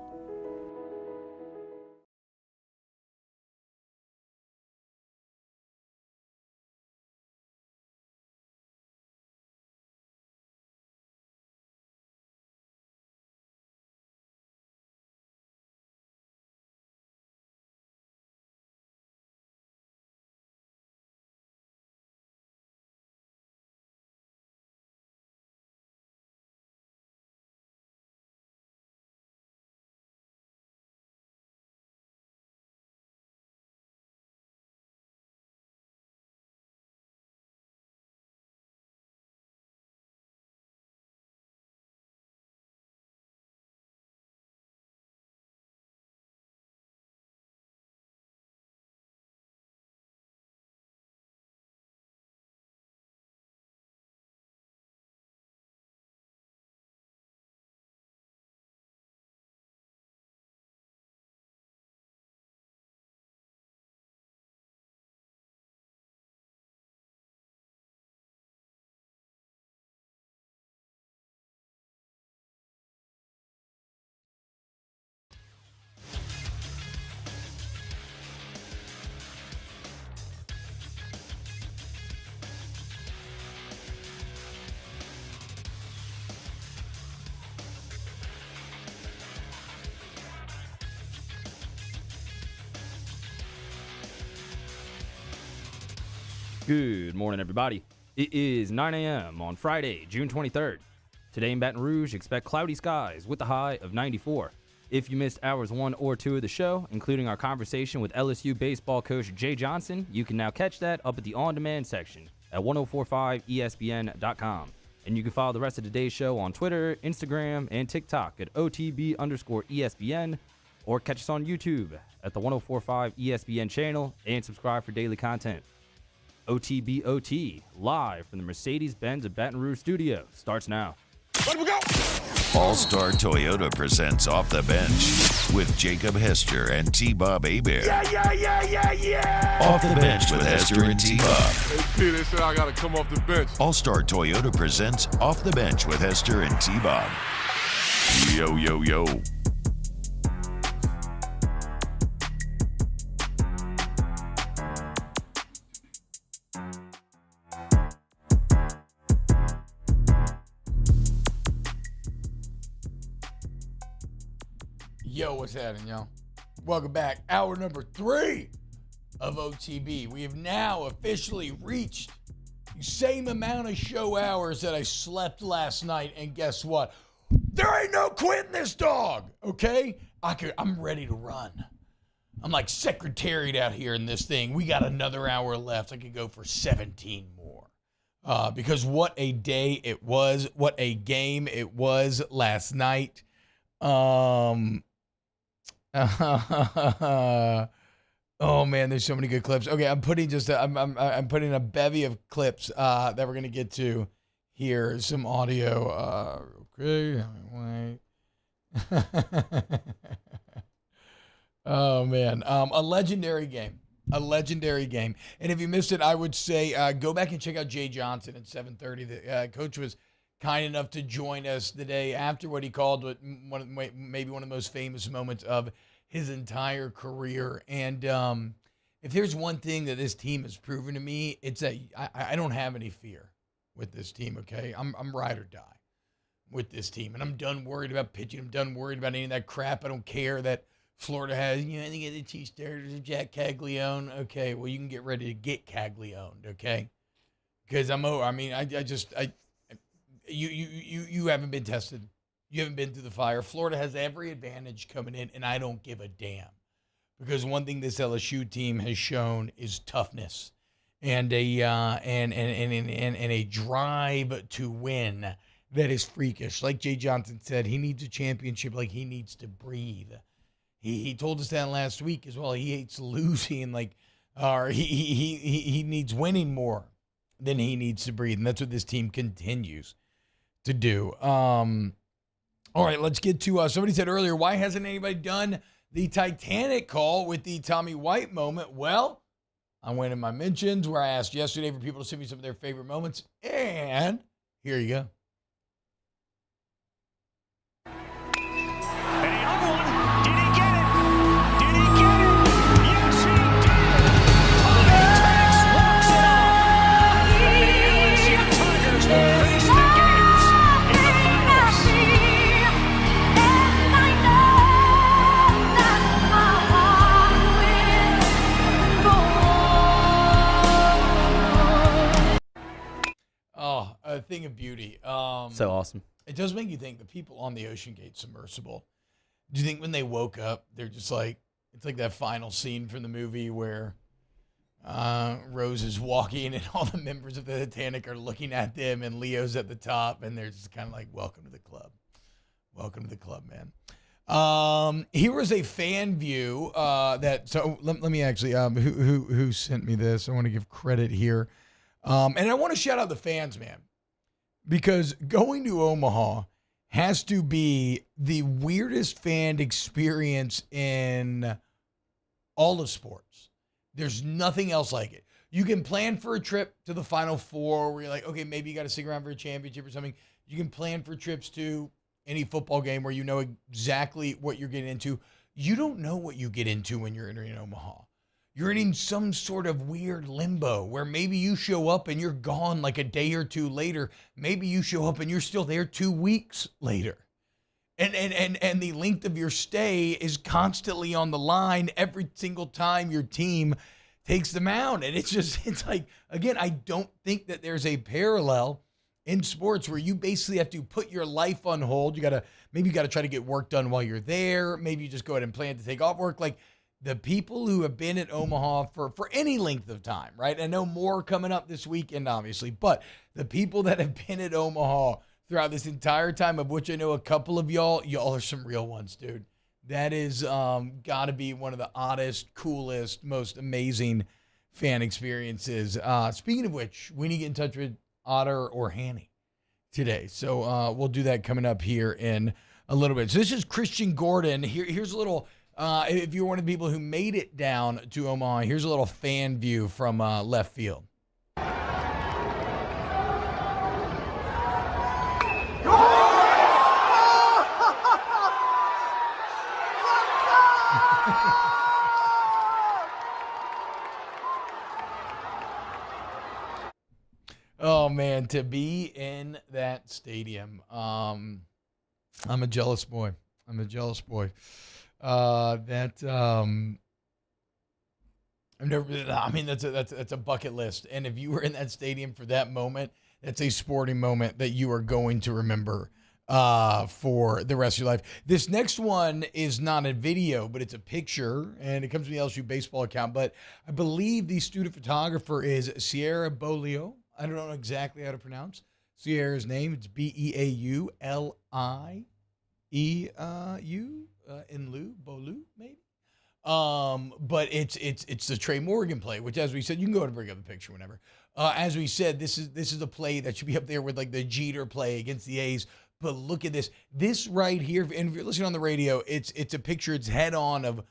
Good morning, everybody. It is 9 a.m. on Friday, June 23rd. Today in Baton Rouge, expect cloudy skies with a high of 94. If you missed hours 1 or 2 of the show, including our conversation with LSU baseball coach Jay Johnson, you can now catch that up at the on-demand section at 1045ESPN.com. And you can follow the rest of today's show on Twitter, Instagram, and TikTok at OTB_ESPN, or catch us on YouTube at the 1045 ESPN channel and subscribe for daily content. OTBOT, live from the Mercedes-Benz of Baton Rouge studio, starts now. Let we go! All-Star Toyota presents Off the Bench with Jacob Hester and T-Bob Hebert. Yeah! Off the Bench with Hester and T-Bob. Hey, P, they said I got to come off the bench. All-Star Toyota presents Off the Bench with Hester and T-Bob. Yo, yo, yo. Yo, what's happening, y'all? Welcome back. Hour number 3 of OTB. We have now officially reached the same amount of show hours that I slept last night, and guess what? There ain't no quitting this dog, okay? I'm ready to run. I'm like secretariat out here in this thing. We got another hour left. I could go for 17 more. Because what a day it was. What a game it was last night. Oh man, there's so many good clips. Okay, I'm putting I'm putting a bevy of clips that we're gonna get to here. Some audio. Okay, wait. Oh man, a legendary game. And if you missed it, I would say go back and check out Jay Johnson at 7:30. The coach was kind enough to join us the day after what he called maybe one of the most famous moments of his entire career. And if there's one thing that this team has proven to me, it's that I don't have any fear with this team, okay? I'm ride or die with this team. And I'm done worried about pitching. I'm done worried about any of that crap. I don't care that Florida has, they get the two starters of Jack Caglione. Okay, well, you can get ready to get Caglioned, okay? Because I'm over. I mean, you haven't been tested. You haven't been through the fire. Florida has every advantage coming in, and I don't give a damn. Because one thing this LSU team has shown is toughness and a drive to win that is freakish. Like Jay Johnson said, he needs a championship like he needs to breathe. He told us that last week as well. He hates losing, he needs winning more than he needs to breathe, and that's what this team continues to do. All right, let's get to somebody said earlier, why hasn't anybody done the Titanic call with the Tommy White moment? Well, I went in my mentions where I asked yesterday for people to send me some of their favorite moments, and here you go. A thing of beauty. So awesome. It does make you think the people on the Ocean Gate submersible, do you think when they woke up, they're just like, it's like that final scene from the movie where Rose is walking and all the members of the Titanic are looking at them and Leo's at the top and they're just kind of like, welcome to the club. Welcome to the club, man. Here was a fan view so let me actually, who sent me this? I want to give credit here. And I want to shout out the fans, man, because going to Omaha has to be the weirdest fan experience in all of sports. There's nothing else like it. You can plan for a trip to the Final Four where you're like, okay, maybe you got to stick around for a championship or something. You can plan for trips to any football game where you know exactly what you're getting into. You don't know what you get into when you're entering Omaha. You're in some sort of weird limbo where maybe you show up and you're gone like a day or two later. Maybe you show up and you're still there 2 weeks later. And the length of your stay is constantly on the line every single time your team takes the mound. And it's like, again, I don't think that there's a parallel in sports where you basically have to put your life on hold. Maybe you got to try to get work done while you're there. Maybe you just go ahead and plan to take off work. Like the people who have been at Omaha for any length of time, right? I know more coming up this weekend, obviously, but the people that have been at Omaha throughout this entire time, of which I know a couple of y'all are some real ones, dude. That is got to be one of the oddest, coolest, most amazing fan experiences. Speaking of which, we need to get in touch with Otter or Hanny today. So we'll do that coming up here in a little bit. So this is Christian Gordon. Here's a little, if you're one of the people who made it down to Omaha, here's a little fan view from left field. Oh man, to be in that stadium, I'm a jealous boy. I've never been. I mean, that's a bucket list. And if you were in that stadium for that moment, that's a sporting moment that you are going to remember for the rest of your life. This next one is not a video, but it's a picture, and it comes from the LSU baseball account. But I believe the student photographer is Sierra Bolio. I don't know exactly how to pronounce Sierra's name. It's Beaulieu, Bolu, maybe. But it's the Trey Morgan play, which, as we said, you can go ahead and bring up the picture whenever. As we said, this is a play that should be up there with like the Jeter play against the A's. But look at this. This right here, and if you're listening on the radio, it's a picture. It's head on of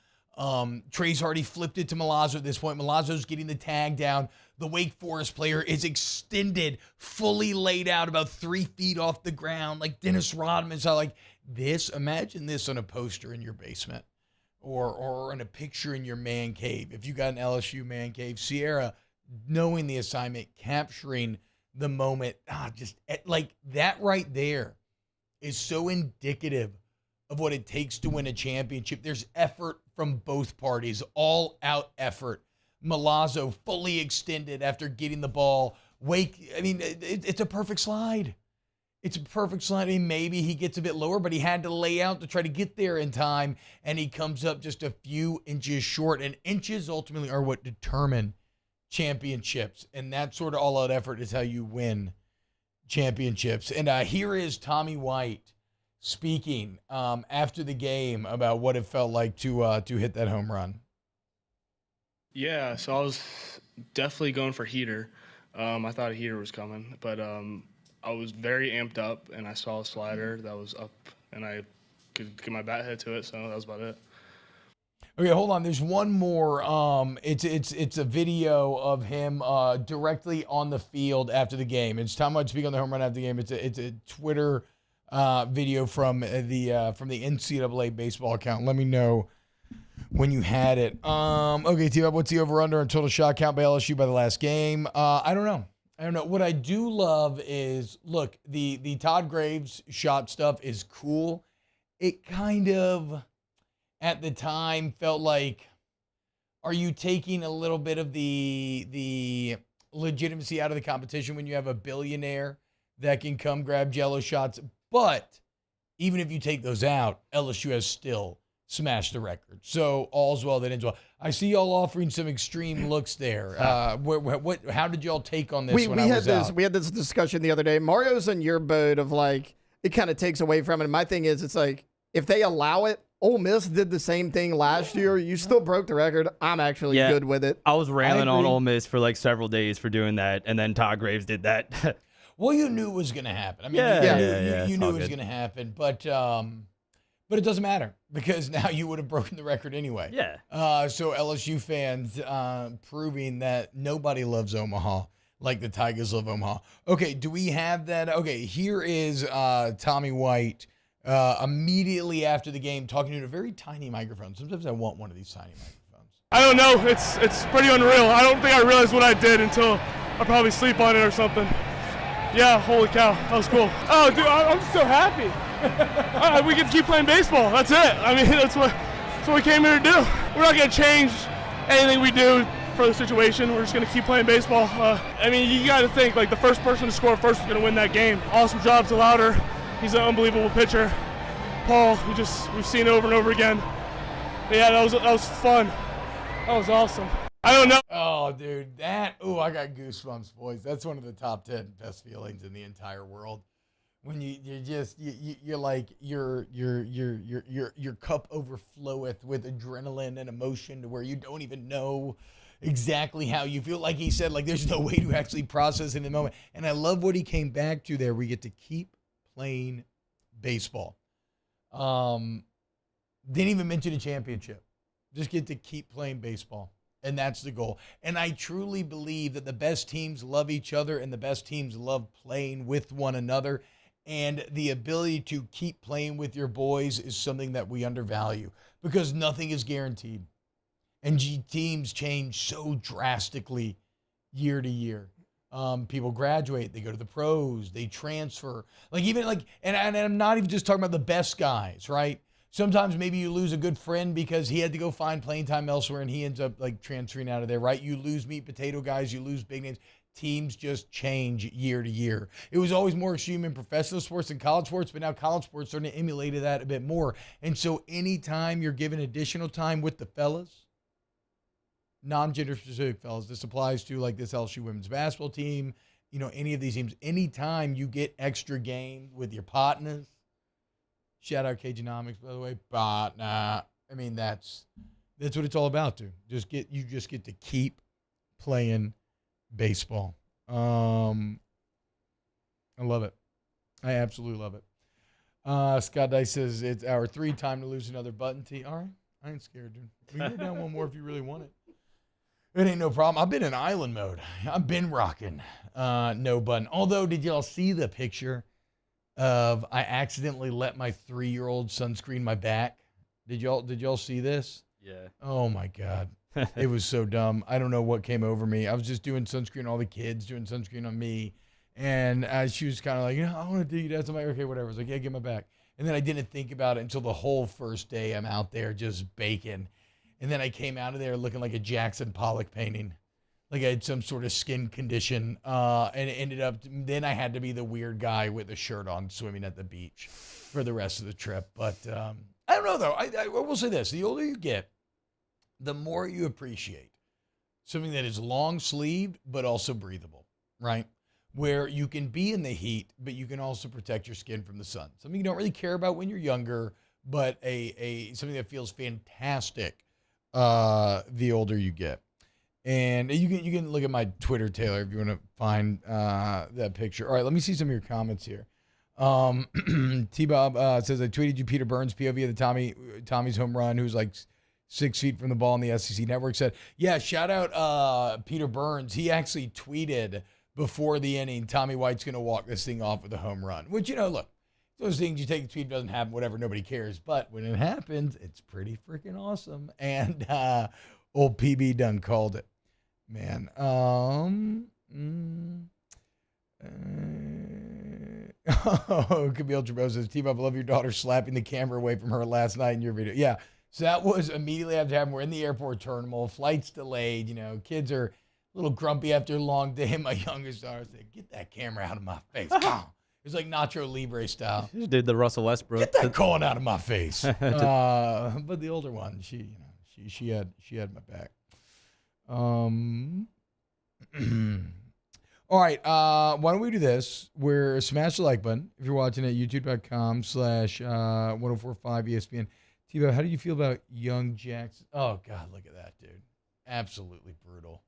Trey's already flipped it to Milazzo at this point. Milazzo's getting the tag down. The Wake Forest player is extended, fully laid out about 3 feet off the ground, like Dennis Rodman's. Like this, imagine this on a poster in your basement or in a picture in your man cave. If you got an LSU man cave, Sierra, knowing the assignment, capturing the moment, just like that right there is so indicative of what it takes to win a championship. There's effort from both parties, all out effort. Milazzo fully extended after getting the ball. Wake, I mean, it's a perfect slide. It's a perfect slide. I mean, maybe he gets a bit lower, but he had to lay out to try to get there in time, and he comes up just a few inches short. And inches ultimately are what determine championships, and that sort of all-out effort is how you win championships. And here is Tommy White speaking after the game about what it felt like to hit that home run. Yeah, so I was definitely going for heater. I thought a heater was coming, but I was very amped up, and I saw a slider that was up, and I could get my bat head to it, so that was about it. Okay, hold on. There's one more. It's a video of him directly on the field after the game. It's Tom White speaking on the home run after the game. It's a Twitter video from the NCAA baseball account. Let me know when you had it. Okay, T-Bob, what's the over-under on total shot count by LSU by the last game? I don't know. What I do love is, look, the Todd Graves shot stuff is cool. It kind of, at the time, felt like, are you taking a little bit of the legitimacy out of the competition when you have a billionaire that can come grab jello shots? But even if you take those out, LSU has still smashed the record. So all's well that ends well. I see y'all offering some extreme looks there. How did y'all take on this We had this discussion the other day. Mario's in your boat of like, it kind of takes away from it. My thing is, it's like, if they allow it, Ole Miss did the same thing last year. You still broke the record. I'm actually good with it. I was railing on Ole Miss for like several days for doing that, and then Todd Graves did that. Well, you knew it was going to happen. I mean, you knew it was going to happen, but it doesn't matter because now you would have broken the record anyway. Yeah. So LSU fans proving that nobody loves Omaha like the Tigers love Omaha. Okay, do we have that? Okay, here is Tommy White immediately after the game talking to a very tiny microphone. Sometimes I want one of these tiny microphones. I don't know. It's pretty unreal. I don't think I realized what I did until I probably sleep on it or something. Yeah, holy cow. That was cool. Oh, dude, I'm so happy. We get to keep playing baseball. That's it. I mean, that's what we came here to do. We're not going to change anything we do for the situation. We're just going to keep playing baseball. I mean, you got to think, like, the first person to score first is going to win that game. Awesome job to Louder. He's an unbelievable pitcher. Paul, we've seen over and over again. But yeah, that was fun. That was awesome. I don't know. Oh, dude, I got goosebumps, boys. That's one of the top 10 best feelings in the entire world. When you're like your cup overfloweth with adrenaline and emotion to where you don't even know exactly how you feel. Like he said, like there's no way to actually process it in the moment. And I love what he came back to there. We get to keep playing baseball. Didn't even mention a championship. Just get to keep playing baseball. And that's the goal. And I truly believe that the best teams love each other and the best teams love playing with one another. And the ability to keep playing with your boys is something that we undervalue because nothing is guaranteed. And teams change so drastically year to year. People graduate, they go to the pros, they transfer. And I'm not even just talking about the best guys, right? Sometimes maybe you lose a good friend because he had to go find playing time elsewhere and he ends up like transferring out of there, right? You lose meat potato guys, you lose big names. Teams just change year to year. It was always more extreme in professional sports than college sports, but now college sports starting to emulate that a bit more. And so anytime you're given additional time with the fellas, non-gender specific fellas, this applies to like this LSU women's basketball team, any of these teams, anytime you get extra game with your partners, shout out Cajunomics, by the way, partner. I mean, that's what it's all about, dude. You just get to keep playing baseball. I love it. I absolutely love it. Scott Dice says it's hour 3, time to lose another button tee. All right. I ain't scared, dude. We can go down one more if you really want it. It ain't no problem. I've been in island mode. I've been rocking no button. Although, did y'all see the picture of I accidentally let my 3-year-old sunscreen my back? Did y'all see this? Yeah. Oh my God. It was so dumb. I don't know what came over me. I was just doing sunscreen on all the kids, doing sunscreen on me. And she was kind of like, I want to do that. So I'm like, okay, whatever. I was like, yeah, get my back. And then I didn't think about it until the whole first day I'm out there just baking. And then I came out of there looking like a Jackson Pollock painting. Like I had some sort of skin condition. And it ended up, then I had to be the weird guy with a shirt on swimming at the beach for the rest of the trip. But I don't know, though. I will say this. The older you get, the more you appreciate something that is long-sleeved but also breathable, right? Where you can be in the heat, but you can also protect your skin from the sun. Something you don't really care about when you're younger, but something that feels fantastic the older you get. And you can look at my Twitter, Taylor, if you want to find that picture. All right, let me see some of your comments here. T-Bob says, I tweeted you Peter Burns' POV of the Tommy's home run, who's like 6 feet from the ball in the SEC Network, said, yeah, shout out Peter Burns. He actually tweeted before the inning, Tommy White's going to walk this thing off with a home run. Which, look, those things you take a tweet, doesn't happen, whatever, nobody cares. But when it happens, it's pretty freaking awesome. And old PB done called it. Man. Camille Trebo says, T-Bob, I love your daughter slapping the camera away from her last night in your video. Yeah. So that was immediately after having, we're in the airport terminal, flight's delayed, kids are a little grumpy after a long day. My youngest daughter said, get that camera out of my face. It was like Nacho Libre style. You did the Russell Westbrook. Get that calling out of my face. But the older one, she had my back. All right. Why don't we do this? We're smash the like button if you're watching at youtube.com/1045 ESPN. T-Bob, how do you feel about young Jackson? Oh, God, look at that, dude. Absolutely brutal.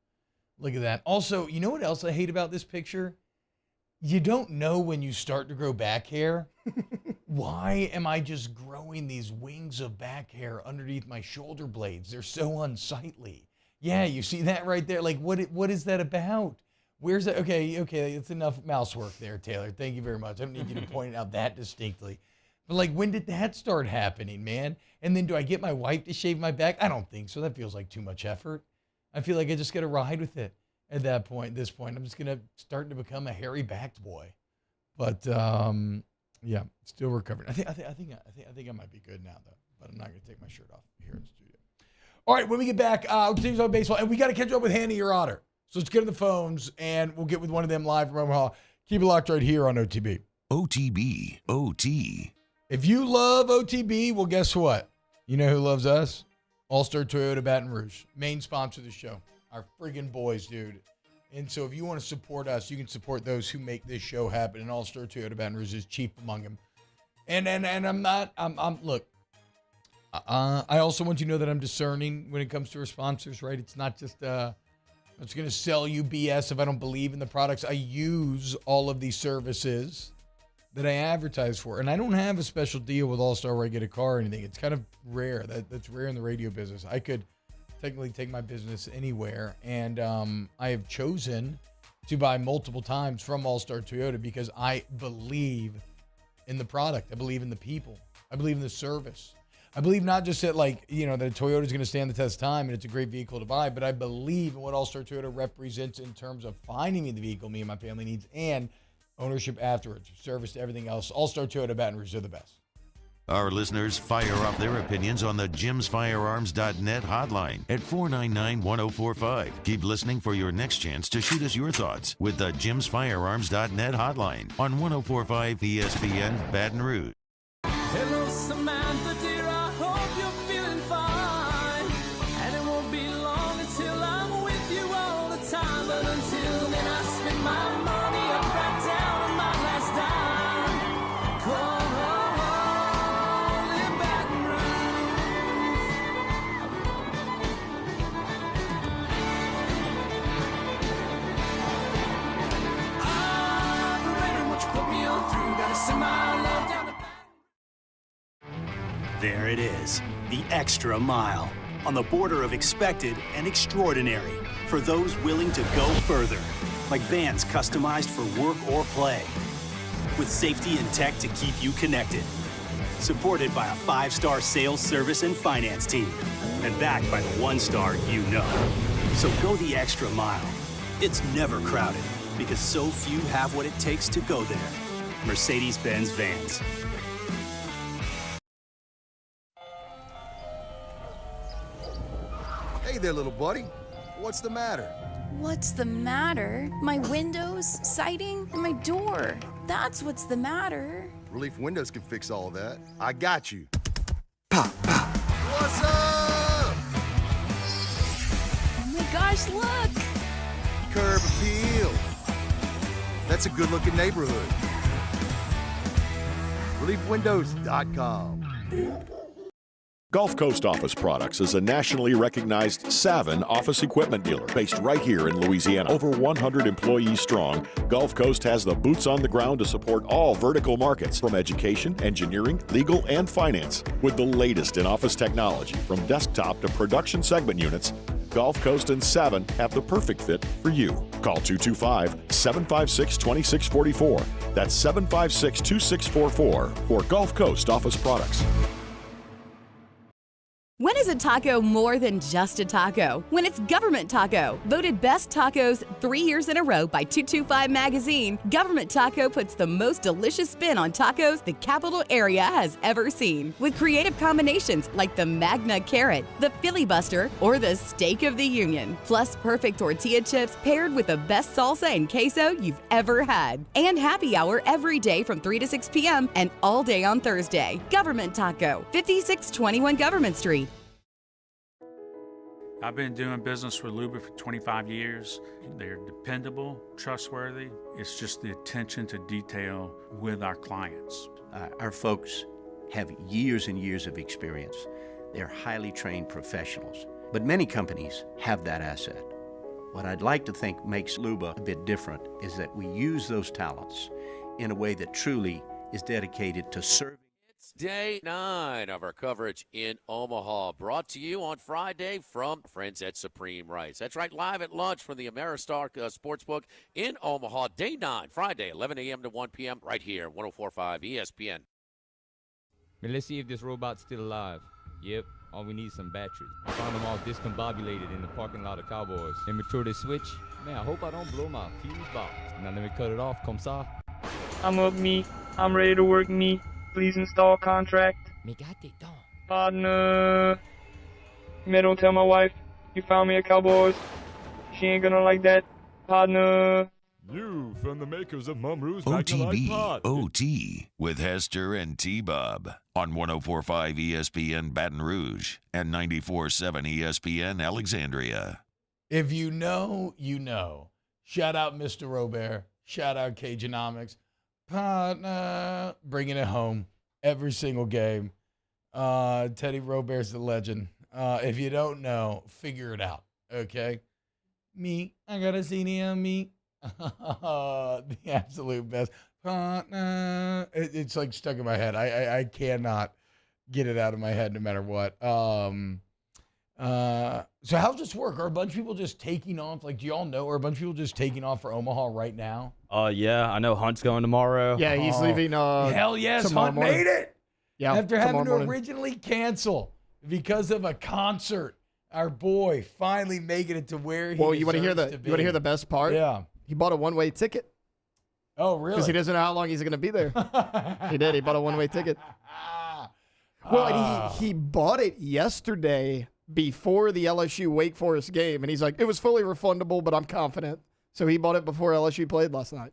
Look at that. Also, you know what else I hate about this picture? You don't know when you start to grow back hair. Why am I just growing these wings of back hair underneath my shoulder blades? They're so unsightly. Yeah, you see that right there? Like, what is that about? Where's that? Okay, it's enough mouse work there, Taylor. Thank you very much. I don't need you to point it out that distinctly. But, like, when did that start happening, man? And then do I get my wife to shave my back? I don't think so. That feels like too much effort. I feel like I just got to ride with it at this point. I'm just going to start to become a hairy-backed boy. But, yeah, still recovering. I think I might be good now, though. But I'm not going to take my shirt off here in the studio. All right, when we get back, we'll continue talking baseball, and we got to catch up with Hannah, your otter. So let's get on the phones, and we'll get with one of them live from Omaha. Keep it locked right here on OTB. OTB, OT. If you love OTB, well, guess what? You know who loves us? All-Star Toyota Baton Rouge, main sponsor of the show. Our friggin' boys, dude. And so if you want to support us, you can support those who make this show happen. And All-Star Toyota Baton Rouge is chief among them. And look, I also want you to know that I'm discerning when it comes to our sponsors, right? It's not just, I'm just going to sell you BS if I don't believe in the products. I use all of these services that I advertise for. And I don't have a special deal with All-Star where I get a car or anything. It's kind of rare. That's rare in the radio business. I could technically take my business anywhere. And I have chosen to buy multiple times from All-Star Toyota because I believe in the product. I believe in the people. I believe in the service. I believe not just that, that a Toyota is going to stand the test of time and it's a great vehicle to buy, but I believe in what All-Star Toyota represents in terms of finding me the vehicle me and my family needs and ownership afterwards, service to everything else. All-Star Toyota Baton Rouge are the best. Our listeners fire off their opinions on the jimsfirearms.net hotline at 499-1045. Keep listening for your next chance to shoot us your thoughts with the jimsfirearms.net hotline on 1045 ESPN Baton Rouge. Hello, Samantha, dear, I hope you're feeling fine. And it won't be long until I'm with you all the time. But until then, I spend my money up right down on my last dime. Come on, in Baton Rouge. Operator, what you put me on through? Gotta send my love down to There it is, the extra mile, on the border of expected and extraordinary, for those willing to go further, like vans customized for work or play, with safety and tech to keep you connected, supported by a 5-star sales, service, and finance team, and backed by the 1-star you know. So go the extra mile. It's never crowded, because so few have what it takes to go there. Mercedes-Benz Vans. Hey there, little buddy. What's the matter? What's the matter? My windows, siding, and my door. That's what's the matter. Relief Windows can fix all of that. I got you. Pop, pop. What's up? Oh my gosh, look! Curb appeal. That's a good-looking neighborhood. ReliefWindows.com. Gulf Coast Office Products is a nationally recognized Savin office equipment dealer based right here in Louisiana. Over 100 employees strong, Gulf Coast has the boots on the ground to support all vertical markets, from education, engineering, legal, and finance. With the latest in office technology, from desktop to production segment units, Gulf Coast and Savin have the perfect fit for you. Call 225-756-2644. That's 756-2644 for Gulf Coast Office Products. When is a taco more than just a taco? When it's Government Taco. Voted best tacos 3 years in a row by 225 Magazine, Government Taco puts the most delicious spin on tacos the capital area has ever seen. With creative combinations like the Magna Carrot, the Filibuster, or the Steak of the Union. Plus perfect tortilla chips paired with the best salsa and queso you've ever had. And happy hour every day from 3 to 6 p.m. and all day on Thursday. Government Taco, 5621 Government Street. I've been doing business with Luber for 25 years. They're dependable, trustworthy. It's just the attention to detail with our clients. Our folks have years and years of experience. They're highly trained professionals. But many companies have that asset. What I'd like to think makes Luba a bit different is that we use those talents in a way that truly is dedicated to serving. Day 9 of our coverage in Omaha, brought to you on Friday from friends at Supreme Rice. That's right, live at lunch from the Ameristar Sportsbook in Omaha. Day 9, Friday, 11 a.m. to 1 p.m. right here, 104.5 ESPN. Man, let's see if this robot's still alive. Yep, all we need is some batteries. I found them all discombobulated in the parking lot of Cowboys. Let me throw this switch. Man, I hope I don't blow my fuse box. Now let me cut it off, comme ça. I'm up, me. I'm ready to work, me. Please install contract. Me got it done. Partner. Man, don't tell my wife you found me at Cowboys. She ain't gonna like that, partner. New from the makers of Mom Rue's Magnolite Pot. OT with Hester and T-Bob on 104.5 ESPN Baton Rouge and 94.7 ESPN Alexandria. If you know, you know. Shout out Mr. Robert. Shout out Cajun-omics. Partner. Bringing it home every single game. Teddy Robert's the legend. If you don't know, figure it out, okay? Me, I got a CD on me. The absolute best. It's like stuck in my head. I cannot get it out of my head no matter what. So how's this work? Are a bunch of people just taking off? Like, do y'all know? Are a bunch of people just taking off for Omaha right now? Yeah, I know Hunt's going tomorrow. Yeah, he's leaving. Hell yes, Hunt made it. Yeah, after having to morning. originally cancel because of a concert. Our boy finally making it to where he you want to hear the best part? Yeah. He bought a one-way ticket. Oh, really? Because he doesn't know how long he's going to be there. He did. He bought a one-way ticket. Well, and he bought it yesterday before the LSU Wake Forest game, and he's like, it was fully refundable, but I'm confident. So he bought it before LSU played last night.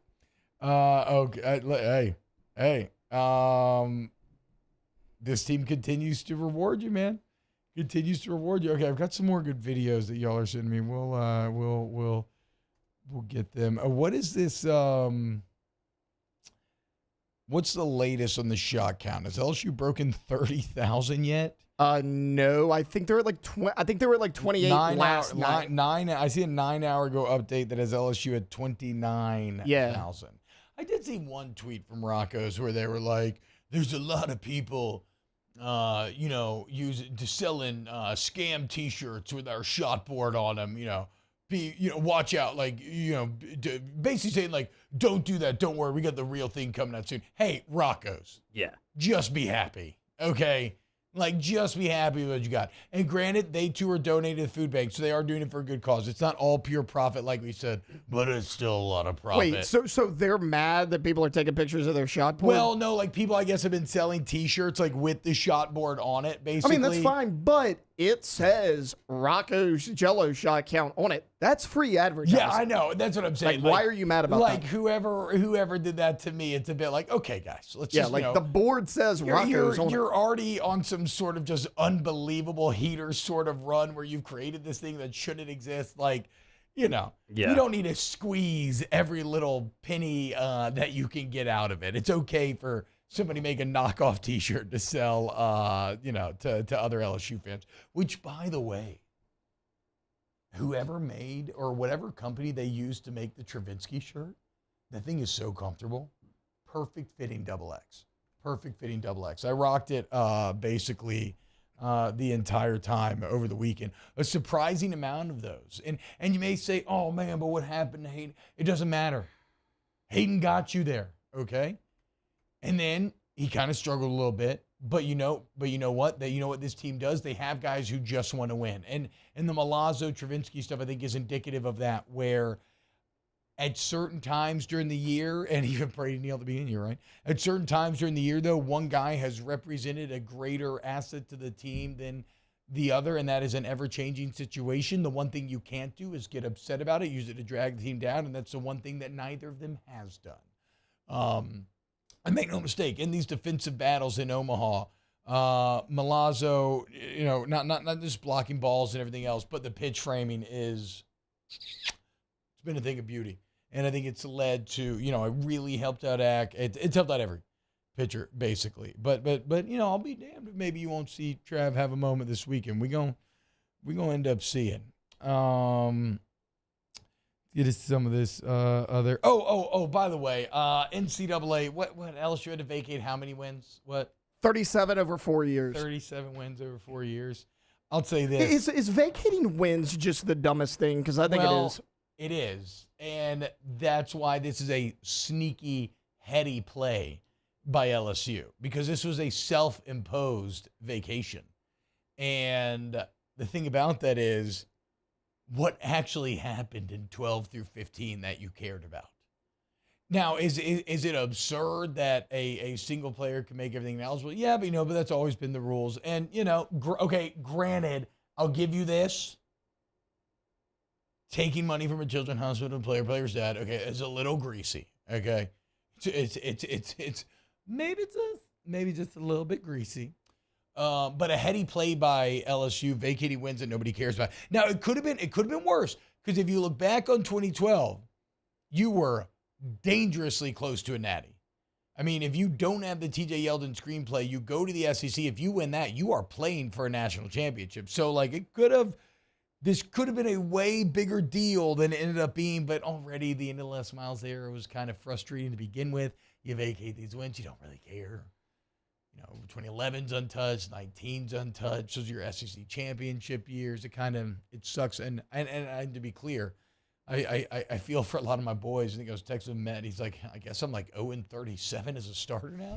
Okay. Hey. This team continues to reward you, man. Continues to reward you. Okay, I've got some more good videos that y'all are sending me. We'll get them. What is this? What's the latest on the shot count? Has LSU broken 30,000 yet? No, I think they're at like 20. I think they were at like 28 last night. I see a 9 hour ago update that has LSU at 29,000. Yeah. I did see one tweet from Rocco's where they were like, "There's a lot of people, selling scam T-shirts with our shot board on them. Watch out. Like, basically saying like, don't do that. Don't worry, we got the real thing coming out soon. Hey, Rocco's. Yeah. Just be happy, okay? Like, just be happy with what you got. And granted, they too are donated to the food bank, so they are doing it for a good cause. It's not all pure profit, like we said, but it's still a lot of profit. Wait, so they're mad that people are taking pictures of their shot board? Well, no, like people, I guess, have been selling T-shirts like with the shot board on it, basically. I mean, that's fine, but it says Rocco's Jello shot count on it. That's free advertising. Yeah, I know. That's what I'm saying. Like, why are you mad about that? Like, whoever did that to me, it's a bit like, okay, guys, let's just, the board says Rocco's on it. You're already on some sort of just unbelievable heater sort of run where you've created this thing that shouldn't exist. Like, you don't need to squeeze every little penny that you can get out of it. It's okay for somebody make a knockoff T-shirt to sell, to other LSU fans. Which, by the way, whoever made or whatever company they used to make the Travinsky shirt, that thing is so comfortable. Perfect fitting XX. Perfect fitting XX. I rocked it basically the entire time over the weekend. A surprising amount of those. And you may say, oh man, but what happened to Hayden? It doesn't matter. Hayden got you there, okay? And then he kind of struggled a little bit. But you know what this team does? They have guys who just want to win. And the Milazzo, Travinsky stuff, I think, is indicative of that, where at certain times during the year, and even Brady Neal at the beginning of the year, right? At certain times during the year, though, one guy has represented a greater asset to the team than the other, and that is an ever-changing situation. The one thing you can't do is get upset about it, use it to drag the team down, and that's the one thing that neither of them has done. And make no mistake, in these defensive battles in Omaha, Milazzo, not just blocking balls and everything else, but the pitch framing it's been a thing of beauty. And I think it's led to, it really helped out it's helped out every pitcher, basically. But I'll be damned if maybe you won't see Trav have a moment this weekend. We're gonna end up seeing. Get us some of this other. By the way, NCAA. What LSU had to vacate? How many wins? What? 37 over 4 years. 37 wins over 4 years. I'll say this: is vacating wins just the dumbest thing? Because I think it is. It is, and that's why this is a sneaky, heady play by LSU, because this was a self-imposed vacation, and the thing about that is, what actually happened in 12 through 15 that you cared about? Now, is it absurd that a single player can make everything eligible? Yeah, but that's always been the rules. And, granted, I'll give you this. Taking money from a children's hospital to player's dad, okay, is a little greasy, okay? It's maybe just a little bit greasy. But a heady play by LSU, vacating wins that nobody cares about. Now, it could have been worse, because if you look back on 2012, you were dangerously close to a natty. I mean, if you don't have the TJ Yeldon screenplay, you go to the SEC. If you win that, you are playing for a national championship. So, like, this could have been a way bigger deal than it ended up being, but already the end of the Les Miles era was kind of frustrating to begin with. You vacate these wins, you don't really care. 2011's untouched, 19's untouched. Those are your SEC championship years. It sucks. And to be clear, I feel for a lot of my boys. I think I was texting Matt. He's like, I guess I'm like 0-37 as a starter now.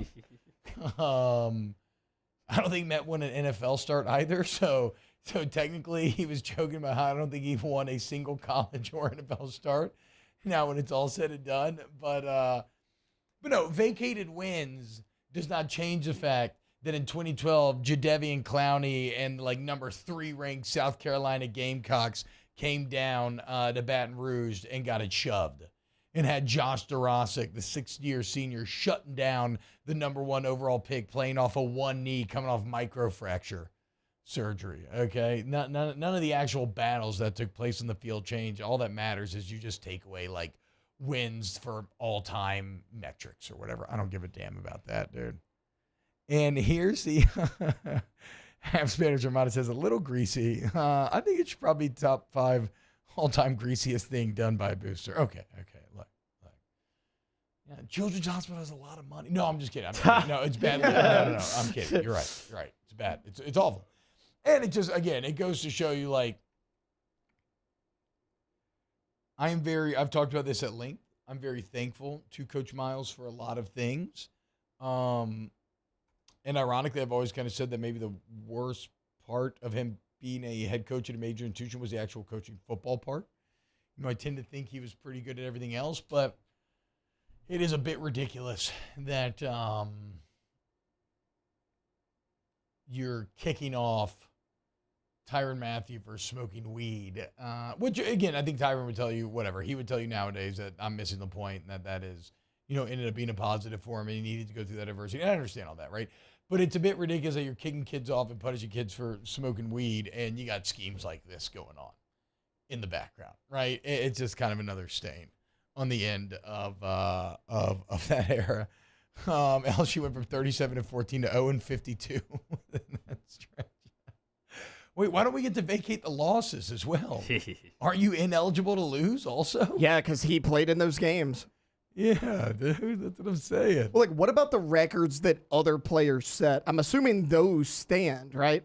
I don't think Matt won an NFL start either. So technically, he was joking about how I don't think he won a single college or NFL start. Now, when it's all said and done, but no, vacated wins does not change the fact that in 2012, Jadeveon Clowney and like number 3 ranked South Carolina Gamecocks came down to Baton Rouge and got it shoved, and had Josh Dorosick, the 6th-year senior, shutting down the number 1 overall pick, playing off of one knee, coming off microfracture surgery. Okay, none of the actual battles that took place in the field change. All that matters is you just take away like wins for all-time metrics or whatever. I don't give a damn about that, dude. And here's the half Spanish Armada says a little greasy. I think it should probably be top 5 all-time greasiest thing done by a booster. Okay. Look. Yeah, Children's Hospital has a lot of money. No, I'm just kidding. No, it's bad. No. I'm kidding. You're right. It's bad. It's awful. And it just, again, it goes to show you, like, I've talked about this at length. I'm very thankful to Coach Miles for a lot of things. And ironically, I've always kind of said that maybe the worst part of him being a head coach at a major institution was the actual coaching football part. I tend to think he was pretty good at everything else, but it is a bit ridiculous that you're kicking off Tyrann Mathieu for smoking weed, which, again, I think Tyrann would tell you whatever. He would tell you nowadays that I'm missing the point, and that is, ended up being a positive for him, and he needed to go through that adversity. And I understand all that, right? But it's a bit ridiculous that you're kicking kids off and punishing kids for smoking weed, and you got schemes like this going on in the background, right? It's just kind of another stain on the end of that era. LSU went from 37-14 to 0-52 within that stretch. Wait, why don't we get to vacate the losses as well? Aren't you ineligible to lose also? Yeah, because he played in those games. Yeah, dude, that's what I'm saying. Well, like, what about the records that other players set? I'm assuming those stand, right?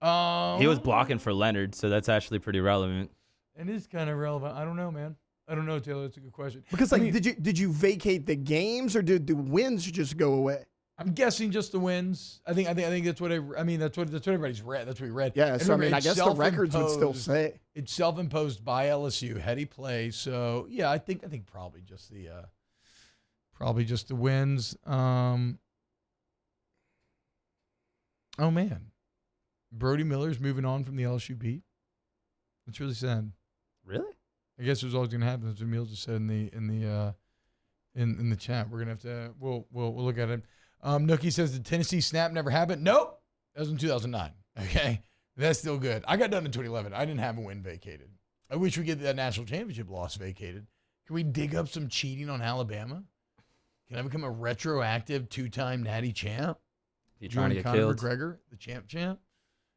He was blocking for Leonard, so that's actually pretty relevant. It is kind of relevant. I don't know, man. I don't know, Taylor. That's a good question. Because, like, did you vacate the games, or did the wins just go away? I'm guessing just the wins. I think that's what that's what everybody's read. That's what we read. Yeah, so remember, I guess the records would still say it's self-imposed by LSU, heady play. So yeah, I think probably just the wins. Oh man, Brody Miller's moving on from the LSU beat. That's really sad. Really? I guess it was always gonna happen. That's what Emil just said in the chat. We're gonna have to we'll look at it. Nookie says the Tennessee snap never happened. Nope. That was in 2009. Okay. That's still good. I got done in 2011. I didn't have a win vacated. I wish we get that national championship loss vacated. Can we dig up some cheating on Alabama? Can I become a retroactive 2-time natty champ? You trying to get Conor killed? McGregor, the champ?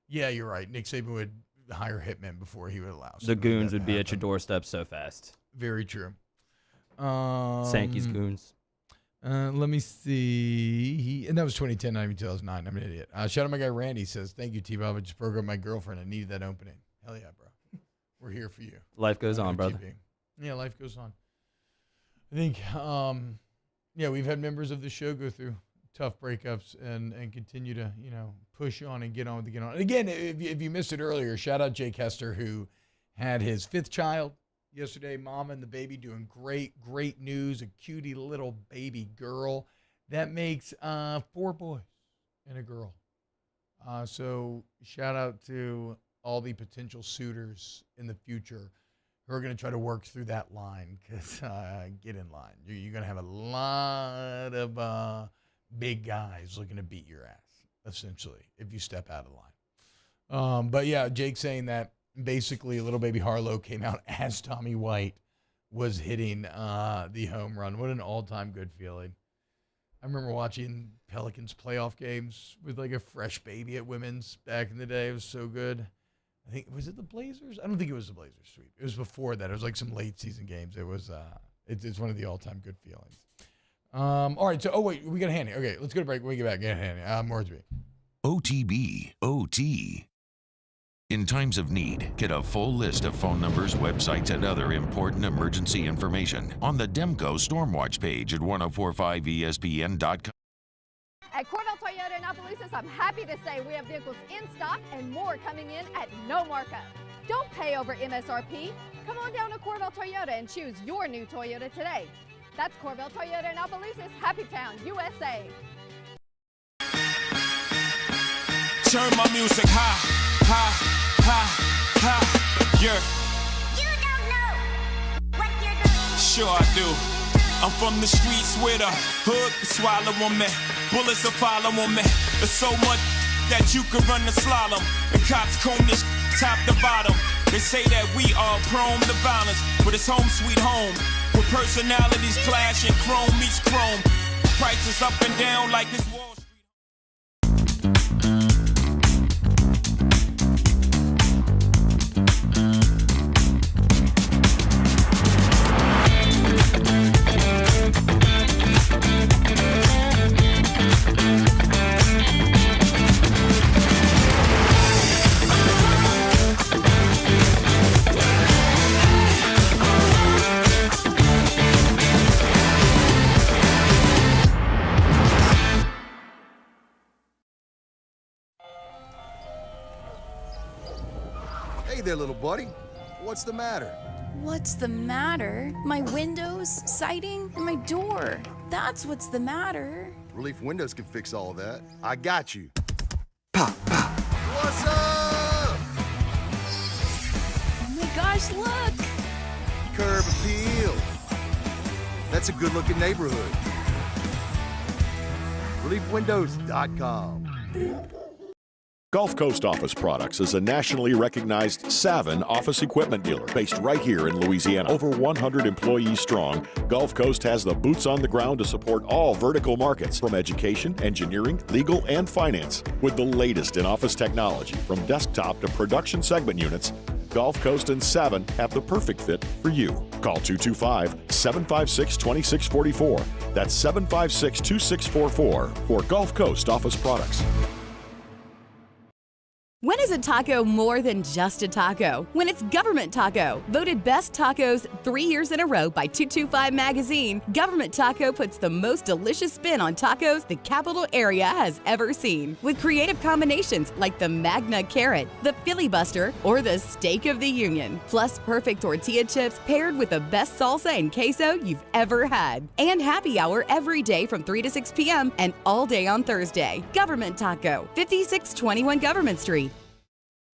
Yeah, you're right. Nick Saban would hire hitmen before he would allow. The goons would be at your doorstep so fast. Very true. Sankey's goons. Let me see. And that was 2010, not even 2009. I'm an idiot. Shout out my guy Randy. Says, thank you, T-Bob. I just broke up with my girlfriend. I needed that opening. Hell yeah, bro. We're here for you. Life goes on, brother. Yeah, life goes on. I think, we've had members of the show go through tough breakups and continue to, push on and get on with the get on. And again, if you missed it earlier, shout out Jake Hester, who had his 5th child yesterday. Mom and the baby doing great news. A cutie little baby girl. That makes 4 boys and a girl. So shout out to all the potential suitors in the future who are going to try to work through that line, because get in line. You're going to have a lot of big guys looking to beat your ass, essentially, if you step out of line. But yeah, Jake saying that basically little baby Harlow came out as Tommy White was hitting the home run. What an all-time good feeling. I remember watching Pelicans playoff games with like a fresh baby at women's back in the day. It was so good. I think, was it the Blazers? I don't think it was the Blazers sweep. It was before that. It was like some late season games. It was, it's one of the all-time good feelings. All right. So, oh wait, we got a handy. Okay, let's go to break. When we get back, get a handy. More to be. OTB, OT. In times of need, get a full list of phone numbers, websites, and other important emergency information on the Demco Stormwatch page at 1045ESPN.com. At Corvell Toyota in Opelousas, I'm happy to say we have vehicles in stock and more coming in at no markup. Don't pay over MSRP. Come on down to Corvell Toyota and choose your new Toyota today. That's Corvell Toyota in Opelousas, Happy Town, USA. Turn my music high, high, high, high, yeah. You don't know what you're doing. Sure I do. I'm from the streets with a hood to swallow on me. Bullets will follow on me. There's so much that you could run the slalom. And cops comb this top to bottom. They say that we are prone to violence, but it's home sweet home. With personalities clashing, chrome meets chrome. Prices up and down like it's Wall Street. Hey there, little buddy. What's the matter? What's the matter? My windows, siding, and my door. That's what's the matter. Relief Windows can fix all of that. I got you. Pop, pop. What's up? Oh my gosh, look! Curb appeal. That's a good-looking neighborhood. ReliefWindows.com. Gulf Coast Office Products is a nationally recognized Savin office equipment dealer based right here in Louisiana. Over 100 employees strong, Gulf Coast has the boots on the ground to support all vertical markets, from education, engineering, legal, and finance. With the latest in office technology, from desktop to production segment units, Gulf Coast and Savin have the perfect fit for you. Call 225-756-2644. That's 756-2644 for Gulf Coast Office Products. When is a taco more than just a taco? When it's Government Taco. Voted best tacos 3 years in a row by 225 Magazine, Government Taco puts the most delicious spin on tacos the capital area has ever seen. With creative combinations like the Magna Carrot, the Filibuster, or the Steak of the Union. Plus perfect tortilla chips paired with the best salsa and queso you've ever had. And happy hour every day from 3 to 6 p.m. and all day on Thursday. Government Taco, 5621 Government Street.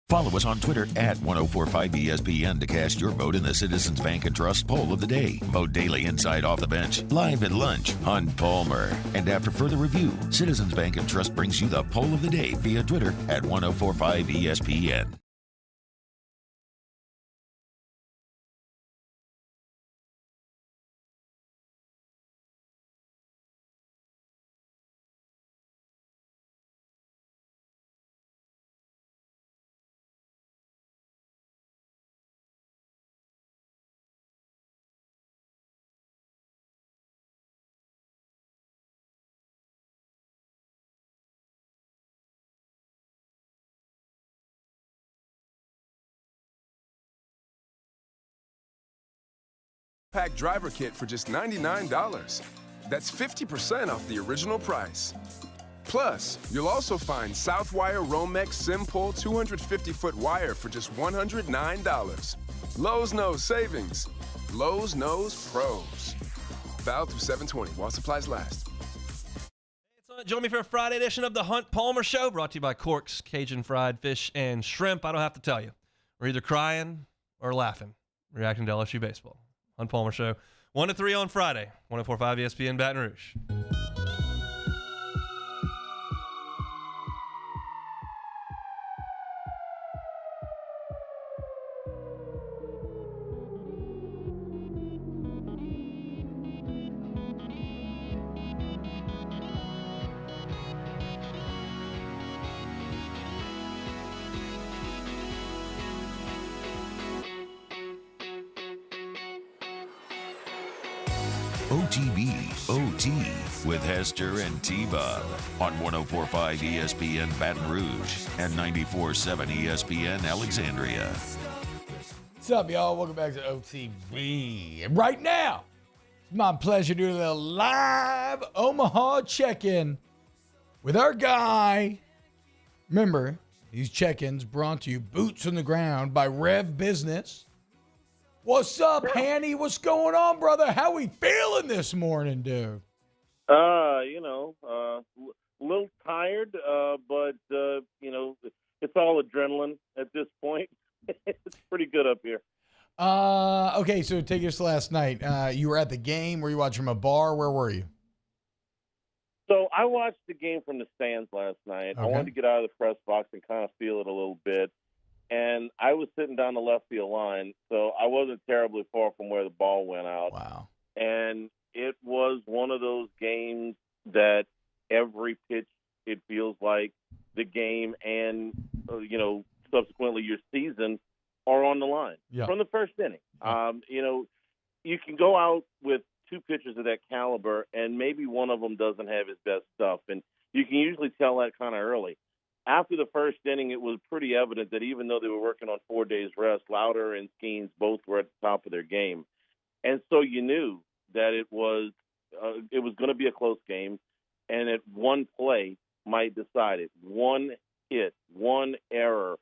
Follow us on Twitter at 1045ESPN to cast your vote in the Citizens Bank and Trust Poll of the Day. Vote daily inside Off the Bench, live at lunch on Palmer. And after further review, Citizens Bank and Trust brings you the Poll of the Day via Twitter at 1045ESPN. Pack driver kit for just $99. That's 50% off the original price. Plus, you'll also find Southwire Romex Simpul 250-foot wire for just $109. Lowe's knows savings. Lowe's knows pros. Valid through 7/20 while supplies last. Join me for a Friday edition of the Hunt Palmer Show, brought to you by Corks, Cajun Fried Fish and Shrimp. I don't have to tell you. We're either crying or laughing, reacting to LSU baseball. Hunt Palmer Show, 1 to 3 on Friday, 104.5 ESPN Baton Rouge. OTB OT with Hester and T-Bob on 104.5 ESPN Baton Rouge and 94.7 ESPN Alexandria. What's up, y'all? Welcome back to OTB. And right now, it's my pleasure to do a live Omaha check-in with our guy. Remember, these check-ins brought to you boots on the ground by Rev Business. What's up, Hanny? What's going on, brother? How we feeling this morning, dude? A little tired, but it's all adrenaline at this point. It's pretty good up here. Okay, so take us to last night. You were at the game. Were you watching from a bar? Where were you? So I watched the game from the stands last night. Okay. I wanted to get out of the press box and kind of feel it a little bit. And I was sitting down the left field line, so I wasn't terribly far from where the ball went out. Wow. And it was one of those games that every pitch, it feels like the game and, subsequently your season are on the line from the first inning. You can go out with two pitchers of that caliber, and maybe one of them doesn't have his best stuff. And you can usually tell that kind of early. After the first inning, it was pretty evident that even though they were working on 4 days rest, Lauder and Skeens both were at the top of their game. And so you knew that it was going to be a close game, and that one play might decide it. One hit, one error,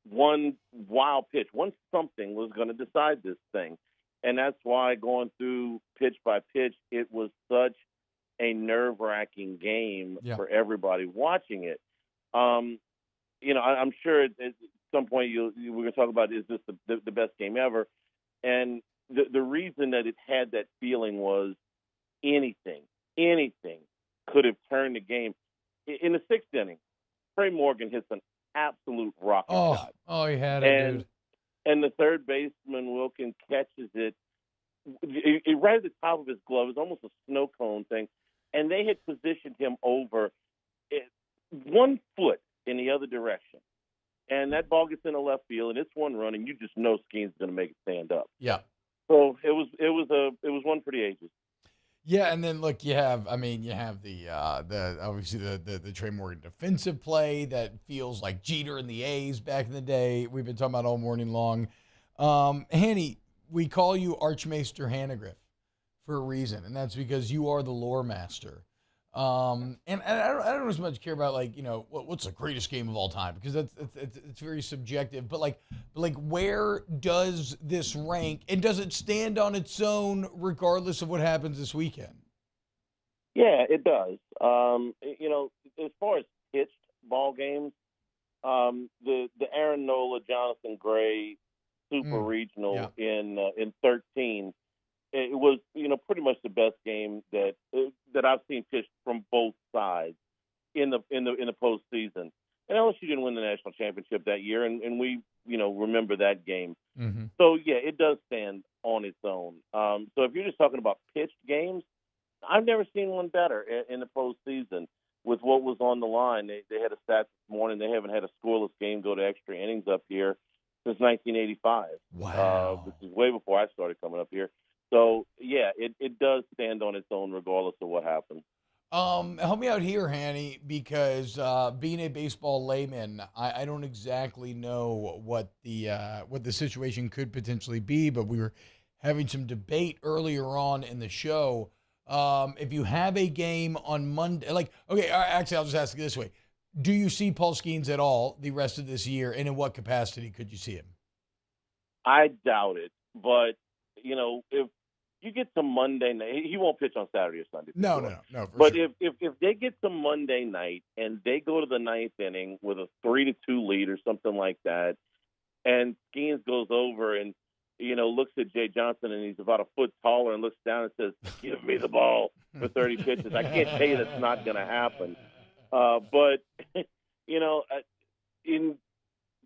one wild pitch, one something was going to decide this thing. And that's why going through pitch by pitch, it was such a nerve-wracking game for everybody watching it. I'm sure at some point we're going to talk about, is this the best game ever? And the reason that it had that feeling was anything could have turned the game. In the sixth inning, Trey Morgan hits an absolute rocket shot. Oh, he had it, dude. And the third baseman, Wilkin, catches it right at the top of his glove. It's almost a snow cone thing. And they had positioned him over 1 foot in the other direction, and that ball gets in the left field, and it's one run, and you just know Skeens is going to make it stand up. Yeah. So it was one for the ages. Yeah, and then look, you have the obviously the Trey Morgan defensive play that feels like Jeter and the A's back in the day. We've been talking about all morning long. Hanny, we call you Archmaester Hannegriff for a reason, and that's because you are the lore master. And I don't as much care about what's the greatest game of all time, because it's very subjective. But where does this rank, and does it stand on its own regardless of what happens this weekend? Yeah, it does. As far as pitched ball games, the Aaron Nola, Jonathan Gray Super Regional in 13. It was, pretty much the best game that I've seen pitched from both sides in the postseason. And LSU didn't win the national championship that year, and we, remember that game. Mm-hmm. So yeah, it does stand on its own. So if you're just talking about pitched games, I've never seen one better in the postseason with what was on the line. They had a stat this morning. They haven't had a scoreless game go to extra innings up here since 1985. Wow. Which is way before I started coming up here. So, yeah, it does stand on its own regardless of what happens. Help me out here, Hanny, because being a baseball layman, I don't exactly know what the situation could potentially be, but we were having some debate earlier on in the show. If you have a game on Monday, actually, I'll just ask it this way. Do you see Paul Skeens at all the rest of this year, and in what capacity could you see him? I doubt it, but, you get to Monday night, he won't pitch on Saturday or Sunday. No. For But sure. if they get to Monday night and they go to the ninth inning with a 3-2 lead or something like that, and Skeens goes over and looks at Jay Johnson, and he's about a foot taller, and looks down and says, "Give me the ball for 30 pitches." I can't tell you that's not going to happen. But in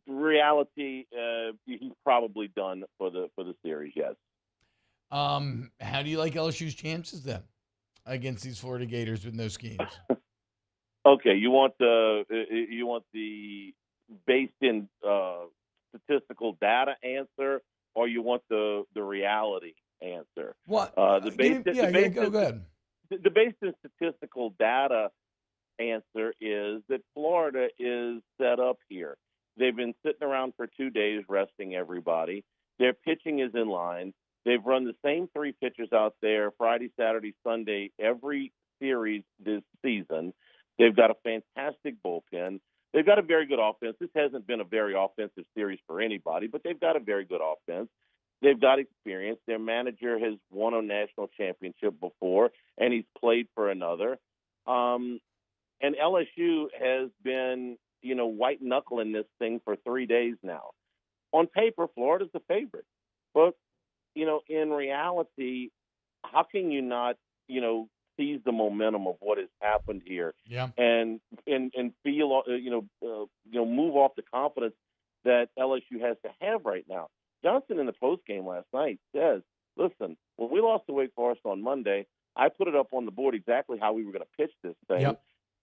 reality, he's probably done for the series. Yes. How do you like LSU's chances then against these Florida Gators with no Skeens? Okay, you want the based in statistical data answer, or you want the reality answer? What? Go ahead. The based in statistical data answer is that Florida is set up here. They've been sitting around for 2 days resting everybody. Their pitching is in line. They've run the same 3 pitchers out there Friday, Saturday, Sunday, every series this season. They've got a fantastic bullpen. They've got a very good offense. This hasn't been a very offensive series for anybody, but they've got a very good offense. They've got experience. Their manager has won a national championship before, and he's played for another. And LSU has been, white-knuckling this thing for 3 days now. On paper, Florida's the favorite. But, in reality, how can you not, seize the momentum of what has happened here? Yeah. And feel, move off the confidence that LSU has to have right now. Johnson in the postgame last night says, listen, when we lost to Wake Forest on Monday, I put it up on the board exactly how we were going to pitch this thing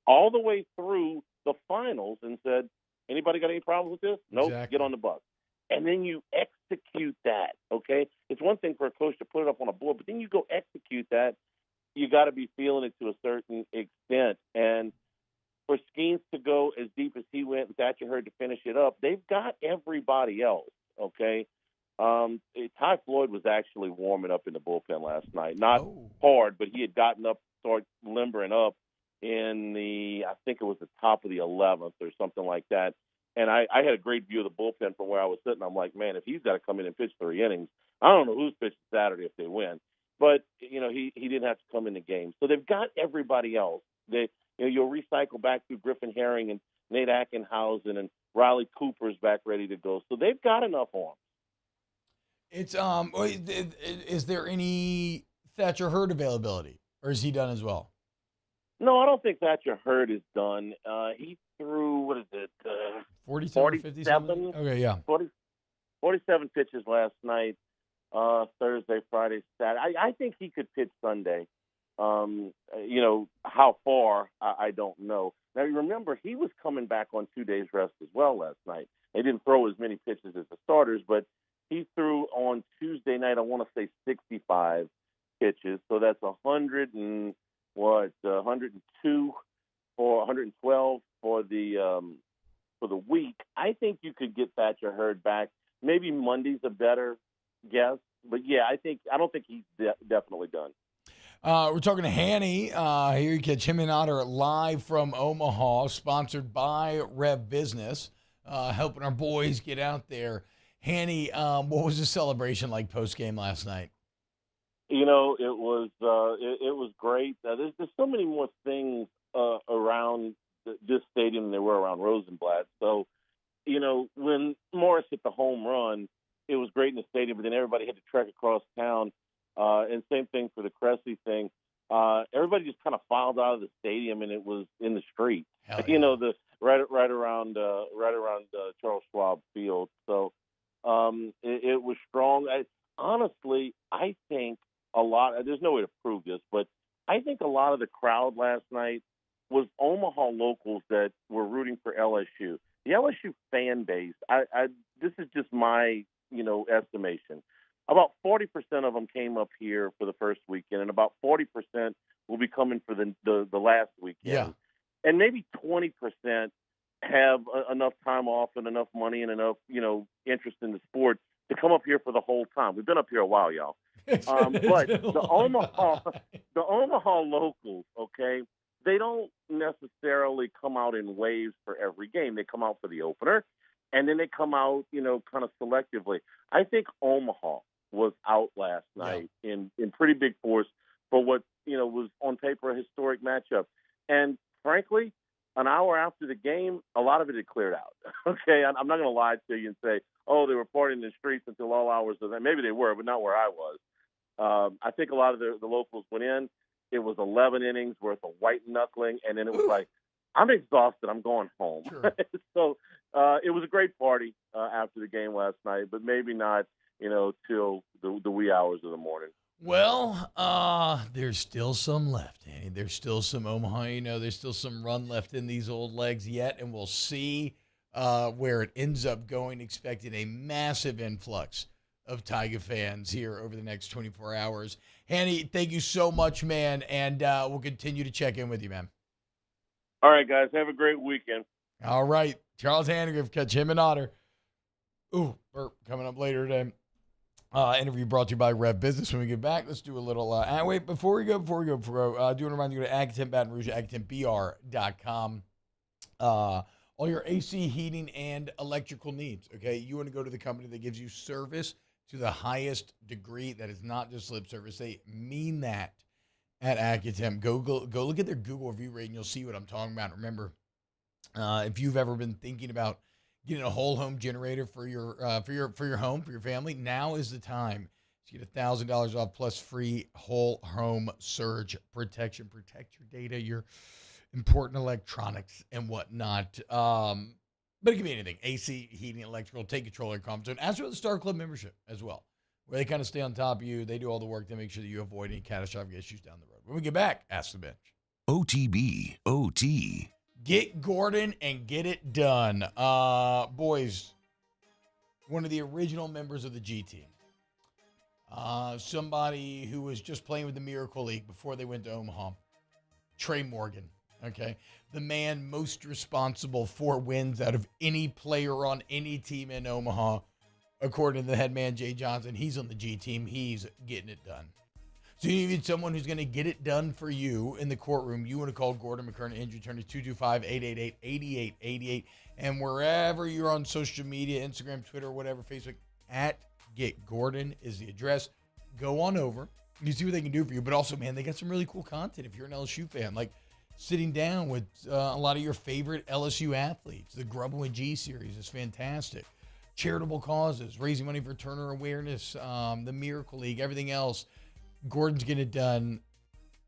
all the way through the finals and said, anybody got any problems with this? Nope, Exactly. get on the bus. And then you execute that, okay? It's one thing for a coach to put it up on a board, but then you go execute that. You got to be feeling it to a certain extent. And for Skeens to go as deep as he went and Thatcher Hurd to finish it up, they've got everybody else, okay? Ty Floyd was actually warming up in the bullpen last night. Not hard, but he had gotten up, started limbering up in I think it was the top of the 11th or something like that. And I had a great view of the bullpen from where I was sitting. I'm like, man, if he's got to come in and pitch 3 innings, I don't know who's pitching Saturday if they win. But, he didn't have to come in the game. So they've got everybody else. You'll recycle back through Griffin Herring and Nate Ackenhausen, and Riley Cooper's back ready to go. So they've got enough arms. It's is there any Thatcher Hurd availability, or is he done as well? No, I don't think Thatcher Hurd is done. He threw 47, 50 something? Okay, yeah. 47 pitches last night, Thursday, Friday, Saturday. I think he could pitch Sunday. How far, I don't know. Now, remember, he was coming back on 2 days rest as well last night. They didn't throw as many pitches as the starters, but he threw on Tuesday night, I want to say 65 pitches. So that's 102 or 112 for the week. I think you could get Thatcher Hurd back. Maybe Monday's a better guess, but yeah, I don't think he's definitely done. We're talking to Hanny. Here you catch him and Otter live from Omaha, sponsored by Rev Business, helping our boys get out there. Hanny, what was the celebration like post-game last night? It was great. There's so many more things around this stadium than there were around Rosenblatt. So, when Morris hit the home run, it was great in the stadium, but then everybody had to trek across town. And same thing for the Cressy thing. Everybody just kind of filed out of the stadium, and it was in the street. Hell yeah. Right around Charles Schwab Field. So it was strong. Honestly, I think a lot. There's no way to prove this, but I think a lot of the crowd last night was Omaha locals that were rooting for LSU. The LSU fan base. This is just my estimation. About 40% of them came up here for the first weekend, and about 40% will be coming for the last weekend. Yeah. And maybe 20% have enough time off and enough money and enough, interest in the sport to come up here for the whole time. We've been up here a while, y'all. But the Omaha locals, okay, they don't necessarily come out in waves for every game. They come out for the opener, and then they come out, kind of selectively. I think Omaha was out last night in pretty big force for what, was on paper a historic matchup. And frankly, an hour after the game, a lot of it had cleared out. Okay, I'm not going to lie to you and say, oh, they were partying in the streets until all hours of the night. Maybe they were, but not where I was. I think a lot of the locals went in. It was 11 innings worth of white knuckling, and then it was like, I'm exhausted. I'm going home. Sure. So it was a great party after the game last night, but maybe not, till the wee hours of the morning. Well, there's still some left, Andy. There's still some Omaha, there's still some run left in these old legs yet, and we'll see where it ends up going. Expecting a massive influx of Tiger fans here over the next 24 hours. Hanny, thank you so much, man, and we'll continue to check in with you, man. All right, guys. Have a great weekend. All right. Charles Hannigriff, catch him and Otter. Ooh, Burp, coming up later today. Interview brought to you by Rev Business. When we get back, let's do a little. Wait, before we go, do want to remind you to go to Agatemp Baton Rouge, AgaTempBR.com. All your AC, heating, and electrical needs. Okay, you want to go to the company that gives you service to the highest degree. That is not just lip service. They mean that at Agatemp. Go look at their Google review rate, and you'll see what I'm talking about. Remember, if you've ever been thinking about getting a whole home generator for your home, for your family, now is the time to get $1,000 off plus free whole home surge protection. Protect your data, your important electronics and whatnot. But it can be anything: AC, heating, electrical. Take control of your comfort zone. As for the Star Club membership as well, where they kind of stay on top of you. They do all the work to make sure that you avoid any catastrophic issues down the road. When we get back, Ask the Bench. OTB, OT. Get Gordon and get it done. Boys, one of the original members of the G team. Somebody who was just playing with the Miracle League before they went to Omaha. Trey Morgan, okay? The man most responsible for wins out of any player on any team in Omaha. According to the head man, Jay Johnson, he's on the G team. He's getting it done. So you need someone who's going to get it done for you in the courtroom. You want to call Gordon McKernan, injury attorney, 225-888-8888. And wherever you're on social media, Instagram, Twitter, whatever, Facebook, at Get Gordon is the address. Go on over. You see what they can do for you. But also, man, they got some really cool content if you're an LSU fan. Like sitting down with a lot of your favorite LSU athletes. The Grub and G series is fantastic. Charitable causes, raising money for Turner Awareness, the Miracle League, everything else. Gordon's getting it done.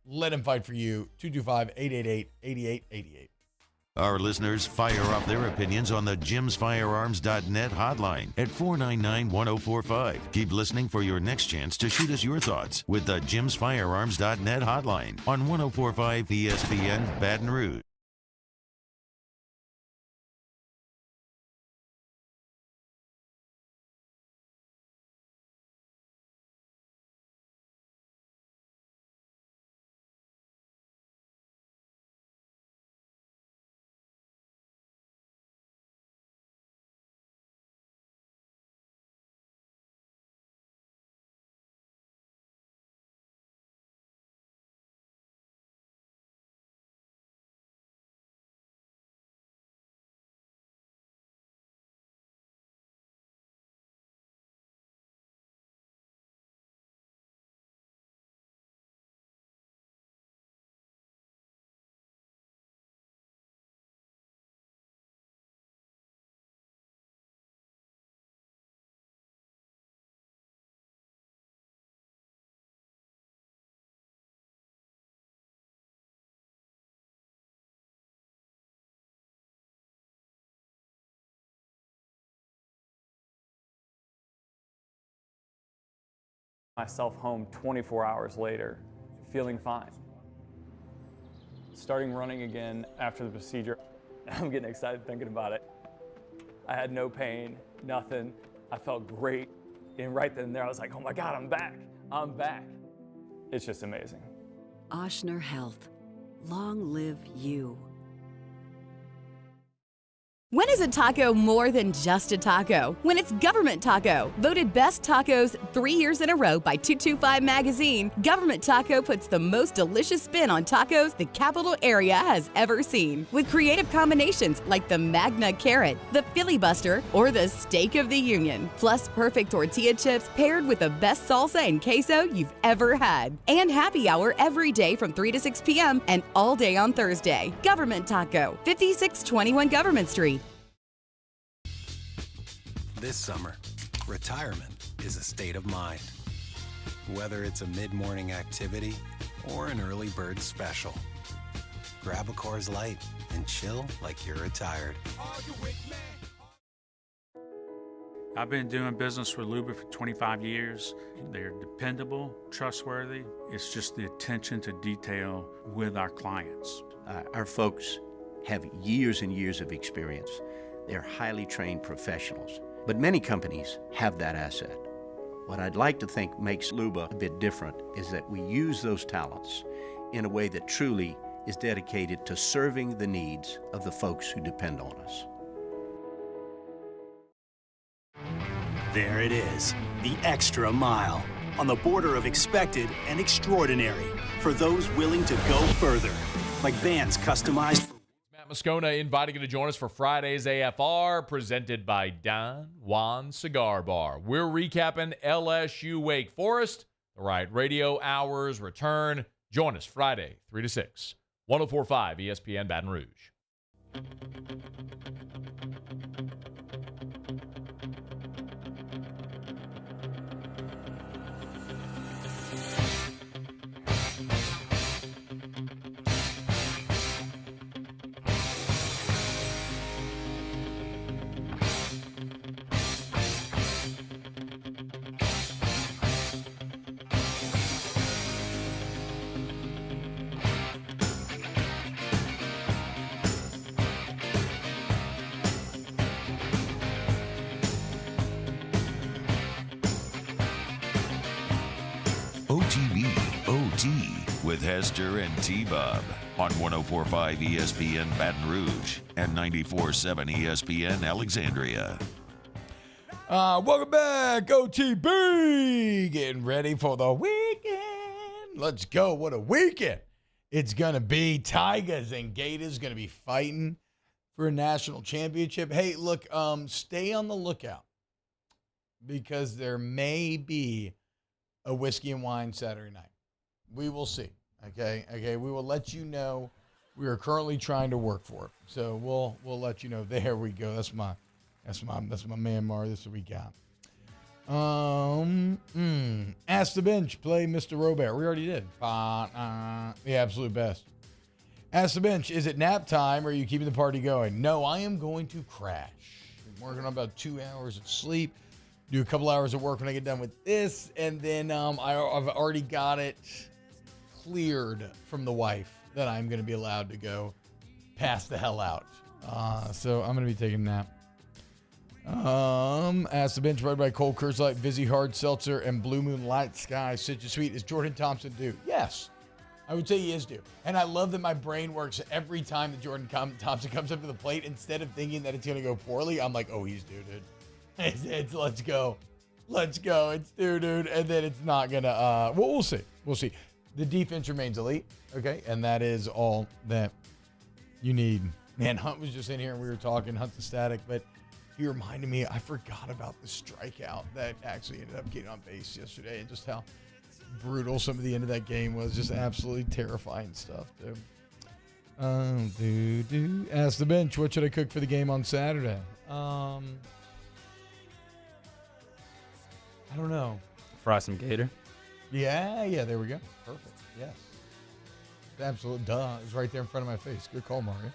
Let him fight for you. 225-888-8888. Our listeners fire off their opinions on the jimsfirearms.net hotline at 499-1045. Keep listening for your next chance to shoot us your thoughts with the jimsfirearms.net hotline on 1045 ESPN Baton Rouge. Myself home 24 hours later, feeling fine. Starting running again after the procedure. I'm getting excited thinking about it. I had no pain, nothing. I felt great. And right then and there, I was like, oh my God, I'm back. I'm back. It's just amazing. Ochsner Health. Long live you. When is a taco more than just a taco? When it's Government Taco. Voted best tacos 3 years in a row by 225 Magazine, Government Taco puts the most delicious spin on tacos the capital area has ever seen. With creative combinations like the Magna Carrot, the Filibuster, or the Steak of the Union. Plus perfect tortilla chips paired with the best salsa and queso you've ever had. And happy hour every day from 3 to 6 p.m. and all day on Thursday. Government Taco, 5621 Government Street. This summer, retirement is a state of mind. Whether it's a mid-morning activity or an early bird special, grab a Coors Light and chill like you're retired. I've been doing business with Luba for 25 years. They're dependable, trustworthy. It's just the attention to detail with our clients. Our folks have years and years of experience. They're highly trained professionals. But many companies have that asset. What I'd like to think makes Luba a bit different is that we use those talents in a way that truly is dedicated to serving the needs of the folks who depend on us. There it is, the extra mile, on the border of expected and extraordinary for those willing to go further, like vans customized for Moscona inviting you to join us for Friday's AFR, presented by Don Juan Cigar Bar. We're recapping LSU Wake Forest. The Riot Radio Hours return. Join us Friday, 3 to 6, 104.5 ESPN Baton Rouge. With Hester and T-Bob on 104.5 ESPN Baton Rouge and 94.7 ESPN Alexandria. Welcome back, OTB. Getting ready for the weekend. Let's go. What a weekend it's going to be. Tigers and Gators going to be fighting for a national championship. Hey, look, stay on the lookout because there may be a whiskey and wine Saturday night. We will see. Okay. We will let you know. We are currently trying to work for it, so we'll let you know. There we go. That's my man Mar. This is what we got. Ask the bench. Play Mr. Robert. We already did. The absolute best. Ask the bench. Is it nap time or are you keeping the party going? No, I am going to crash. I'm working on about 2 hours of sleep. Do a couple hours of work when I get done with this, and then I've already got it cleared from the wife that I'm going to be allowed to go pass the hell out. So I'm going to be taking a nap. Ask the bench right by Cold Kurtzlight, Vizzy Hard Seltzer, and Blue Moon Light Sky. Citrus Sweet. Is Jordan Thompson due? Yes. I would say he is due. And I love that my brain works every time that Jordan Thompson comes up to the plate. Instead of thinking that it's going to go poorly, I'm like, oh, he's due, dude. It's let's go. It's due, dude. And then it's not going to, we'll see. We'll see. The defense remains elite, okay? And that is all that you need. Man, Hunt was just in here and we were talking. Hunt's ecstatic, but he reminded me, I forgot about the strikeout that actually ended up getting on base yesterday and just how brutal some of the end of that game was. Just absolutely terrifying stuff, dude. Ask the bench, what should I cook for the game on Saturday? I don't know. Fry some gator. Yeah, there we go. Perfect. Yes. Absolute duh. It was right there in front of my face. Good call, Mario.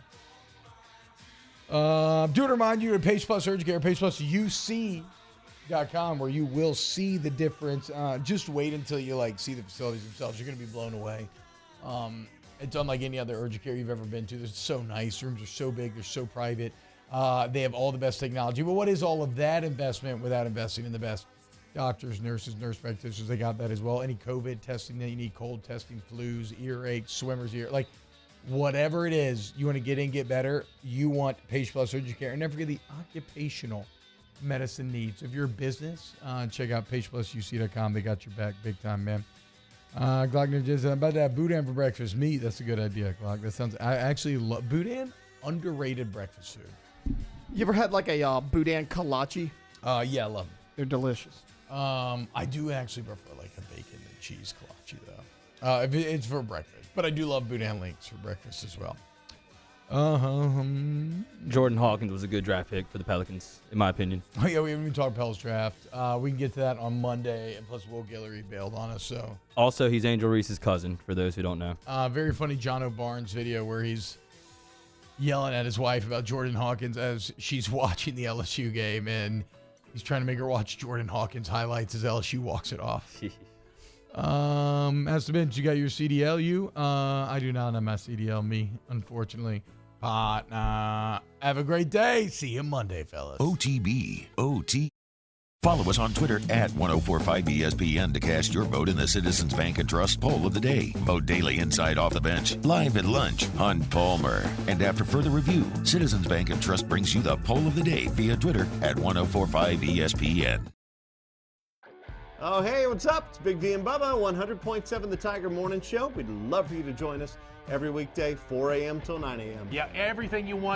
Do to remind you to Pace Plus Urgent Care, PacePlusUC.com, where you will see the difference. Just wait until you see the facilities themselves. You're going to be blown away. It's unlike any other urgent care you've ever been to. They're so nice. Rooms are so big. They're so private. They have all the best technology. But what is all of that investment without investing in the best doctors, nurses, nurse practitioners? They got that as well. Any COVID testing that you need, cold testing, flus, earache, swimmer's ear. whatever it is, you want to get in, get better, you want Page Plus Urgent Care. And never forget the occupational medicine needs. If you're a business, check out pageplusuc.com. They got your back big time, man. Glockner just about that boudin for breakfast. Meat, that's a good idea, Glock. That sounds, I actually love boudin, underrated breakfast food. You ever had like a boudin kolache? Yeah, I love them. They're delicious. I do actually prefer like a bacon and cheese kolache though. If it's for breakfast, but I do love boudin links for breakfast as well. Jordan Hawkins was a good draft pick for the Pelicans, in my opinion. Oh yeah, we haven't even talked Pels draft. We can get to that on Monday, and plus Will Guillory bailed on us. So Also, he's Angel Reese's cousin, for those who don't know. very funny John O'Barnes video where he's yelling at his wife about Jordan Hawkins as she's watching the LSU game, and he's trying to make her watch Jordan Hawkins highlights as LSU walks it off. As to bench, you got your CDL. I do not have my CDL. Me, unfortunately. Have a great day. See you Monday, fellas. OTB. Follow us on Twitter at 1045ESPN to cast your vote in the Citizens Bank and Trust poll of the day. Vote daily inside Off the Bench, live at lunch, Hunt Palmer. And after further review, Citizens Bank and Trust brings you the poll of the day via Twitter at 1045ESPN. Oh, hey, what's up? It's Big D and Bubba, 100.7 The Tiger Morning Show. We'd love for you to join us every weekday, 4 a.m. till 9 a.m. Yeah, everything you want.